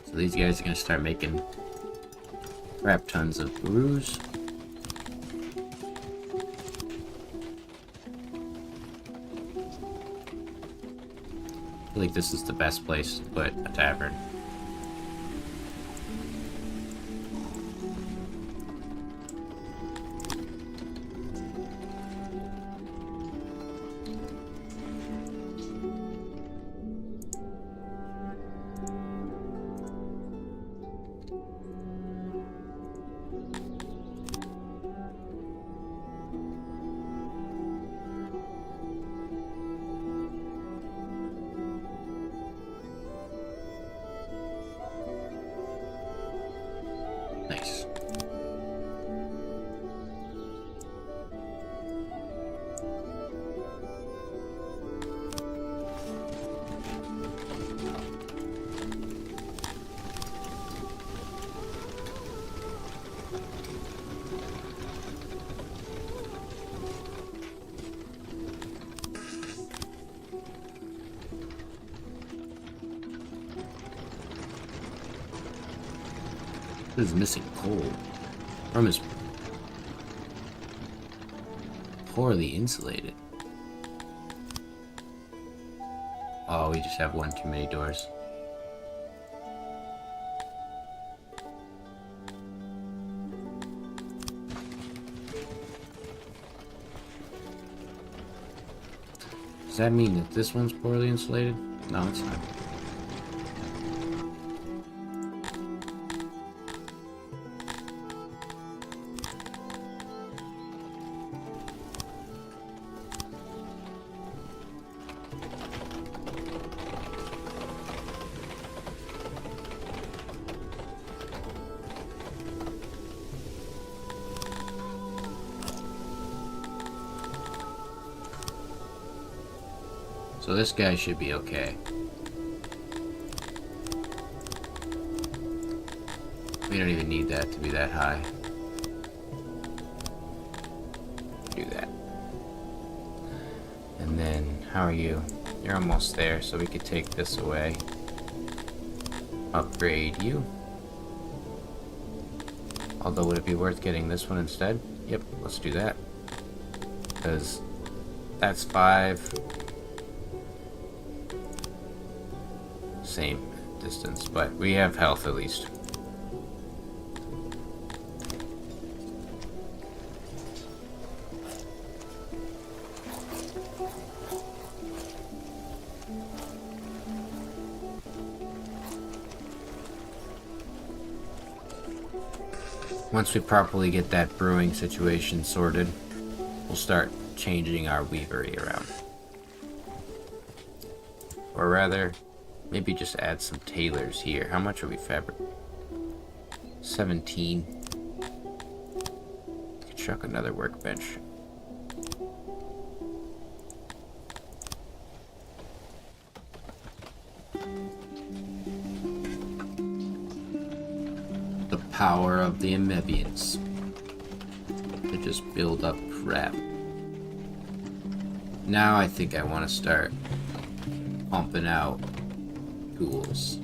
So these guys are gonna start making crap tons of brews. I feel like this is the best place to put a tavern. This is missing coal. Room is poorly insulated. Oh, we just have one too many doors. Does that mean that this one's poorly insulated? No, it's not. So this guy should be okay. We don't even need that to be that high. Do that. And then, how are you? You're almost there, so we could take this away. Upgrade you. Although, would it be worth getting this one instead? Yep, let's do that. Because that's 5. Same distance, but we have health at least. Once we properly get that brewing situation sorted, we'll start changing our weavery around. Or rather, maybe just add some tailors here. How much are we fabric? 17. Could chuck another workbench. The power of the amphibians to just build up crap. Now I think I want to start pumping out tools.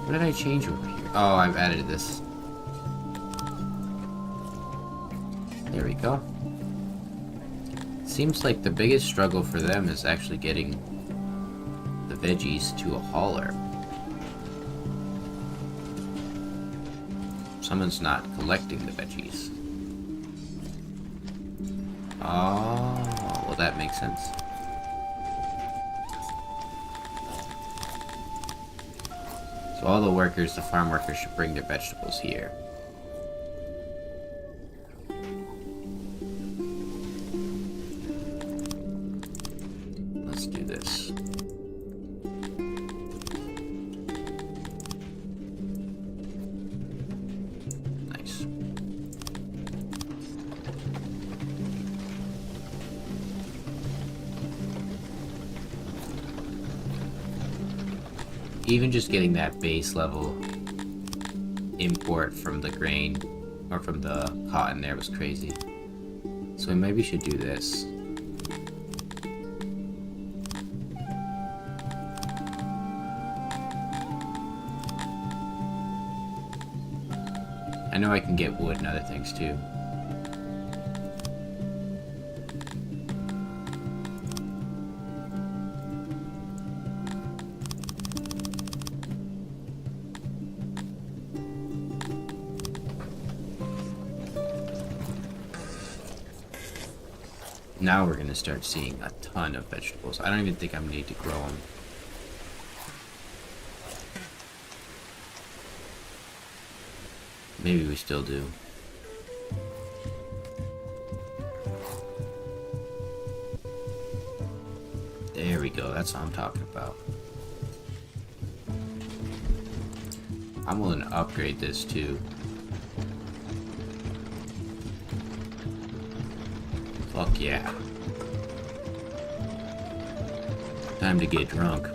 What did I change over here? Oh, I've added this. There we go. Seems like the biggest struggle for them is actually getting the veggies to a hauler. Someone's not collecting the veggies. Oh, well that makes sense. So all the workers, the farm workers, should bring their vegetables here. Let's do this. Nice. Even just getting that base level import from the grain or from the cotton there was crazy. So we maybe should do this. I know I can get wood and other things too. Now we're going to start seeing a ton of vegetables. I don't even think I need to grow them. Maybe we still do. There we go. That's what I'm talking about. I'm willing to upgrade this too. Fuck yeah. Time to get drunk.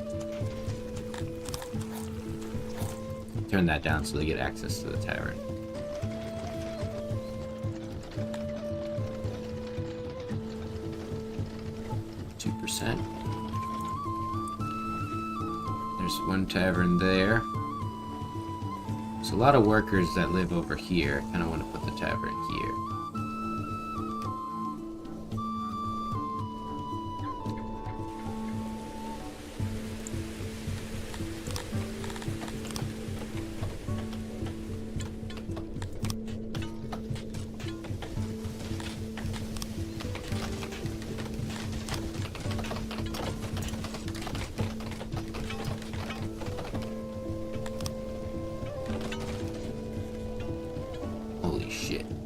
turn that down so they get access to the tavern. There's one tavern there. There's a lot of workers that live over here. I kind of want to put the tavern here.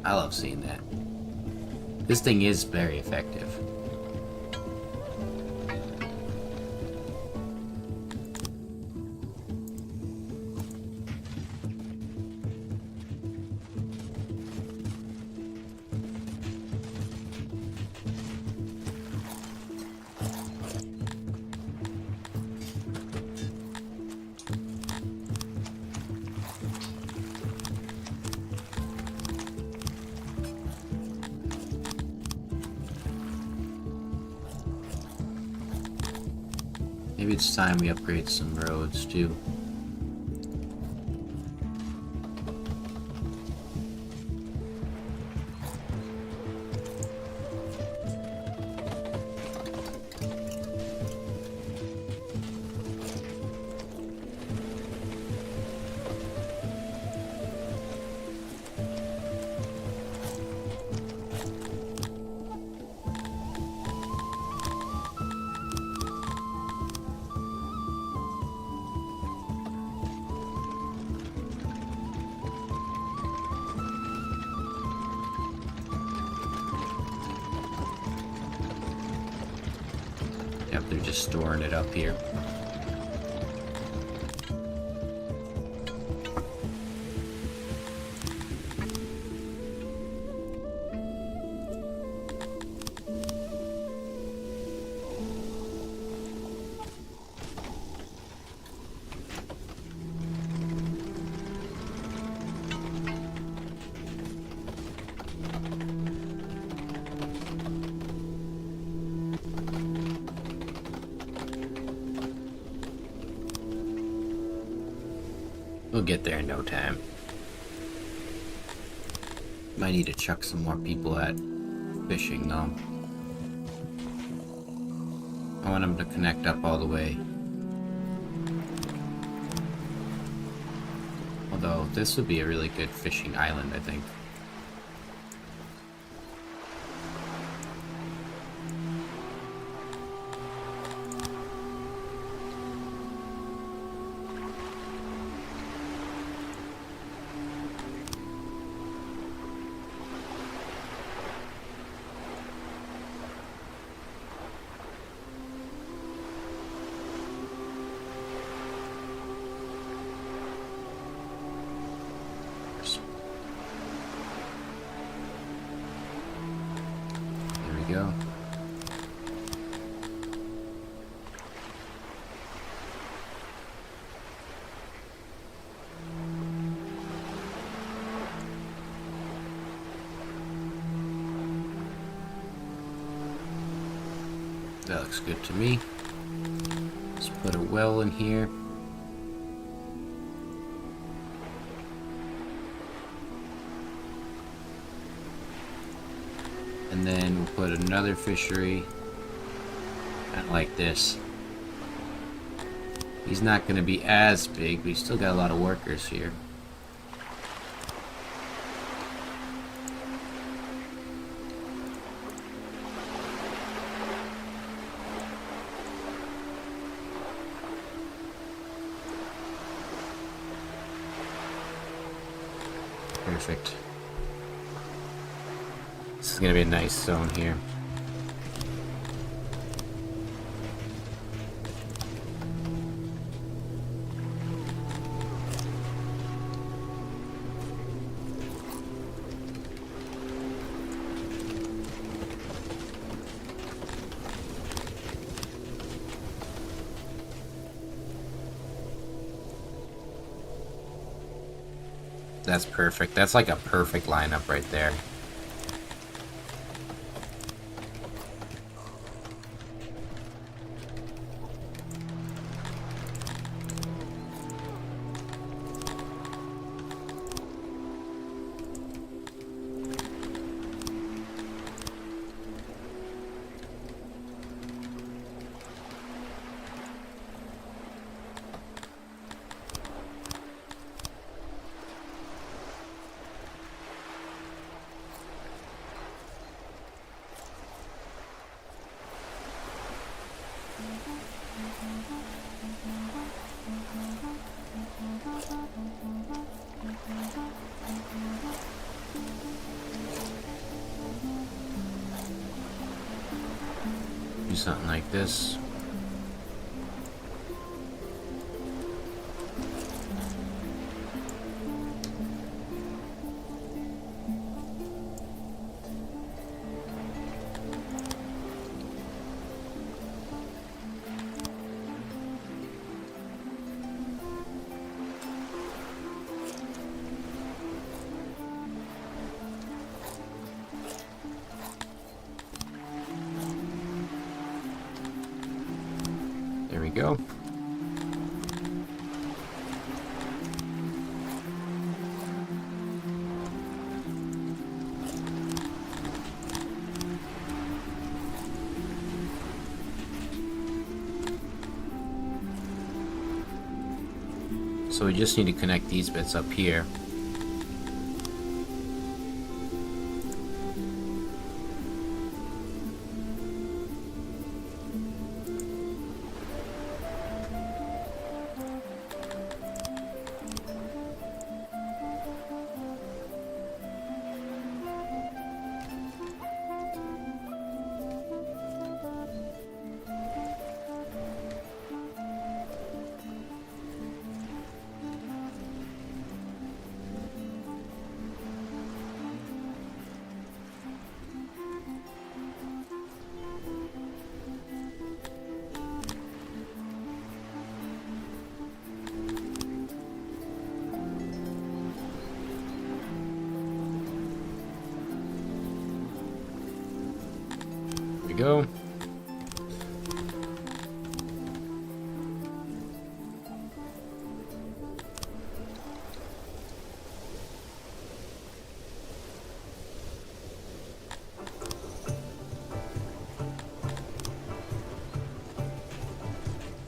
I love seeing that. This thing is very effective. Maybe it's time we upgrade some roads too. Yep, they're just storing it up here. We'll get there in no time. Might need to chuck some more people at fishing though. I want them to connect up all the way. Although this would be a really good fishing island, I think. Go. That looks good to me. Let's put a well in here. And then we'll put another fishery, kind of like this. He's not going to be as big, but he's still got a lot of workers here. Perfect. This is going to be a nice zone here. That's perfect. That's like a perfect lineup right there. Do something like this. There we go. So we just need to connect these bits up here. Go.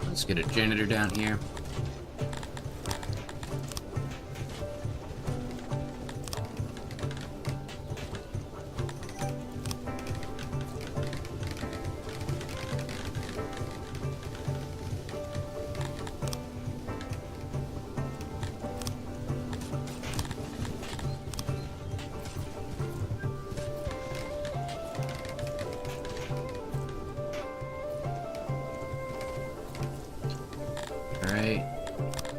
Let's get a janitor down here. Alright,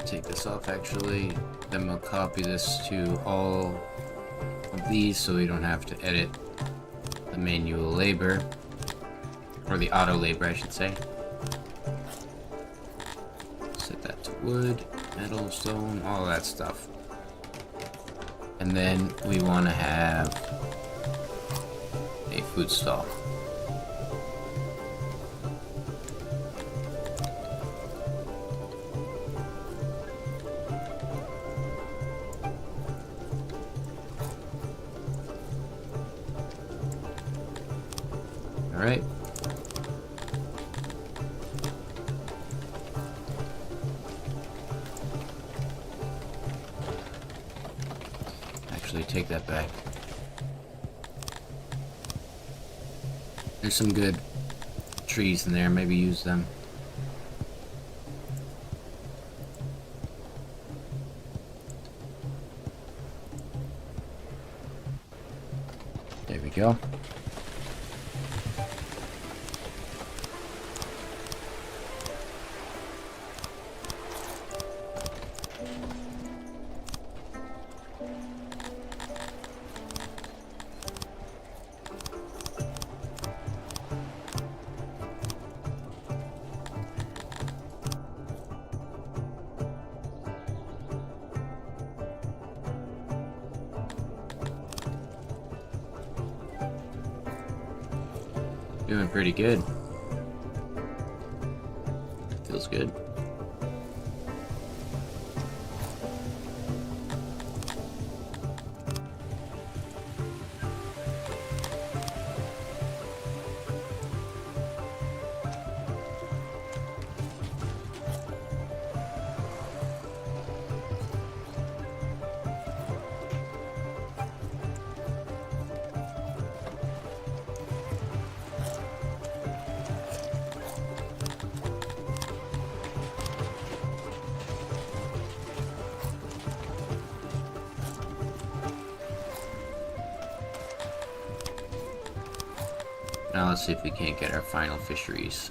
take this off actually, then we'll copy this to all of these so we don't have to edit the manual labor, or the auto labor I should say. Set that to wood, metal, stone, all that stuff. And then we want to have a food stall. Alright. Actually, take that back. There's some good trees in there, maybe use them. There we go. Doing pretty good. Feels good. Now let's see if we can't get our final fisheries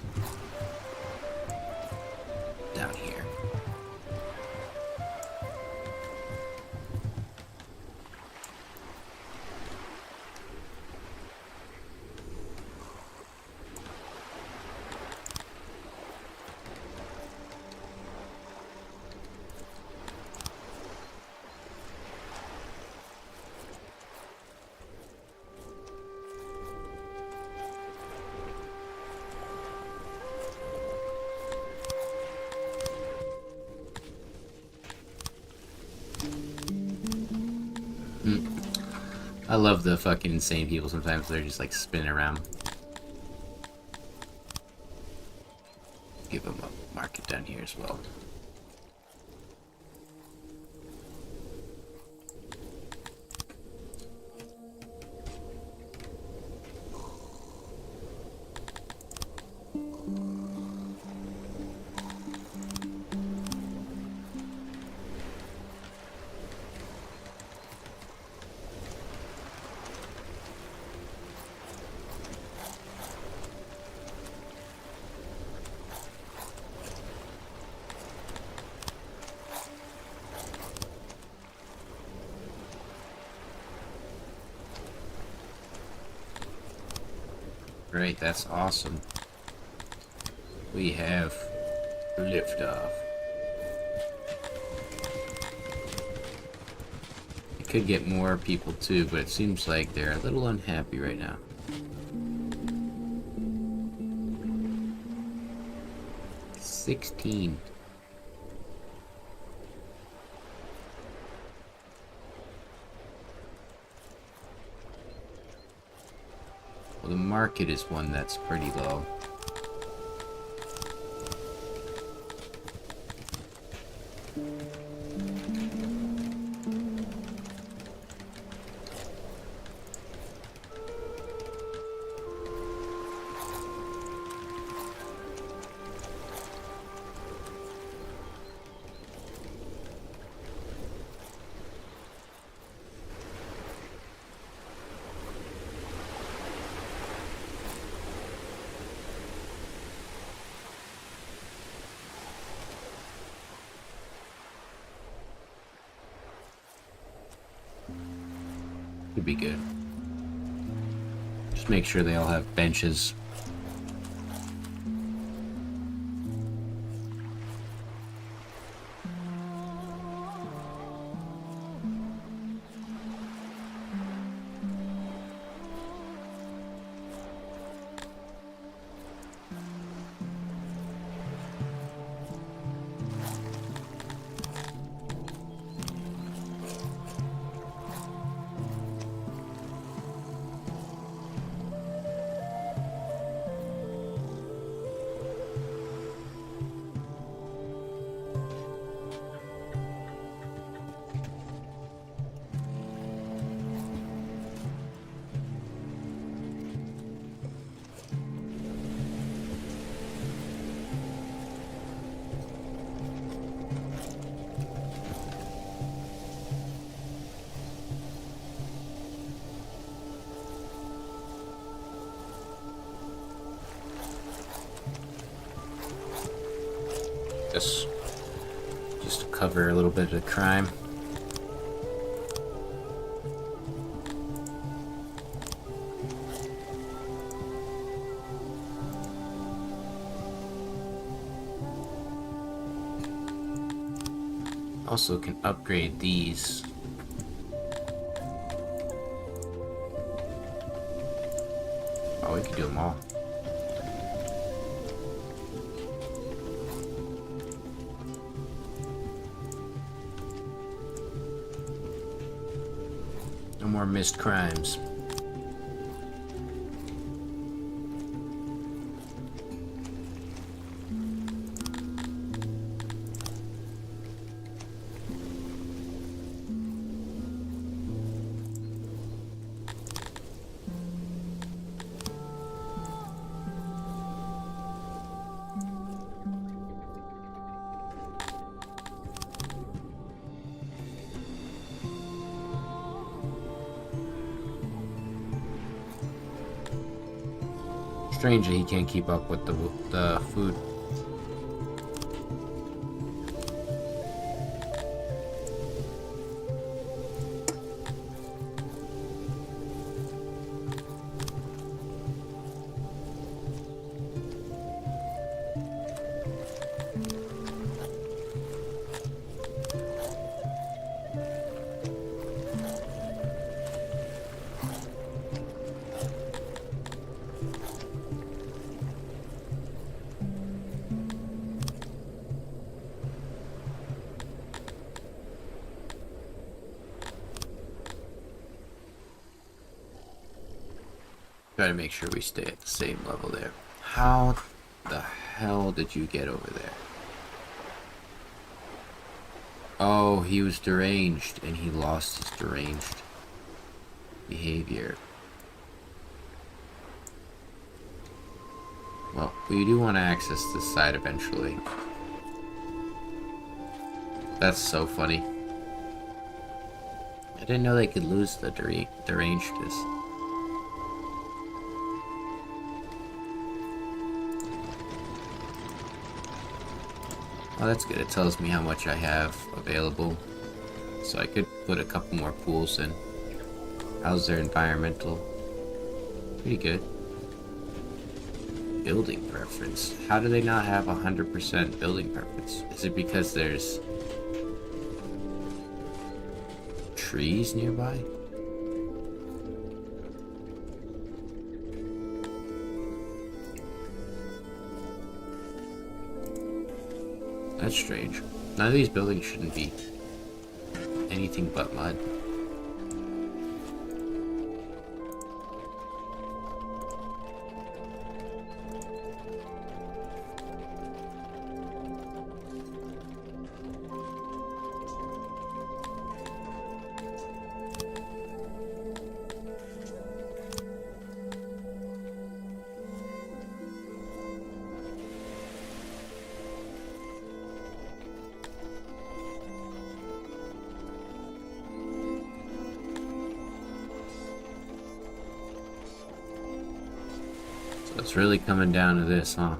down here. I love the fucking insane people sometimes. They're just like spinning around. Give them a market down here as well. Great, that's awesome. We have liftoff. It could get more people too, but it seems like they're a little unhappy right now. $16. Well, the market is one that's pretty low. Could be good. Just make sure they all have benches. Just to cover a little bit of the crime. Also can upgrade these. Oh, we can do them all. more missed crimes. Strangely, he can't keep up with the food. Try to make sure we stay at the same level there. How the hell did you get over there? Oh, he was deranged, and he lost his deranged behavior. Well, we do want to access this side eventually. That's so funny. I didn't know they could lose the derangedness. Oh, that's good. It tells me how much I have available. So I could put a couple more pools in. How's their environmental? Pretty good. Building preference. How do they not have 100% building preference? Is it because there's trees nearby? That's strange. None of these buildings shouldn't be anything but mud. It's really coming down to this, huh?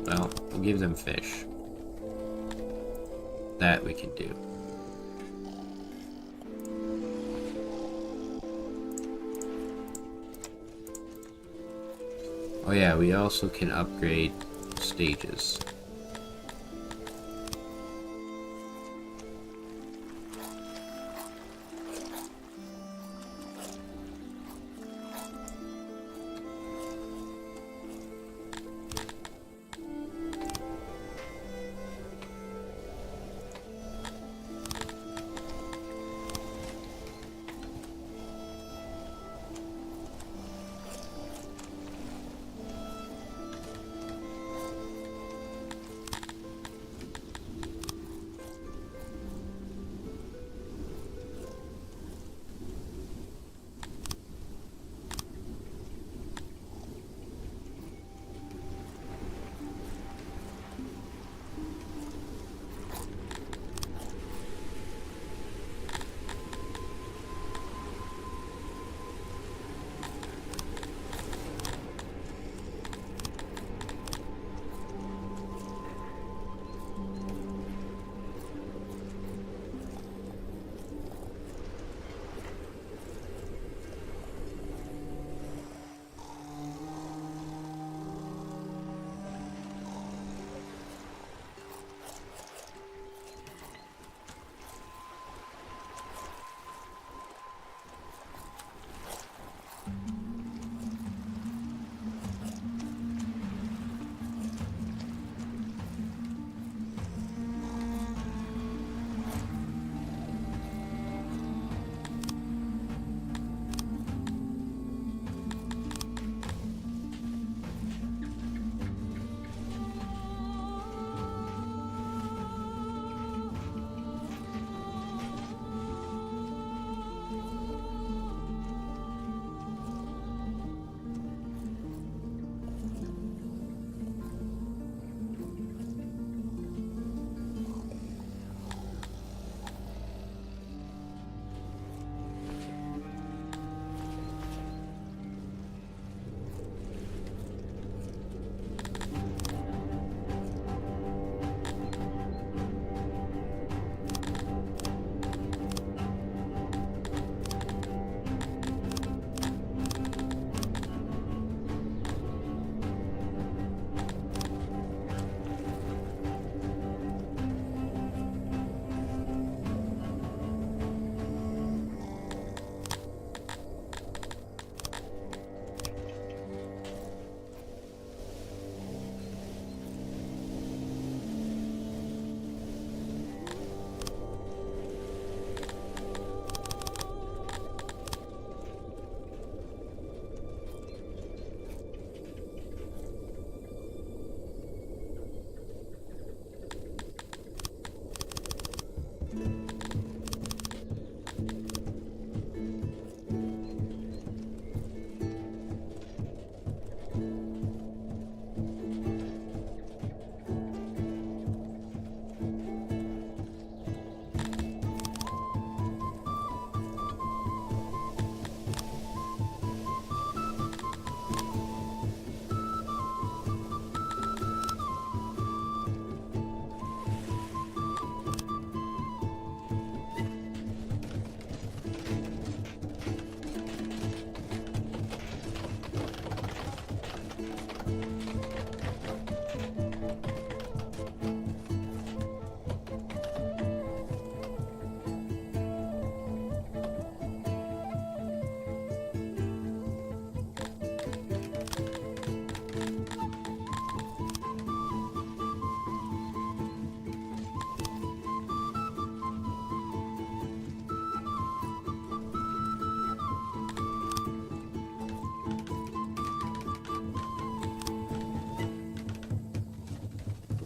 Well, we'll give them fish. That we can do. Oh yeah, we also can upgrade stages.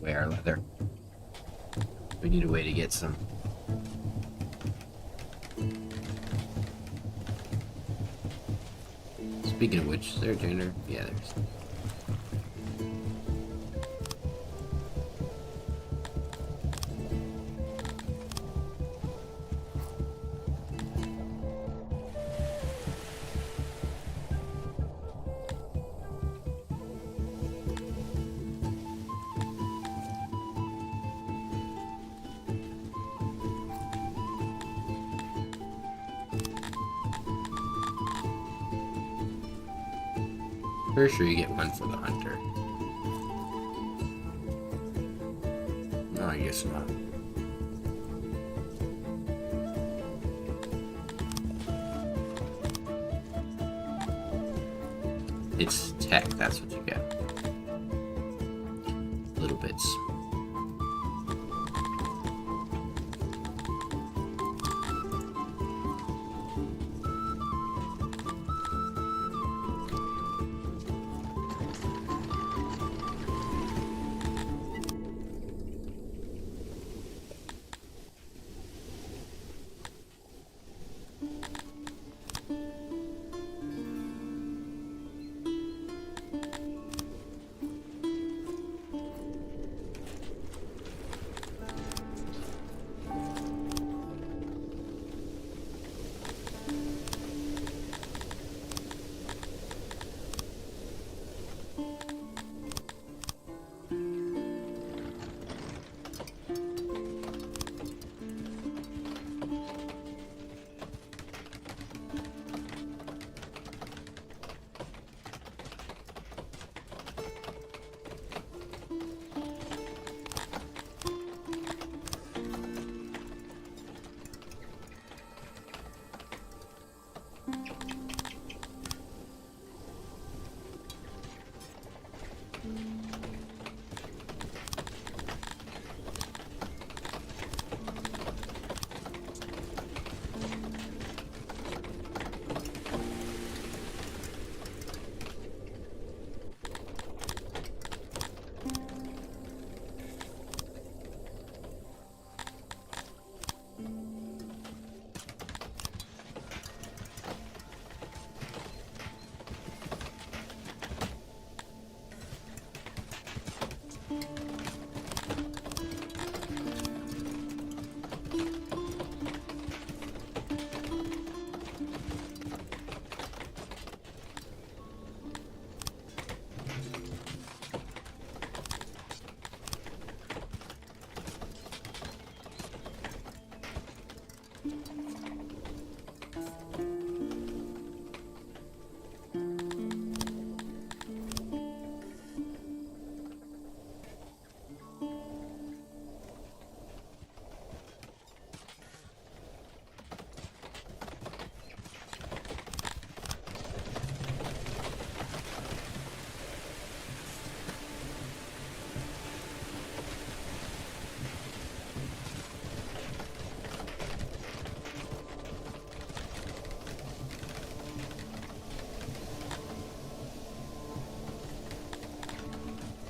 away our leather. We need a way to get some. Speaking of which, is there a gender? Yeah, there's. For sure you get one for the hunter. No, I guess not. It's tech, that's what you get. Little bits.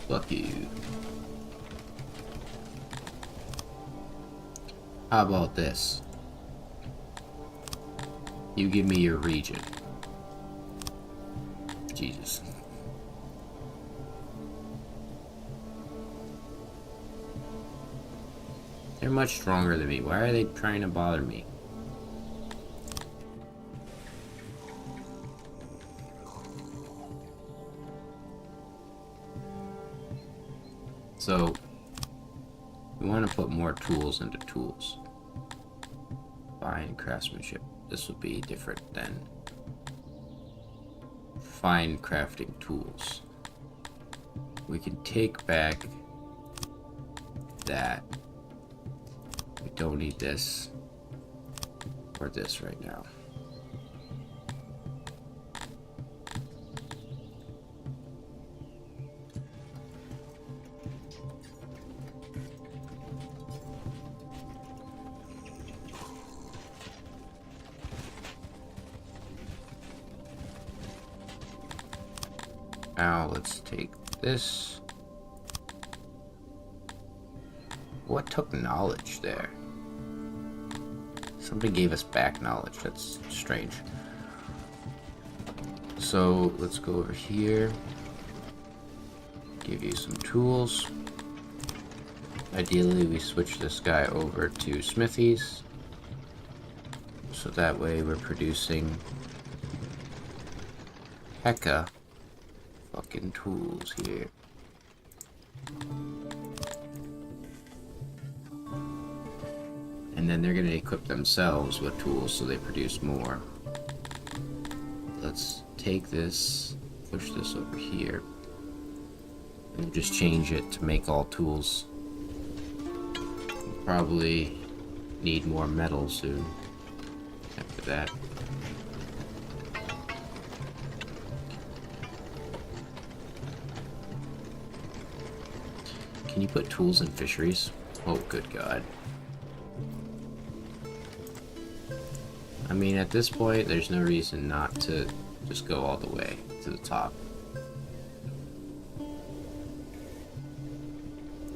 Fuck you. How about this? You give me your region. Jesus. They're much stronger than me. Why are they trying to bother me? So, we want to put more tools into tools. Fine craftsmanship. This would be different than fine crafting tools. We can take back that. We don't need this or this right now. Now let's take this. What took knowledge there? Somebody gave us back knowledge. That's strange. So let's go over here. Give you some tools. Ideally, we switch this guy over to Smithies. So that way we're producing hecka fucking tools here. And then they're going to equip themselves with tools so they produce more. Let's take this, push this over here, and just change it to make all tools. We'll probably need more metal soon after that. Can you put tools in fisheries? Oh, good God. I mean, at this point, there's no reason not to just go all the way to the top.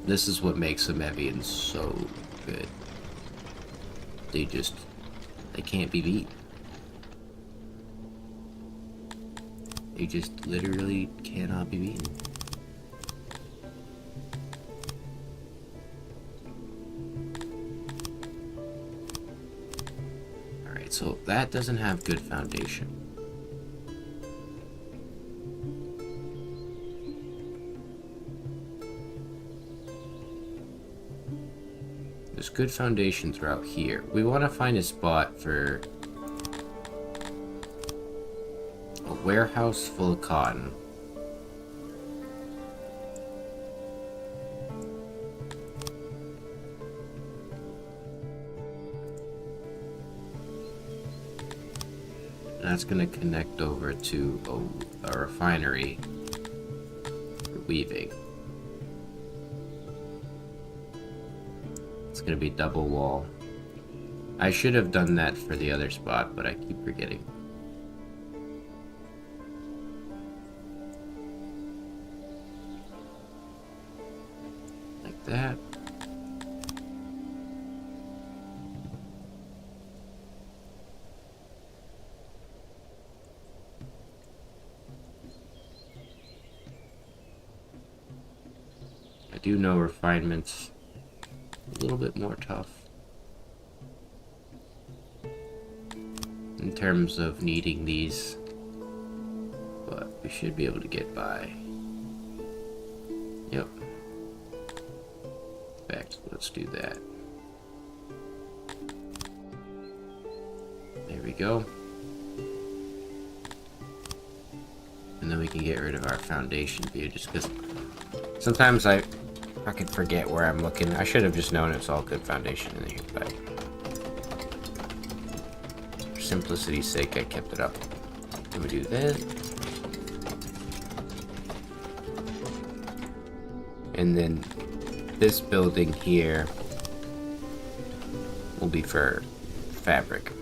This is what makes the Mevians so good. They can't be beat. They just literally cannot be beaten. So that doesn't have good foundation. There's good foundation throughout here. We want to find a spot for a warehouse full of cotton. That's going to connect over to a refinery for weaving. It's going to be double wall. I should have done that for the other spot, but I keep forgetting. Like that. I do know refinement's a little bit more tough in terms of needing these, but we should be able to get by. Yep. In fact, let's do that. There we go. And then we can get rid of our foundation view, just because sometimes I can forget where I'm looking. I should have just known it's all good foundation in here, but for simplicity's sake, I kept it up. Then we do this. And then this building here will be for fabric.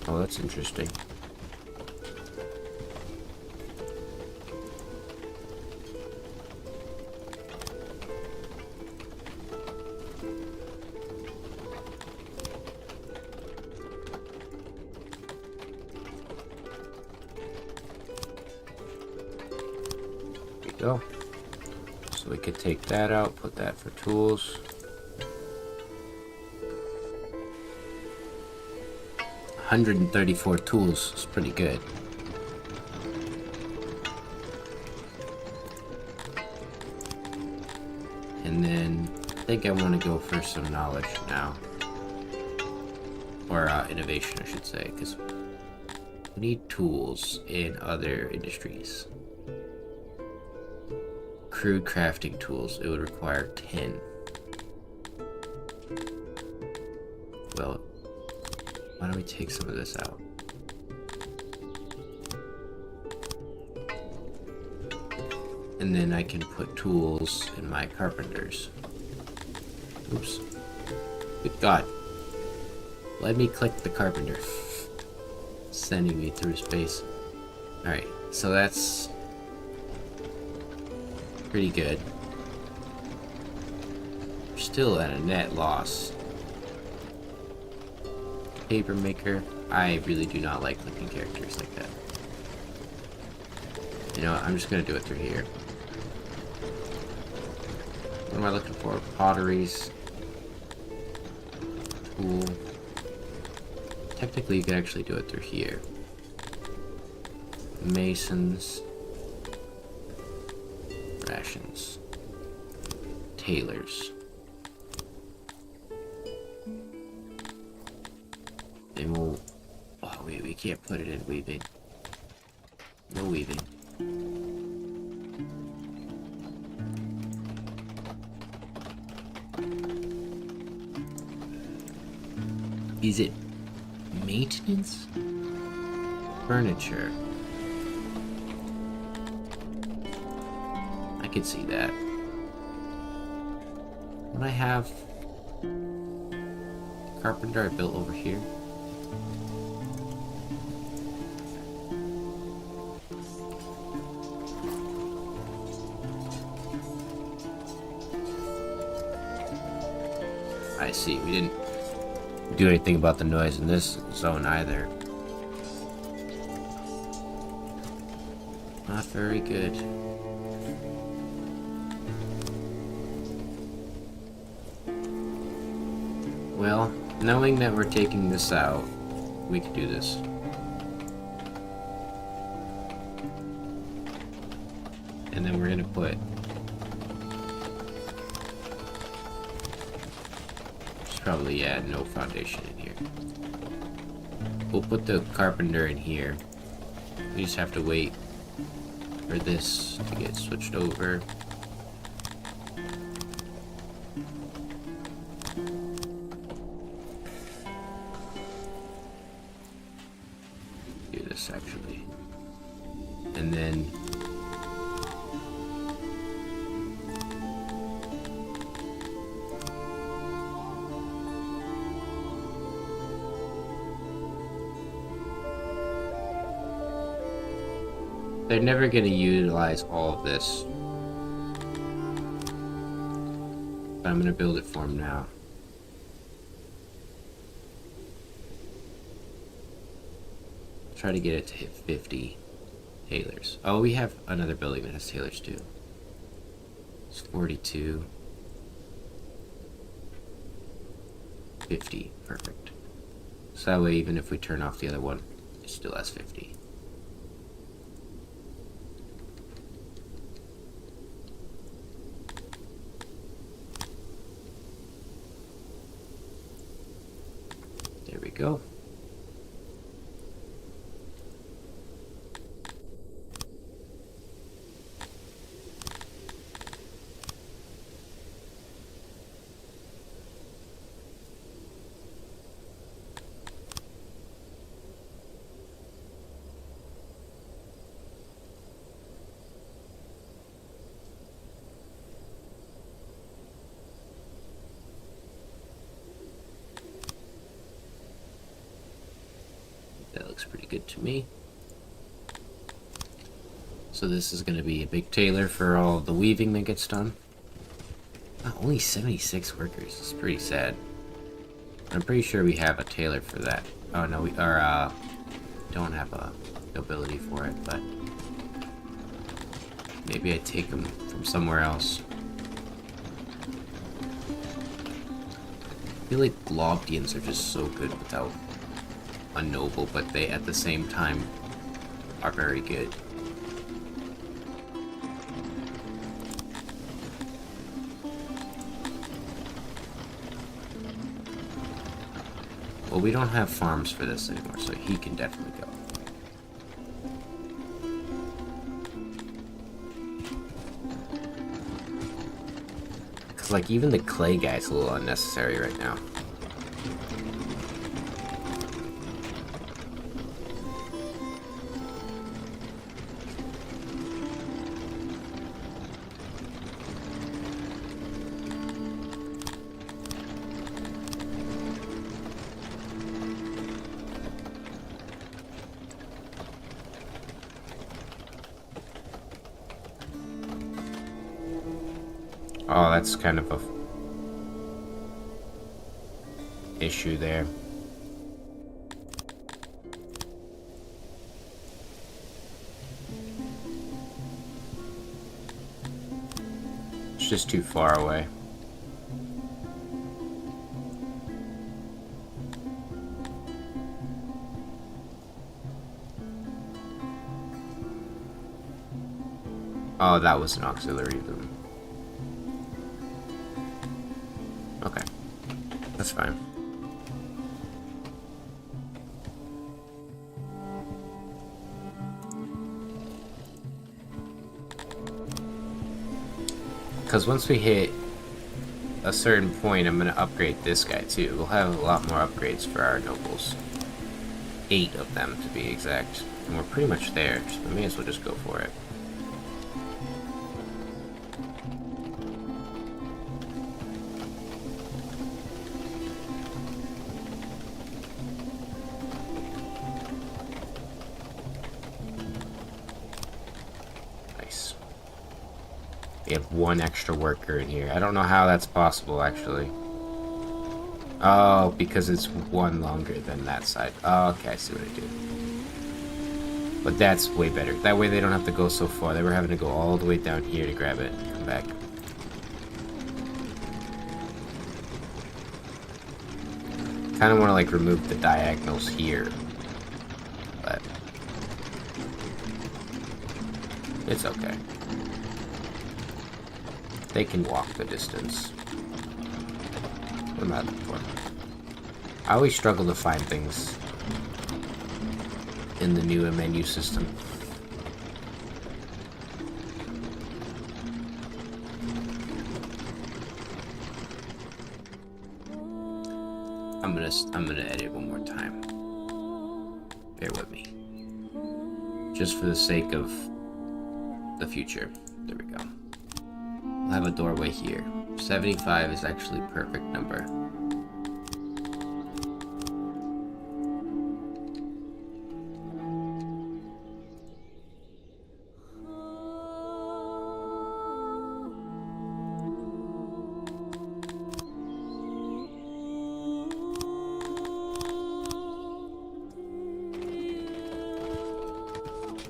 Oh, that's interesting. There we go. So we could take that out, put that for tools. 134 tools is pretty good. And then I think I want to go for some knowledge now. Or innovation, I should say, because we need tools in other industries. Crude crafting tools, it would require 10. Well, why don't we take some of this out? And then I can put tools in my carpenters. Oops. Good God. Let me click the carpenter. Sending me through space. Alright, so that's pretty good. We're still at a net loss. Paper maker. I really do not like clicking characters like that. You know what, I'm just gonna do it through here. What am I looking for? Potteries. Tool. Technically, you could actually do it through here. Masons. Rations. Tailors. And we'll... Oh, wait, we can't put it in weaving. No weaving. Is it maintenance? Furniture. I could see that. When I have carpenter I built over here. I see, we didn't do anything about the noise in this zone either. Not very good. Well, knowing that we're taking this out, we could do this. And then we're gonna put... Probably, yeah, no foundation in here. We'll put the carpenter in here. We just have to wait for this to get switched over. Do this actually. And then they're never going to utilize all of this. But I'm going to build it for them now. Try to get it to hit 50 tailors. Oh, we have another building that has tailors too. It's 42. 50. Perfect. So that way, even if we turn off the other one, it still has 50. There we go. That looks pretty good to me. So this is going to be a big tailor for all of the weaving that gets done. Oh, only 76 workers. It's pretty sad. I'm pretty sure we have a tailor for that. Oh no, we are don't have a ability for it, but maybe I take them from somewhere else. I feel like Globdians are just so good without a noble, but they at the same time are very good. Well, we don't have farms for this anymore, so he can definitely go. Cause like even the clay guy's a little unnecessary right now. Oh, that's kind of a issue there. It's just too far away. Oh, that was an auxiliary room. Okay. That's fine. Because once we hit a certain point, I'm going to upgrade this guy too. We'll have a lot more upgrades for our nobles. 8 of them to be exact. And we're pretty much there, so we may as well just go for it. Nice. We have 1 extra worker in here. I don't know how that's possible, actually. Oh, because it's 1 longer than that side. Oh, okay, I see what I did. But that's way better. That way they don't have to go so far. They were having to go all the way down here to grab it and come back. Kind of want to like remove the diagonals here. But it's okay. They can walk the distance. What am I looking for? I always struggle to find things in the new menu system. I'm gonna edit one more time. Bear with me. Just for the sake of the future. There we go. We'll have a doorway here. 75 is actually a perfect number.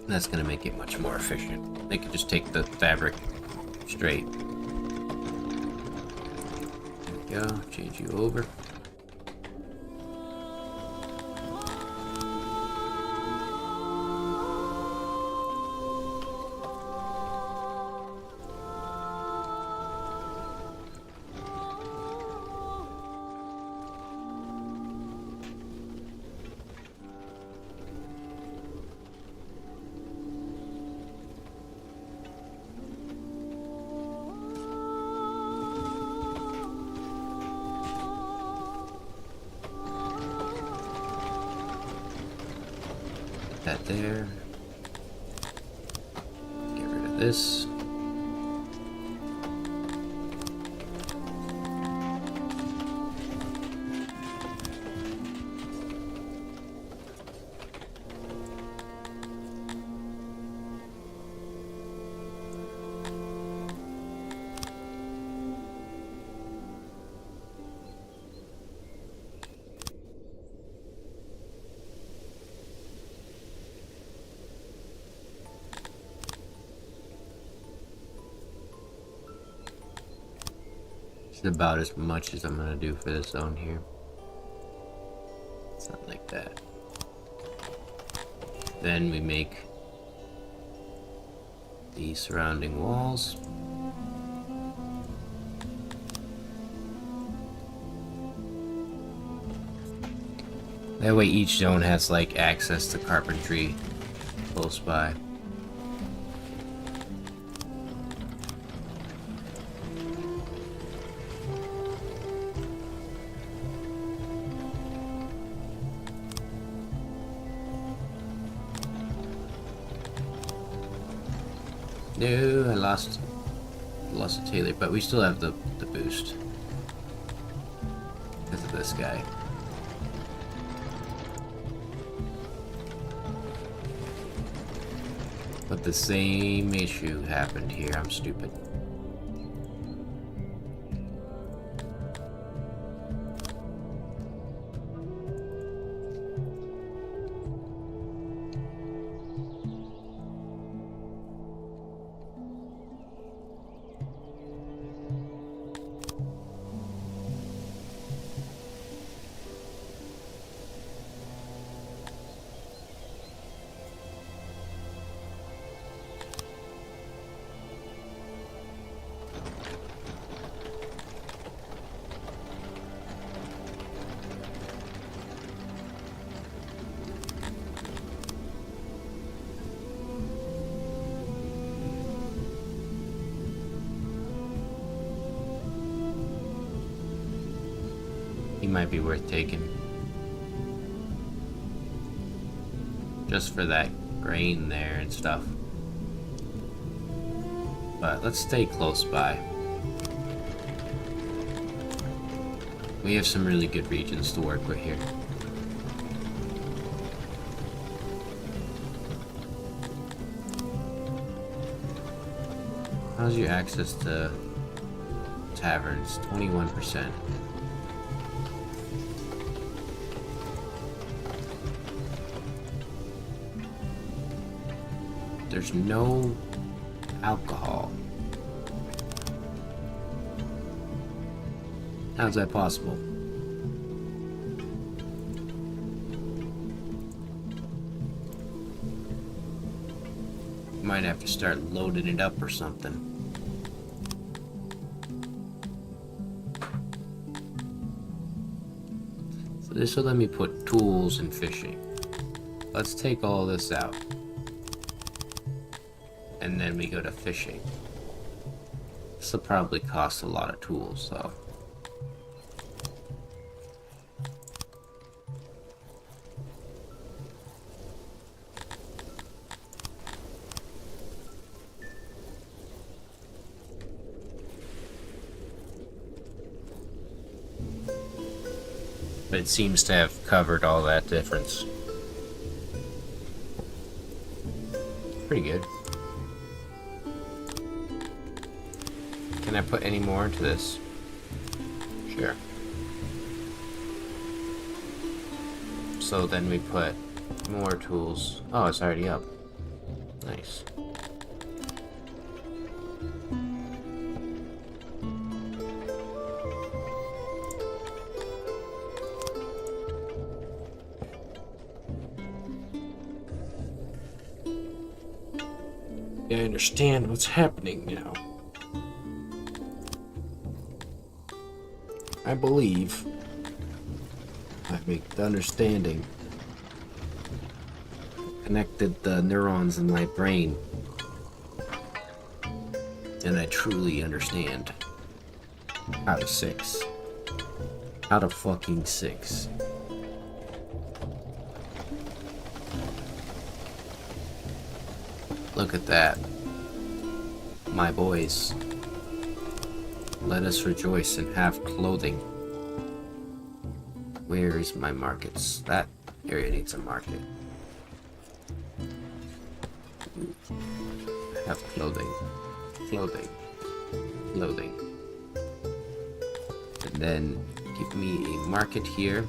That's going to make it much more efficient. They could just take the fabric straight. There we go. Change you over. That there. Get rid of this. About as much as I'm gonna do for this zone here. Something like that. Then we make the surrounding walls. That way each zone has like access to carpentry close by. No, I lost a Taylor, but we still have the boost because of this guy. But the same issue happened here. I'm stupid. might be worth taking. Just for that grain there and stuff. But let's stay close by. We have some really good regions to work with here. How's your access to taverns? 21%. There's no alcohol. How's that possible? Might have to start loading it up or something. So this will let me put tools and fishing. Let's take all this out. And then we go to fishing. This will probably cost a lot of tools, though. But it seems to have covered all that difference. Pretty good. Can I put any more into this? Sure. So then we put more tools. Oh, it's already up. Nice. I understand what's happening now. I believe I make the understanding connected the neurons in my brain, and I truly understand how to Syx. How to fucking Syx. Look at that. My boys. Let us rejoice and have clothing. Where is my markets? That area needs a market. Have clothing. Clothing. Clothing. And then give me a market here.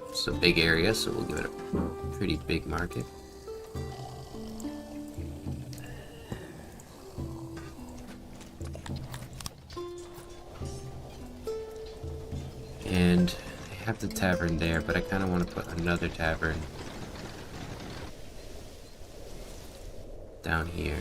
It's a big area, so we'll give it a pretty big market. And I have the tavern there, but I kind of want to put another tavern down here.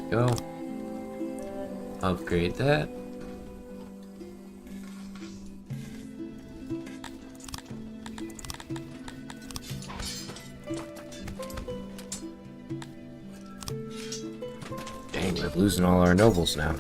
Go. Upgrade that. Dang, we're losing all our nobles now.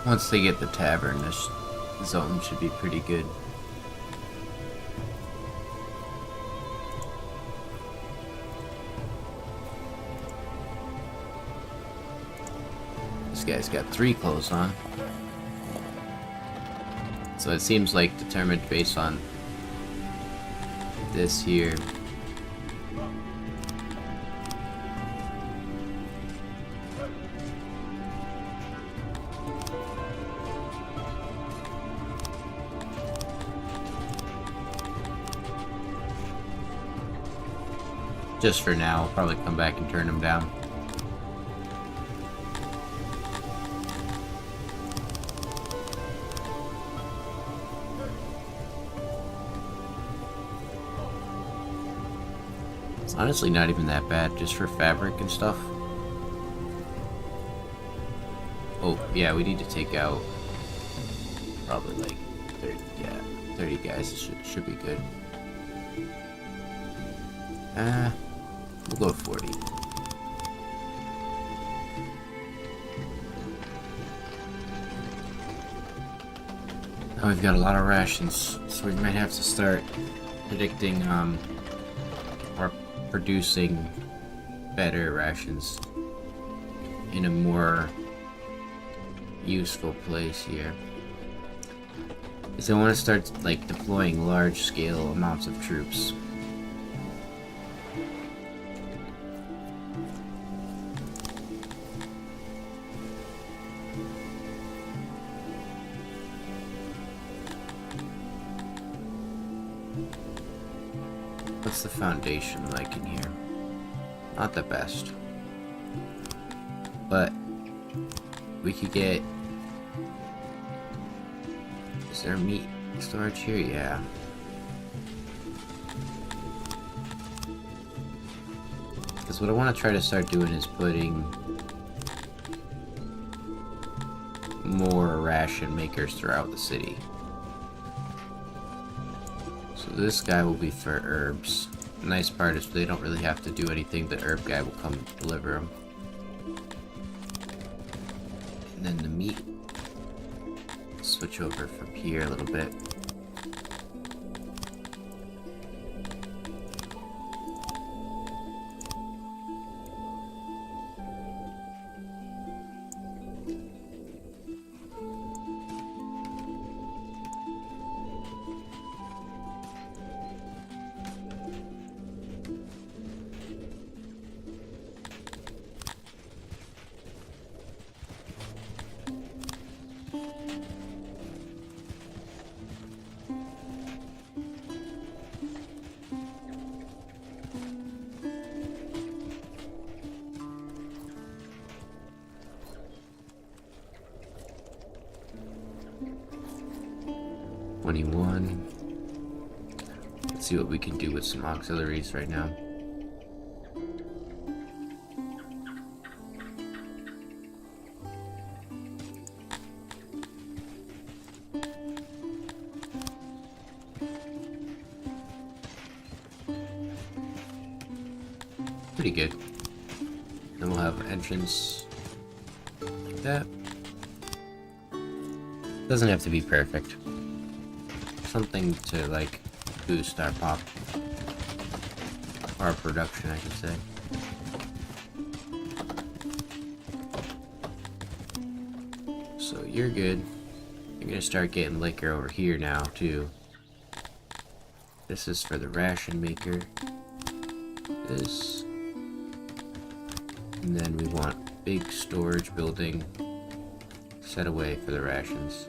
Once they get the tavern, this zone should be pretty good. This guy's got 3 clothes on. So it seems like determined based on this here. Just for now, I'll probably come back and turn them down. It's honestly not even that bad, just for fabric and stuff. Oh, yeah, we need to take out probably like 30 guys. Should be good. We'll go 40. Now we've got a lot of rations, so we might have to start predicting, or producing better rations in a more useful place here. So I want to start, like, deploying large-scale amounts of troops. What's the foundation like in here? Not the best. But we could get... Is there meat storage here? Yeah. Because what I want to try to start doing is putting more ration makers throughout the city. So this guy will be for herbs. The nice part is they don't really have to do anything. The herb guy will come deliver them. And then the meat. Switch over from here a little bit. Let's see what we can do with some auxiliaries right now. Pretty good. Then we'll have an entrance like that. Doesn't have to be perfect. Something to, like, boost our our production, I should say. So you're good. You're gonna start getting liquor over here now too. This is for the ration maker. This, and then we want big storage building set away for the rations.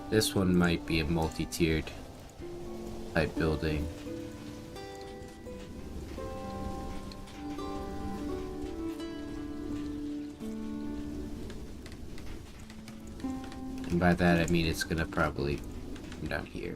This one might be a multi-tiered type building. And by that I mean it's gonna probably come down here.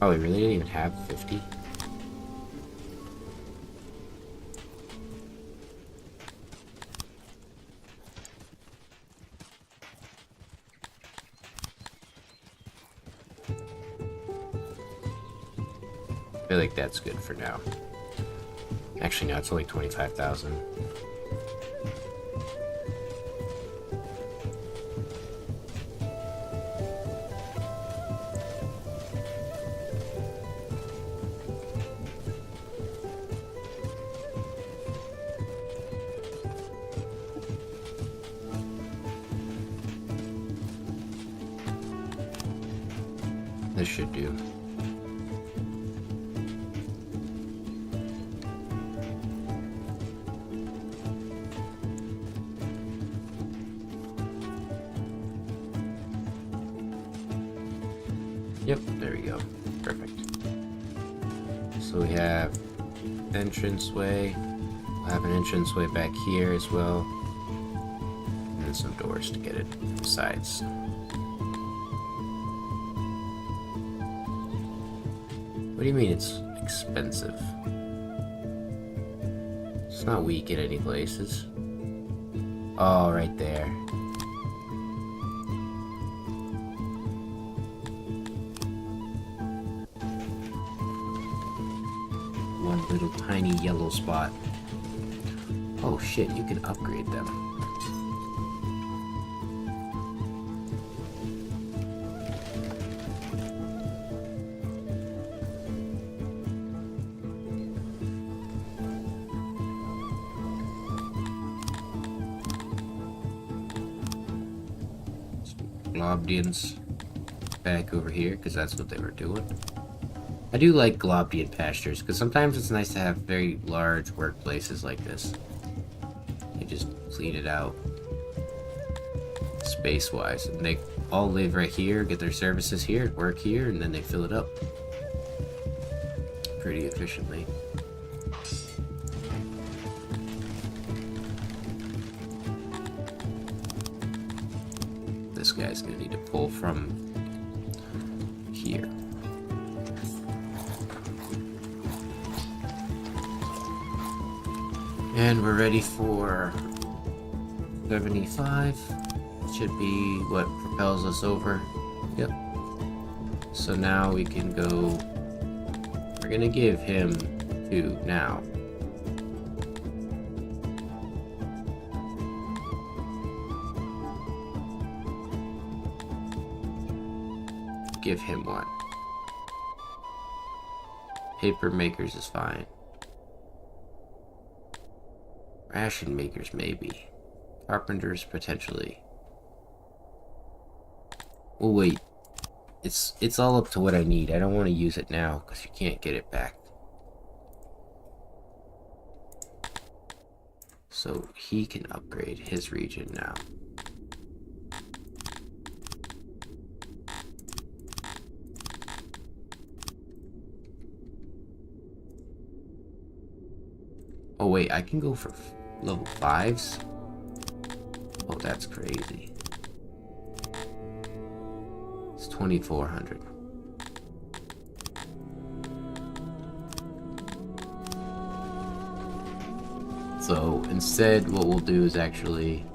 Oh, we really didn't even have 50? I feel like that's good for now. Actually, no, it's only 25,000. This should do. Yep, there we go. Perfect. So we have entranceway. We'll have an entranceway back here as well. And then some doors to get it from the sides. What do you mean it's expensive? It's not weak in any places. Oh, right there. One little tiny yellow spot. Oh shit, you can upgrade them. Globdians back over here, because that's what they were doing. I do like Globdian pastures, because sometimes it's nice to have very large workplaces like this. You just clean it out space-wise, and they all live right here, get their services here, work here, and then they fill it up pretty efficiently. This guy's gonna need to pull from here. And we're ready for 75. Should be what propels us over. Yep. So now we can go. We're gonna give him 2 now. Give him 1. Paper makers is fine. Ration makers maybe. Carpenters potentially. Well, wait. It's all up to what I need. I don't want to use it now because you can't get it back. So he can upgrade his region now. Oh wait, I can go for level 5s? Oh, that's crazy. It's 2,400. So instead, what we'll do is actually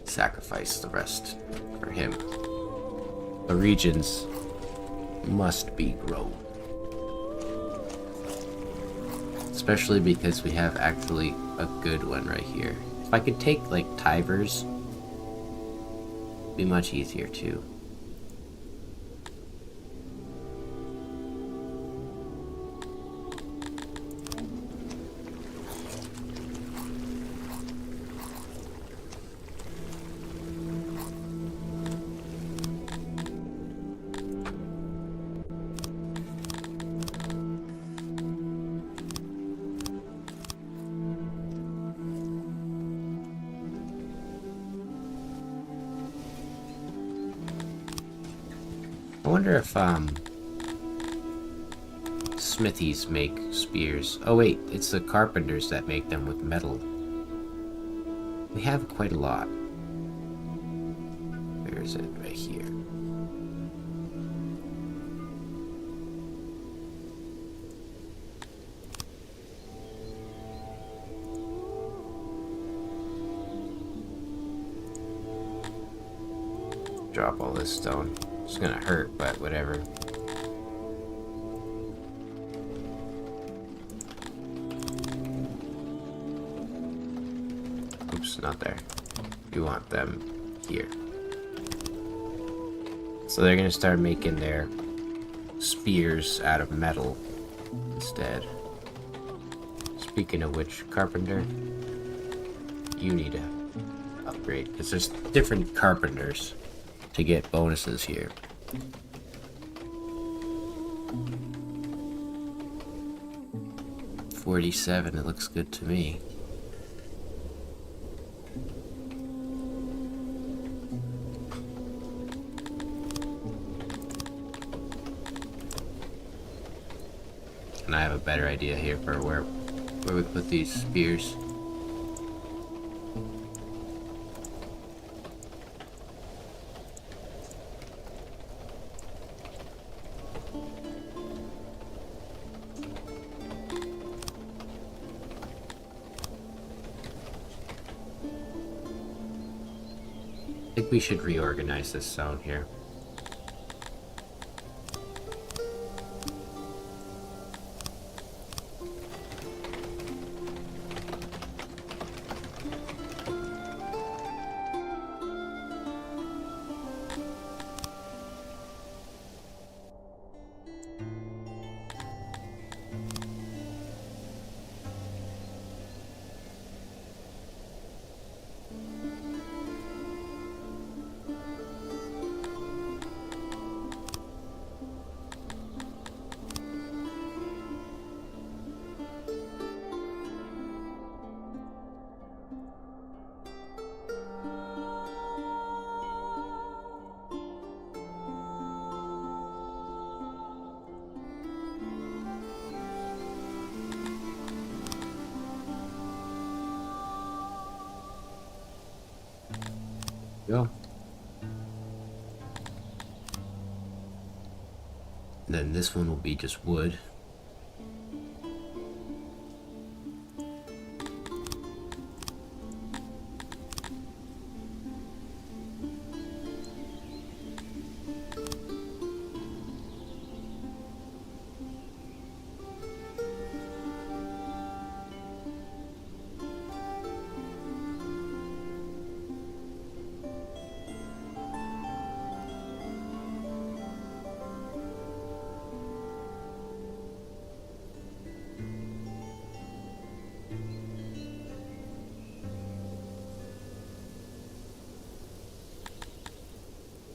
sacrifice the rest for him. The regions must be grown. Especially because we have actually a good one right here. If I could take like Tivers, it'd be much easier too. I wonder if smithies make spears. Oh wait, it's the carpenters that make them with metal. We have quite a lot. Where is it? Right here. drop all this stone. It's gonna hurt, but whatever. Oops, not there. You want them here. So they're gonna start making their spears out of metal instead. Speaking of which, carpenter, you need to upgrade, because there's different carpenters to get bonuses here. $47, it looks good to me. And I have a better idea here for where we put these spears. I think we should reorganize this zone here. Go. Then this one will be just wood.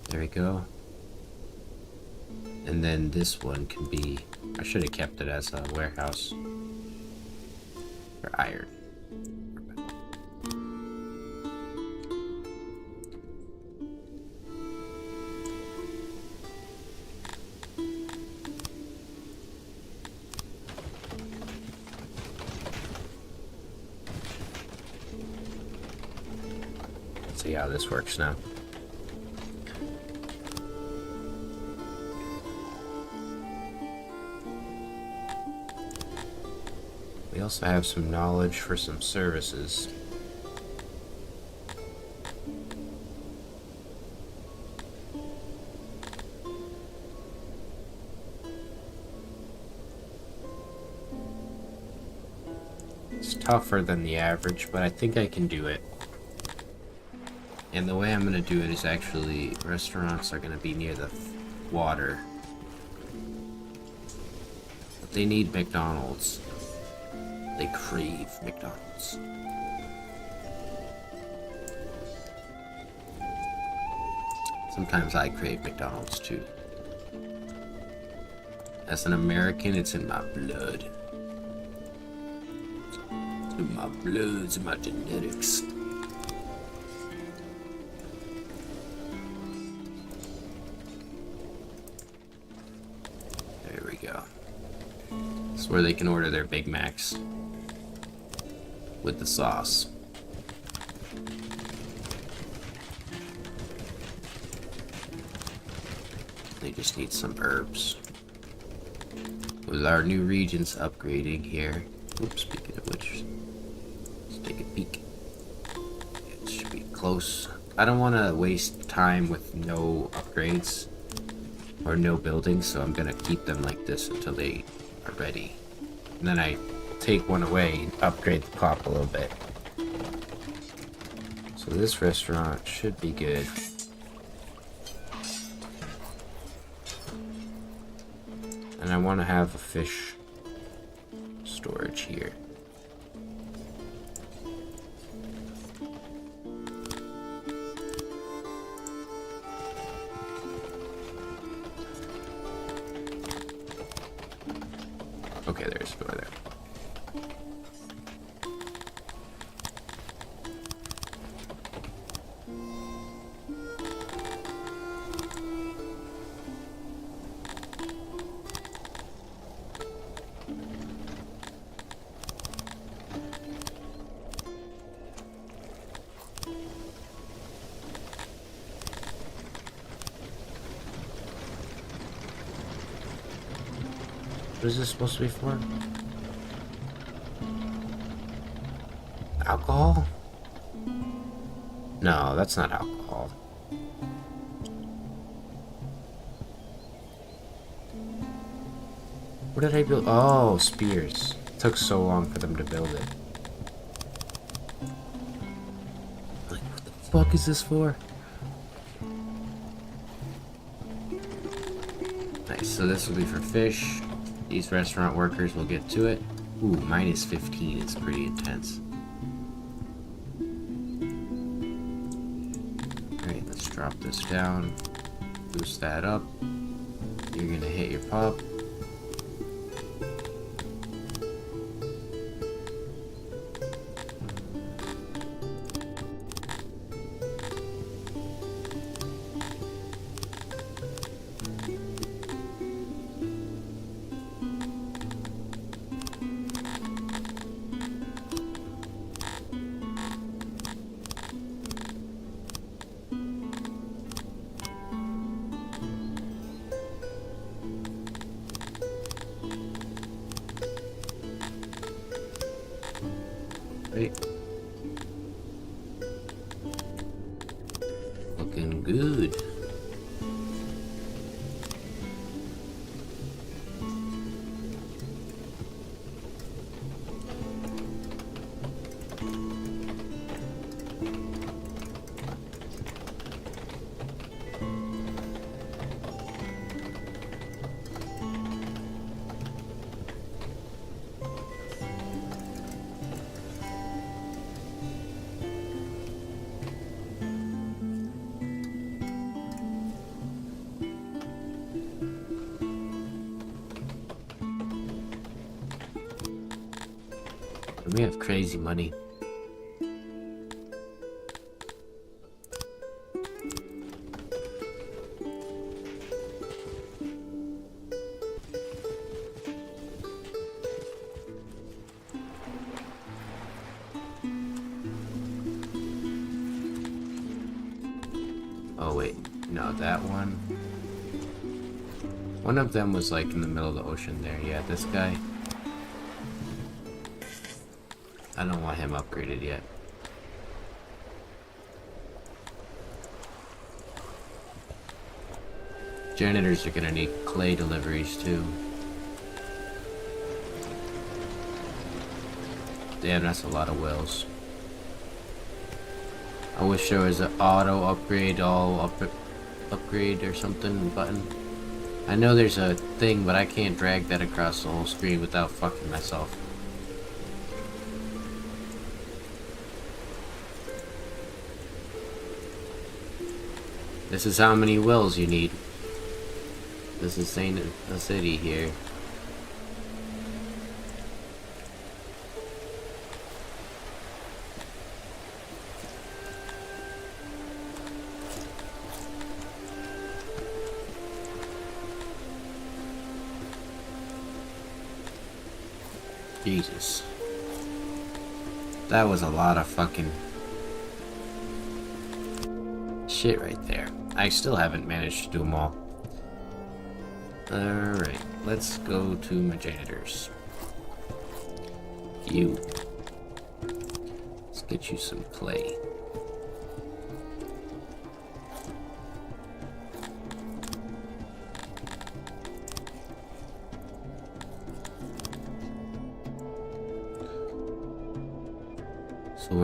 There we go. And then this one can be, I should have kept it as a warehouse for iron. Let's see how this works now. We also have some knowledge for some services. It's tougher than the average, but I think I can do it. And the way I'm going to do it is actually, restaurants are going to be near the water. But they need McDonald's. They crave McDonald's. Sometimes I crave McDonald's too. As an American, it's in my blood. It's in my blood, it's in my genetics. There we go. That's where they can order their Big Macs. With the sauce. They just need some herbs. With our new regions upgrading here. Oops, speaking of which, let's take a peek. It should be close I don't want to waste time with no upgrades or no buildings, so I'm gonna keep them like this until they are ready. And then I take one away and upgrade the pop a little bit. So this restaurant should be good. And I want to have a fish storage here. Okay, there's a door there. What is this supposed to be for? Alcohol? No, that's not alcohol. What did I build? Oh, spears. It took so long for them to build it. Like, what the fuck is this for? Nice, so this will be for fish. These restaurant workers will get to it. Ooh, minus 15 is pretty intense. Alright, let's drop this down. Boost that up. You're gonna hit your pop. Right. Looking good. We have crazy money. Oh wait, no, that one. One of them was like in the middle of the ocean there. Yeah, this guy. I don't want him upgraded yet. Janitors are gonna need clay deliveries too. Damn, that's a lot of wells. I wish there was an auto upgrade, upgrade or something button. I know there's a thing, but I can't drag that across the whole screen without fucking myself. This is how many wells you need. This is saying a city here. Jesus. That was a lot of fucking shit right there. I still haven't managed to do them all. Alright, let's go to my janitors. Let's get you some clay.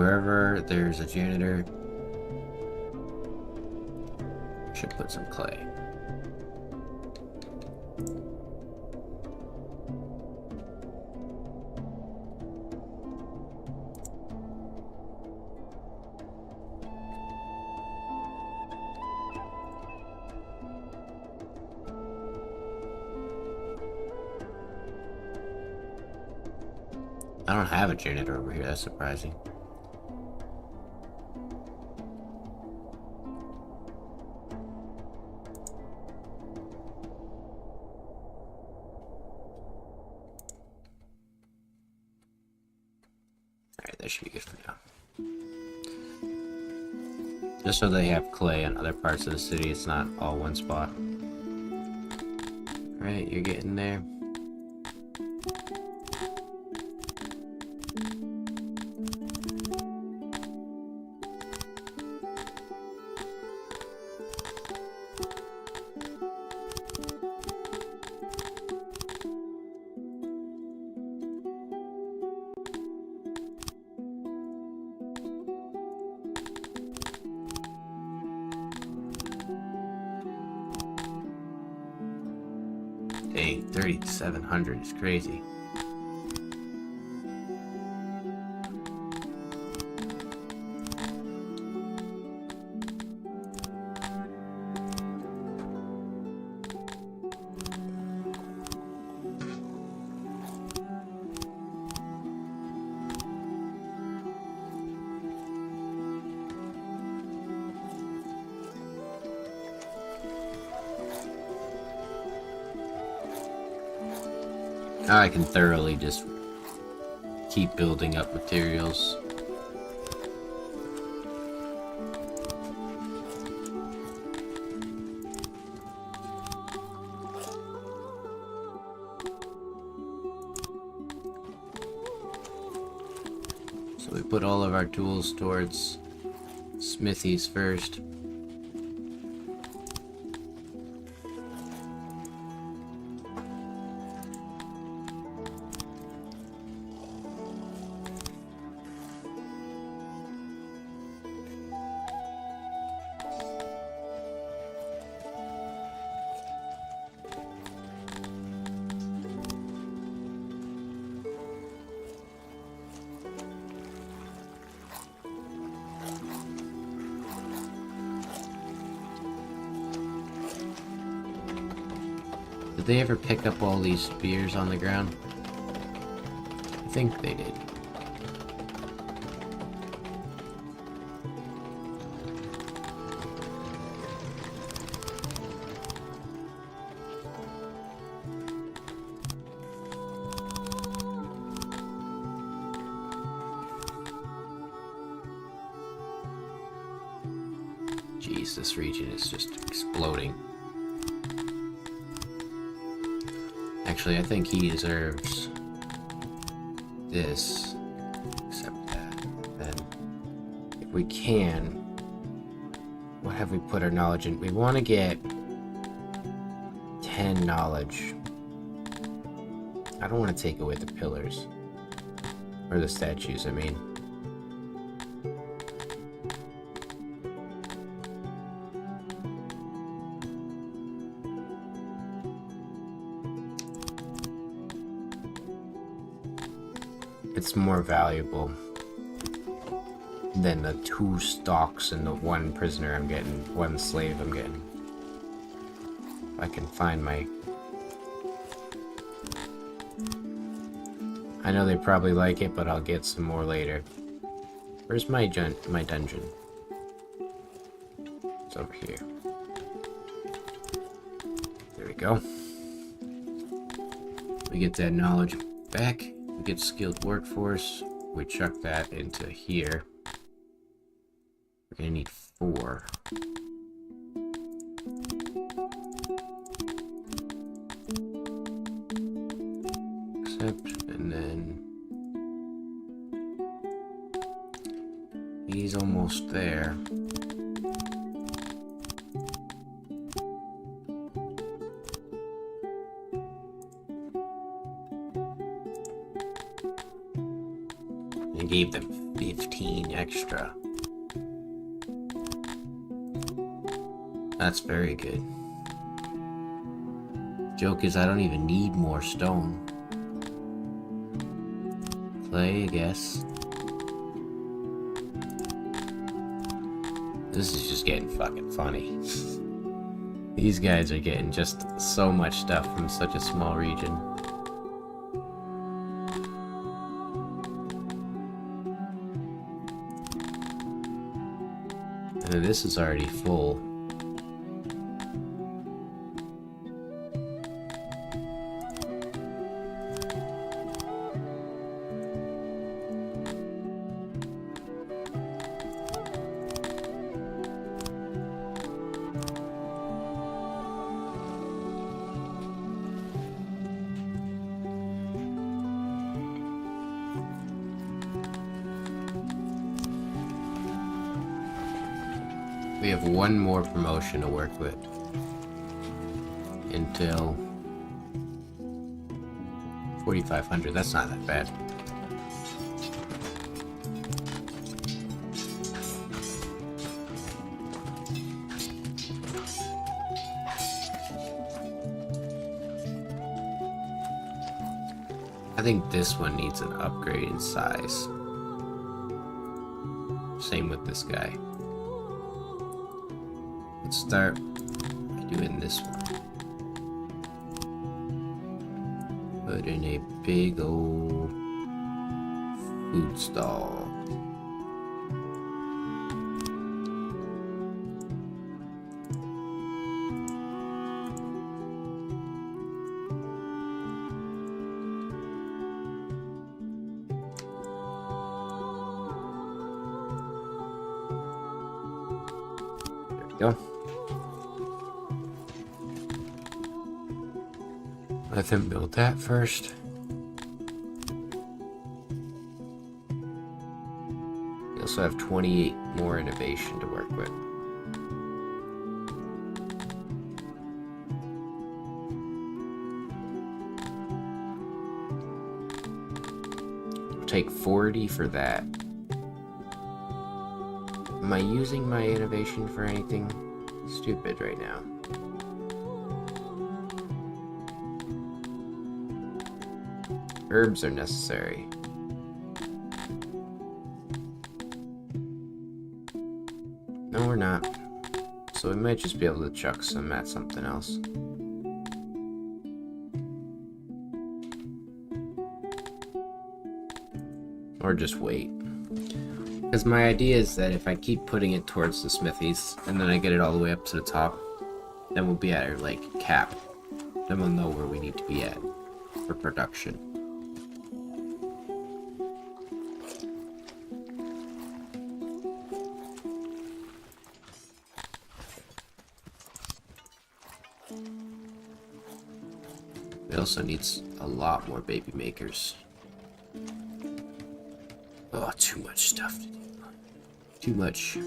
wherever there's a janitor, should put some clay. I don't have a janitor over here, that's surprising. Alright, that should be good for now. Just so they have clay in other parts of the city, it's not all one spot. Alright, you're getting there. Dang, 3,700 is crazy. I can thoroughly just keep building up materials. So we put all of our tools towards smithies first. Did they ever pick up all these spears on the ground? I think they did. Jeez, this region is just exploding. Actually, I think he deserves this, except that. Then, if we can, what have we put our knowledge in? We want to get 10 knowledge. I don't want to take away the pillars. Or the statues, I mean. It's more valuable than the 2 stocks and the 1 prisoner I'm getting, 1 slave I'm getting. If I can find my... I know they probably like it, but I'll get some more later. Where's my dungeon? It's over here. There we go. We get that knowledge back. We get skilled workforce. We chuck that into here. We're gonna need 4. Accept, and then he's almost there. I gave them 15 extra. That's very good. Joke is I don't even need more stone. Clay, I guess. This is just getting fucking funny. These guys are getting just so much stuff from such a small region. And this is already full. We have one more promotion to work with until 4,500. That's not that bad. I think this one needs an upgrade in size. Same with this guy. Let's start by doing this one. Put in a big old food stall. There we go. Let them build that first. We also have 28 more innovation to work with. Take 40 for that. Am I using my innovation for anything stupid right now? Herbs are necessary. No, we're not. So we might just be able to chuck some at something else. Or just wait. Because my idea is that if I keep putting it towards the smithies, and then I get it all the way up to the top, then we'll be at our, like, cap. Then we'll know where we need to be at for production. We also need a lot more baby makers. Oh, too much stuff to do. Too much.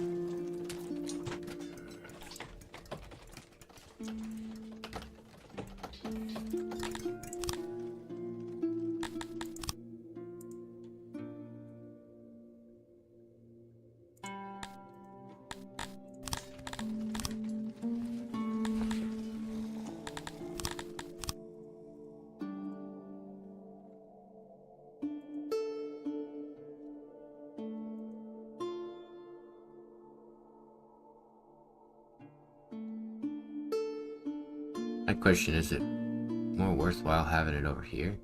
My question is it more worthwhile having it over here?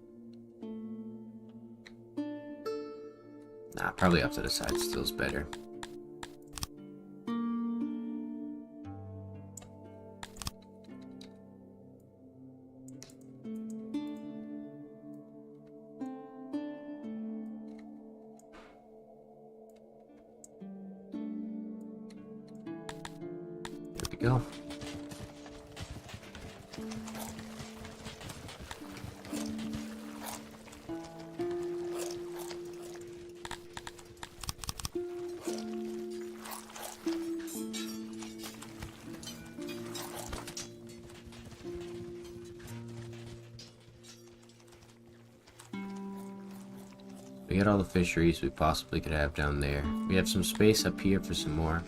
Nah, probably off to the side still's better. There we go. We We got all the fisheries we possibly could have down there. We have some space up here for some more.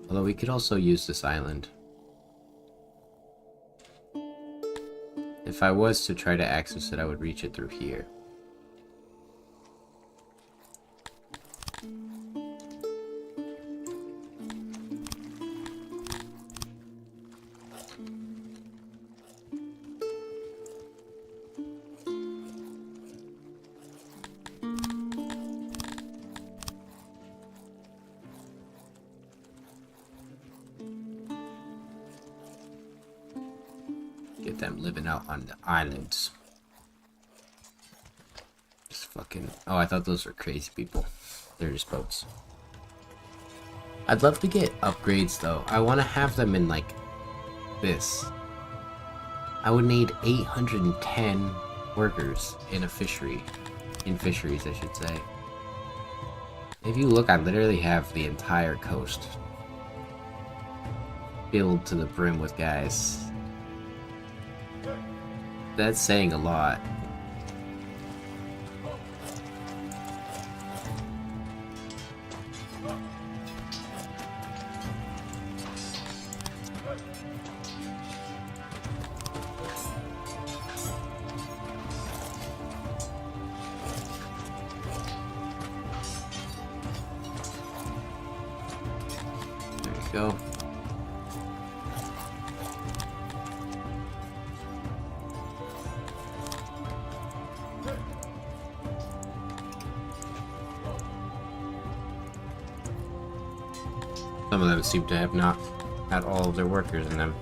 Although we could also use this island. If I was to try to access it, I would reach it through here. Get them living out on the islands. Just fucking... Oh, I thought those were crazy people. They're just boats. I'd love to get upgrades, though. I want to have them in, like, this. I would need 810 workers in a fishery. In fisheries, I should say. If you look, I literally have the entire coast filled to the brim with guys. That's saying a lot. There you go. Some of them seem to have not had all of their workers in them.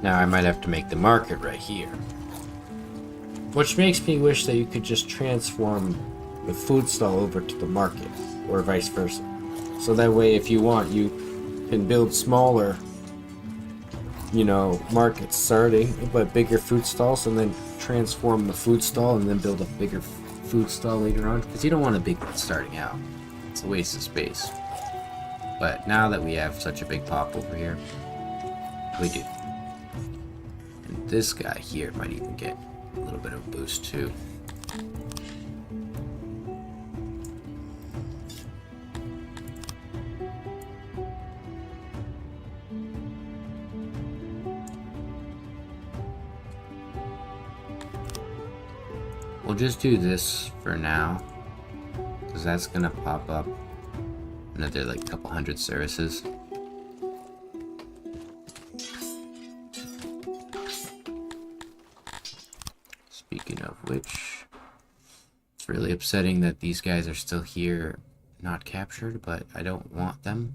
Now I might have to make the market right here. Which makes me wish that you could just transform the food stall over to the market, or vice versa. So that way, if you want, you can build smaller, you know, markets starting, but bigger food stalls, and then transform the food stall and then build a bigger food stall later on, because you don't want a big one starting out. It's a waste of space. But now that we have such a big pop over here, we do. And this guy here might even get a little bit of a boost too. We'll just do this for now, because that's gonna pop up another like couple hundred services. Speaking of which, it's really upsetting that these guys are still here, not captured, but I don't want them.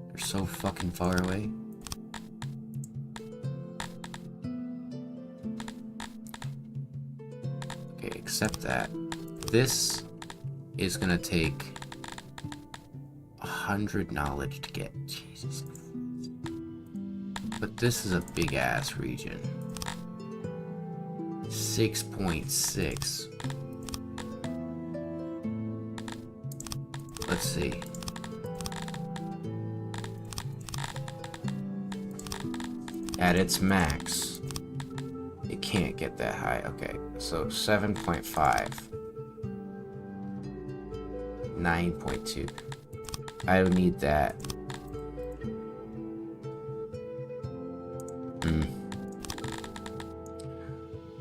They're so fucking far away. Accept that. This is gonna take 100 knowledge to get. Jesus. But this is a big ass region. 6.6. Let's see. At its max, it can't get that high. Okay, so 7.5. 9.2. I would need that.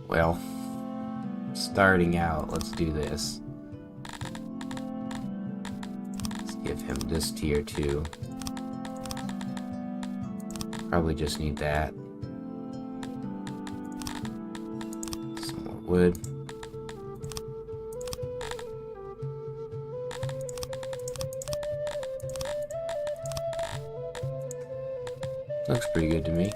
Well, starting out, let's do this. Let's give him this tier 2. Probably just need that. Some more wood. Looks pretty good to me.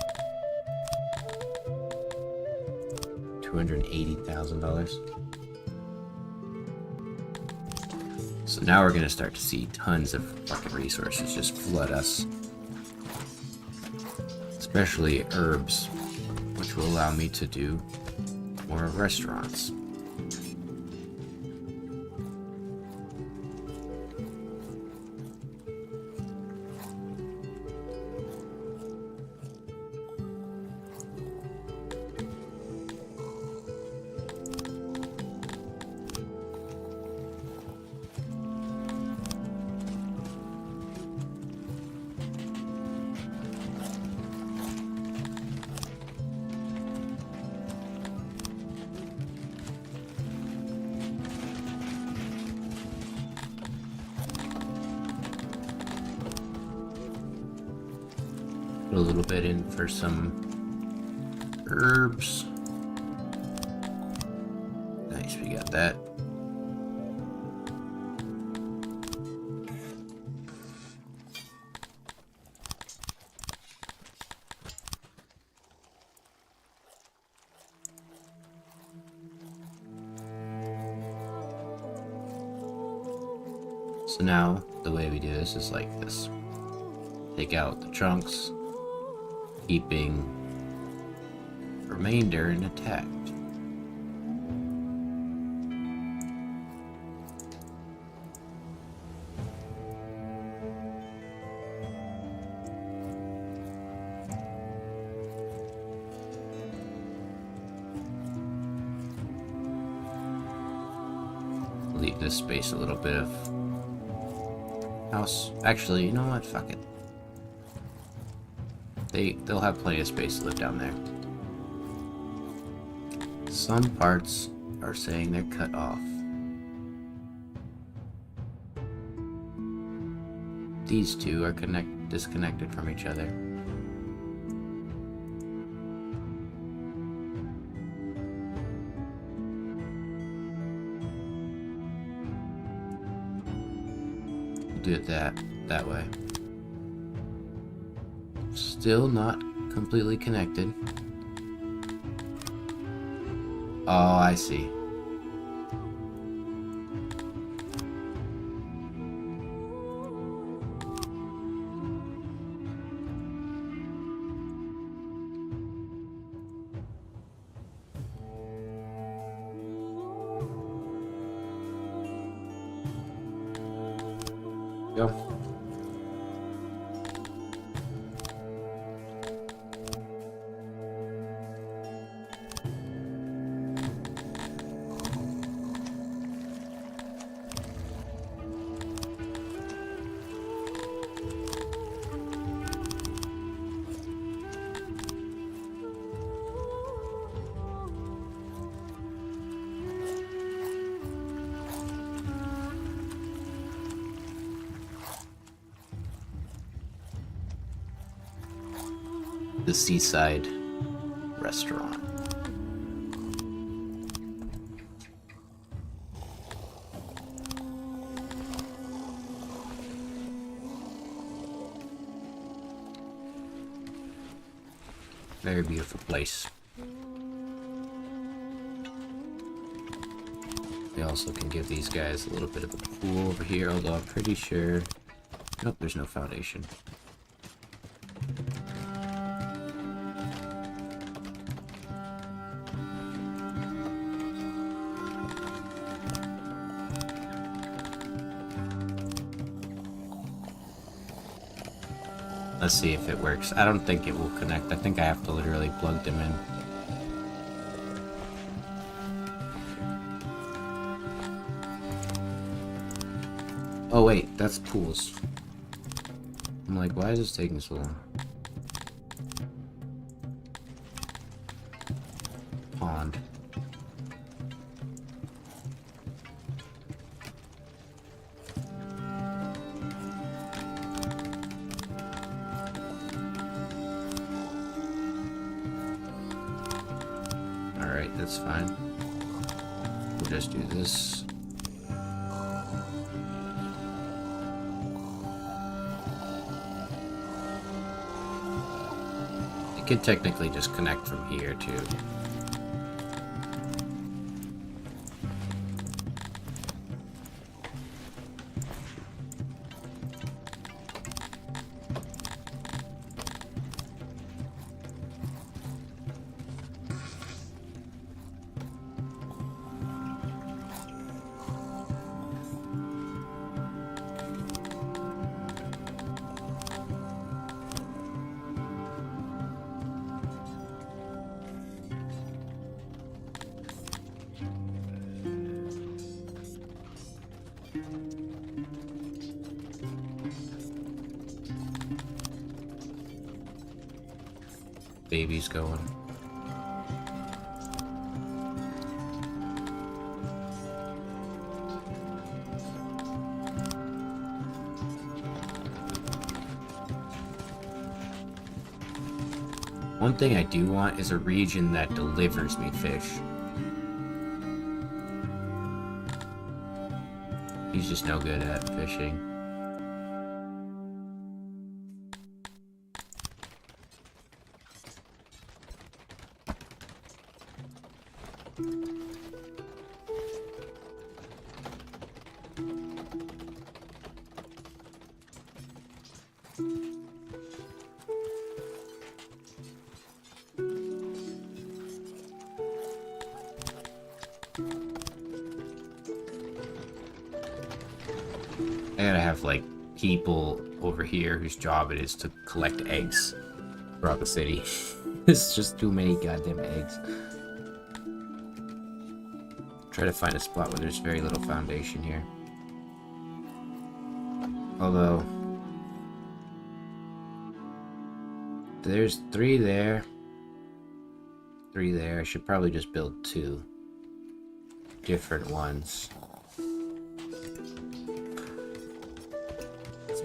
$280,000. So now we're gonna start to see tons of fucking resources just flood us. Especially herbs, which will allow me to do more restaurants. Put a little bit in for some herbs. Nice, we got that. So now, the way we do this is like this. Take out the chunks, keeping remainder intact. Leave this space a little bit of house. Actually, you know what? Fuck it. They'll have plenty of space to live down there. Some parts are saying they're cut off. These two are disconnected from each other. Do it that way. Still not completely connected. Oh, I see. Go. The seaside restaurant. Very beautiful place. We also can give these guys a little bit of a pool over here, although I'm pretty sure... Nope, there's no foundation. Let's see if it works. I don't think it will connect. I think I have to literally plug them in. Oh wait, that's pools. I'm like, why is this taking so long? Pond. Alright, that's fine. We'll just do this. It could technically just connect from here too. Baby's going. One thing I do want is a region that delivers me fish. He's just no good at fishing. I gotta have, like, people over here whose job it is to collect eggs throughout the city. It's just too many goddamn eggs. Try to find a spot where there's very little foundation here. Although, there's 3 there. 3 there. I should probably just build 2 different ones.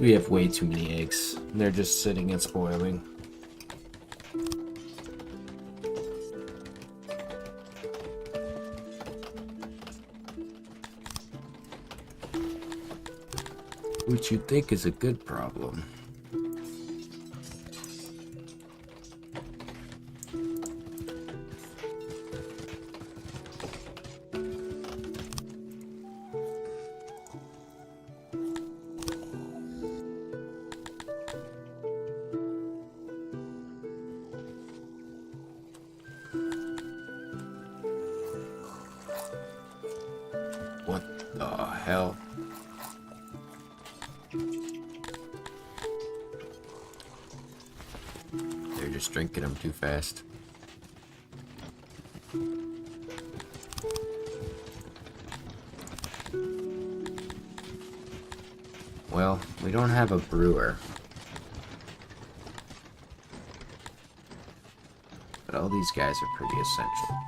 We have way too many eggs. They're just sitting and spoiling. Which you think is a good problem. What the hell? They're just drinking them too fast. Well, we don't have a brewer. But all these guys are pretty essential.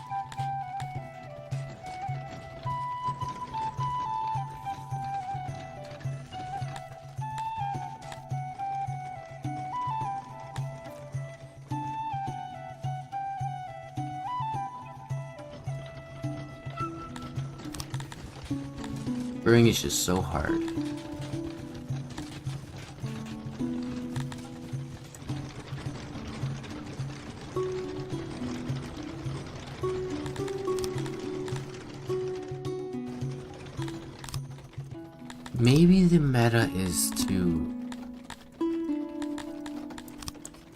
Brewing is just so hard. Maybe the meta is to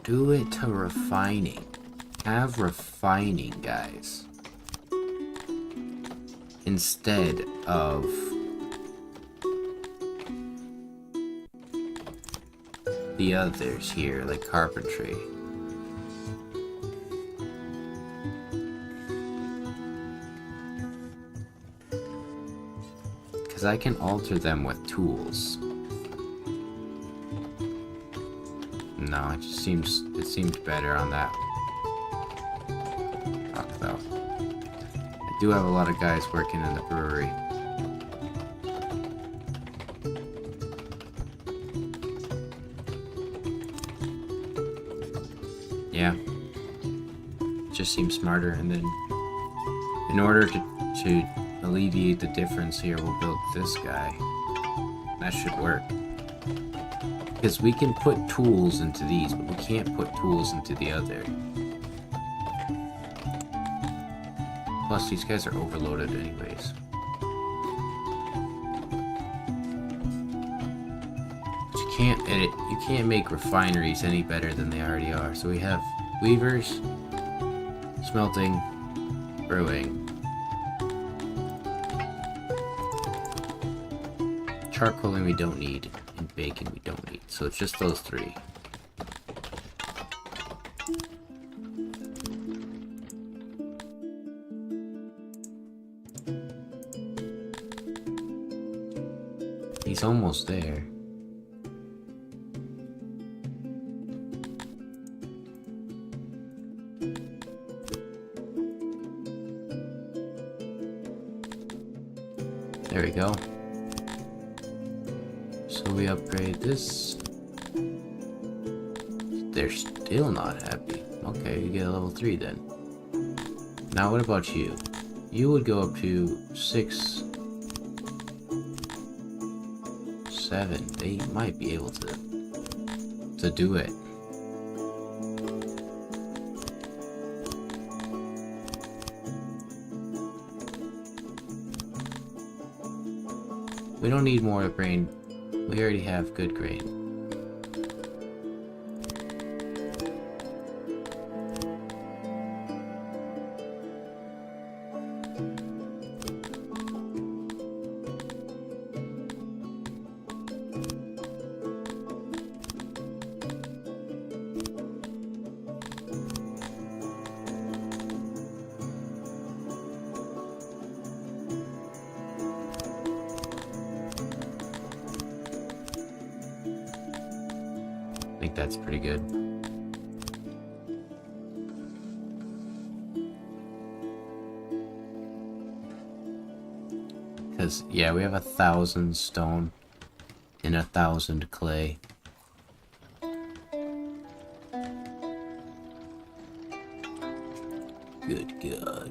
do it to refining. Have refining guys. Instead of the others here, like carpentry. Because I can alter them with tools. No, it just seemed better on that. Fuck though. I do have a lot of guys working in the brewery. Yeah, it just seems smarter. And then, in order to alleviate the difference here, we'll build this guy. That should work. Because we can put tools into these, but we can't put tools into the other. Plus, these guys are overloaded anyways. You can't make refineries any better than they already are. So we have weavers, smelting, brewing, charcoaling we don't need, and bacon we don't need. So it's just those 3. He's almost there. There we go. So we upgrade this. They're still not happy. Okay, you get a level 3 then. Now what about you? You would go up to 6, 7. They might be able to do it. We don't need more grain. We already have good grain. I think that's pretty good. Because, yeah, we have 1,000 stone and 1,000 clay. Good God.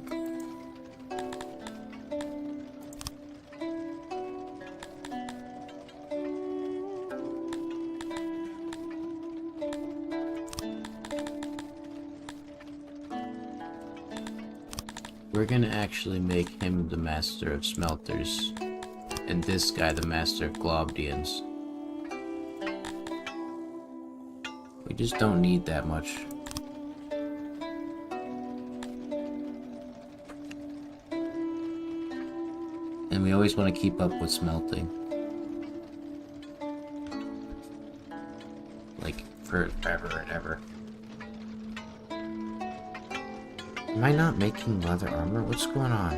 We're gonna actually make him the master of smelters, and this guy the master of globdians. We just don't need that much. And we always want to keep up with smelting. Like, forever and ever. Am I not making leather armor? What's going on?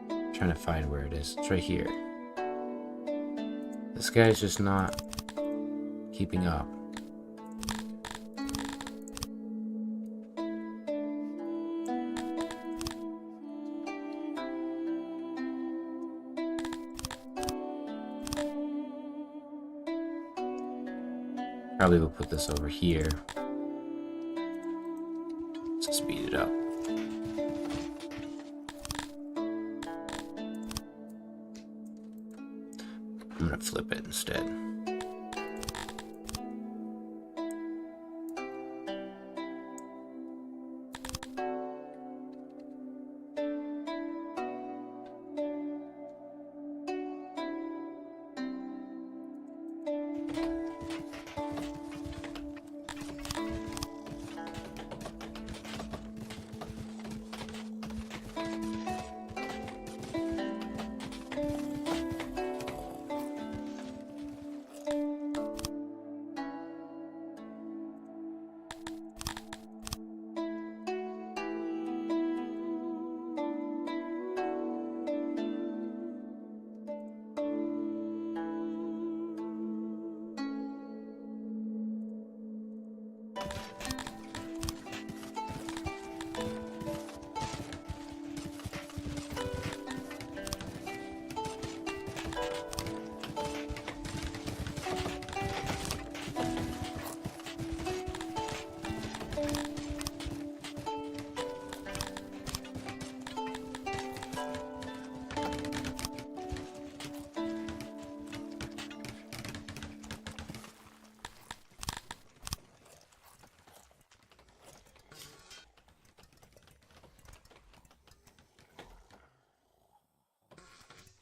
I'm trying to find where it is. It's right here. This guy's just not keeping up. Probably will put this over here to speed it up. I'm gonna flip it instead.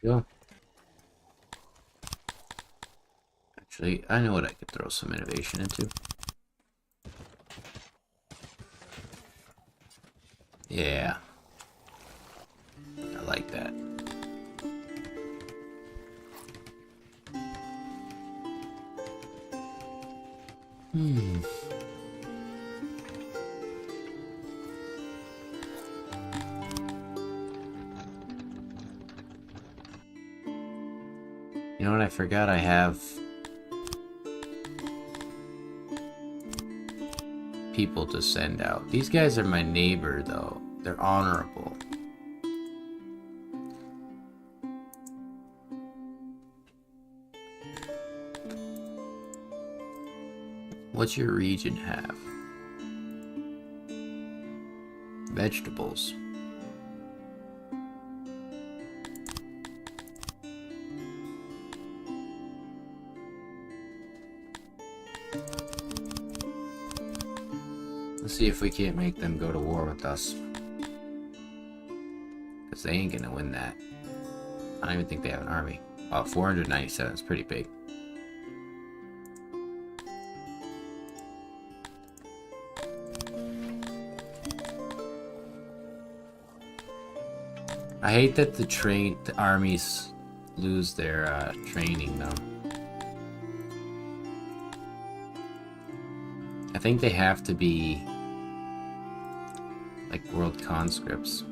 Go. Actually, I know what I could throw some innovation into. Yeah. I like that. You know what I forgot? I have people to send out. These guys are my neighbor, though. They're honorable. What's your region have? Vegetables. Let's see if we can't make them go to war with us. Because they ain't gonna win that. I don't even think they have an army. Oh, 497 is pretty big. I hate that the armies lose their training though. I think they have to be like world conscripts.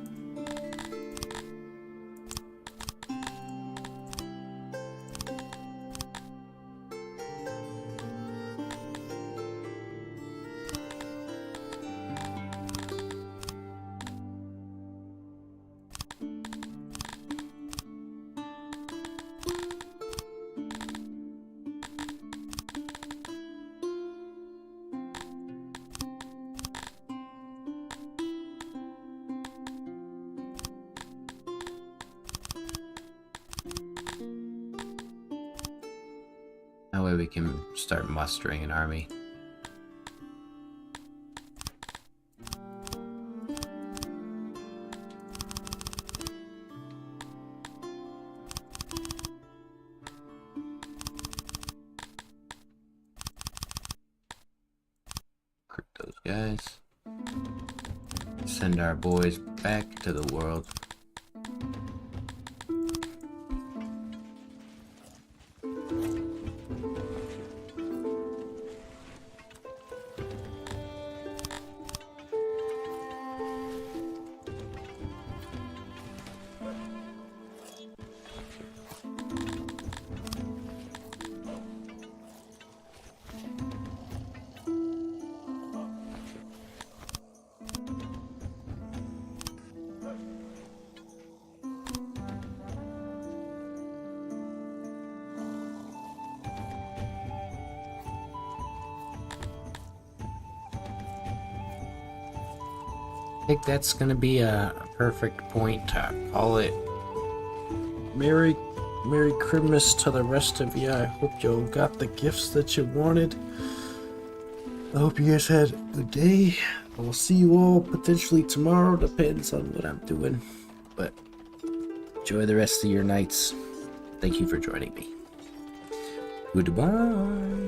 That way we can start mustering an army. Recruit those guys. Send our boys back to the world. I think that's gonna be a perfect point to call it. Merry Christmas to the rest of you. I hope you got the gifts that you wanted. I hope you guys had a good day. I will see you all potentially tomorrow. Depends on what I'm doing. But enjoy the rest of your nights. Thank you for joining me. Goodbye.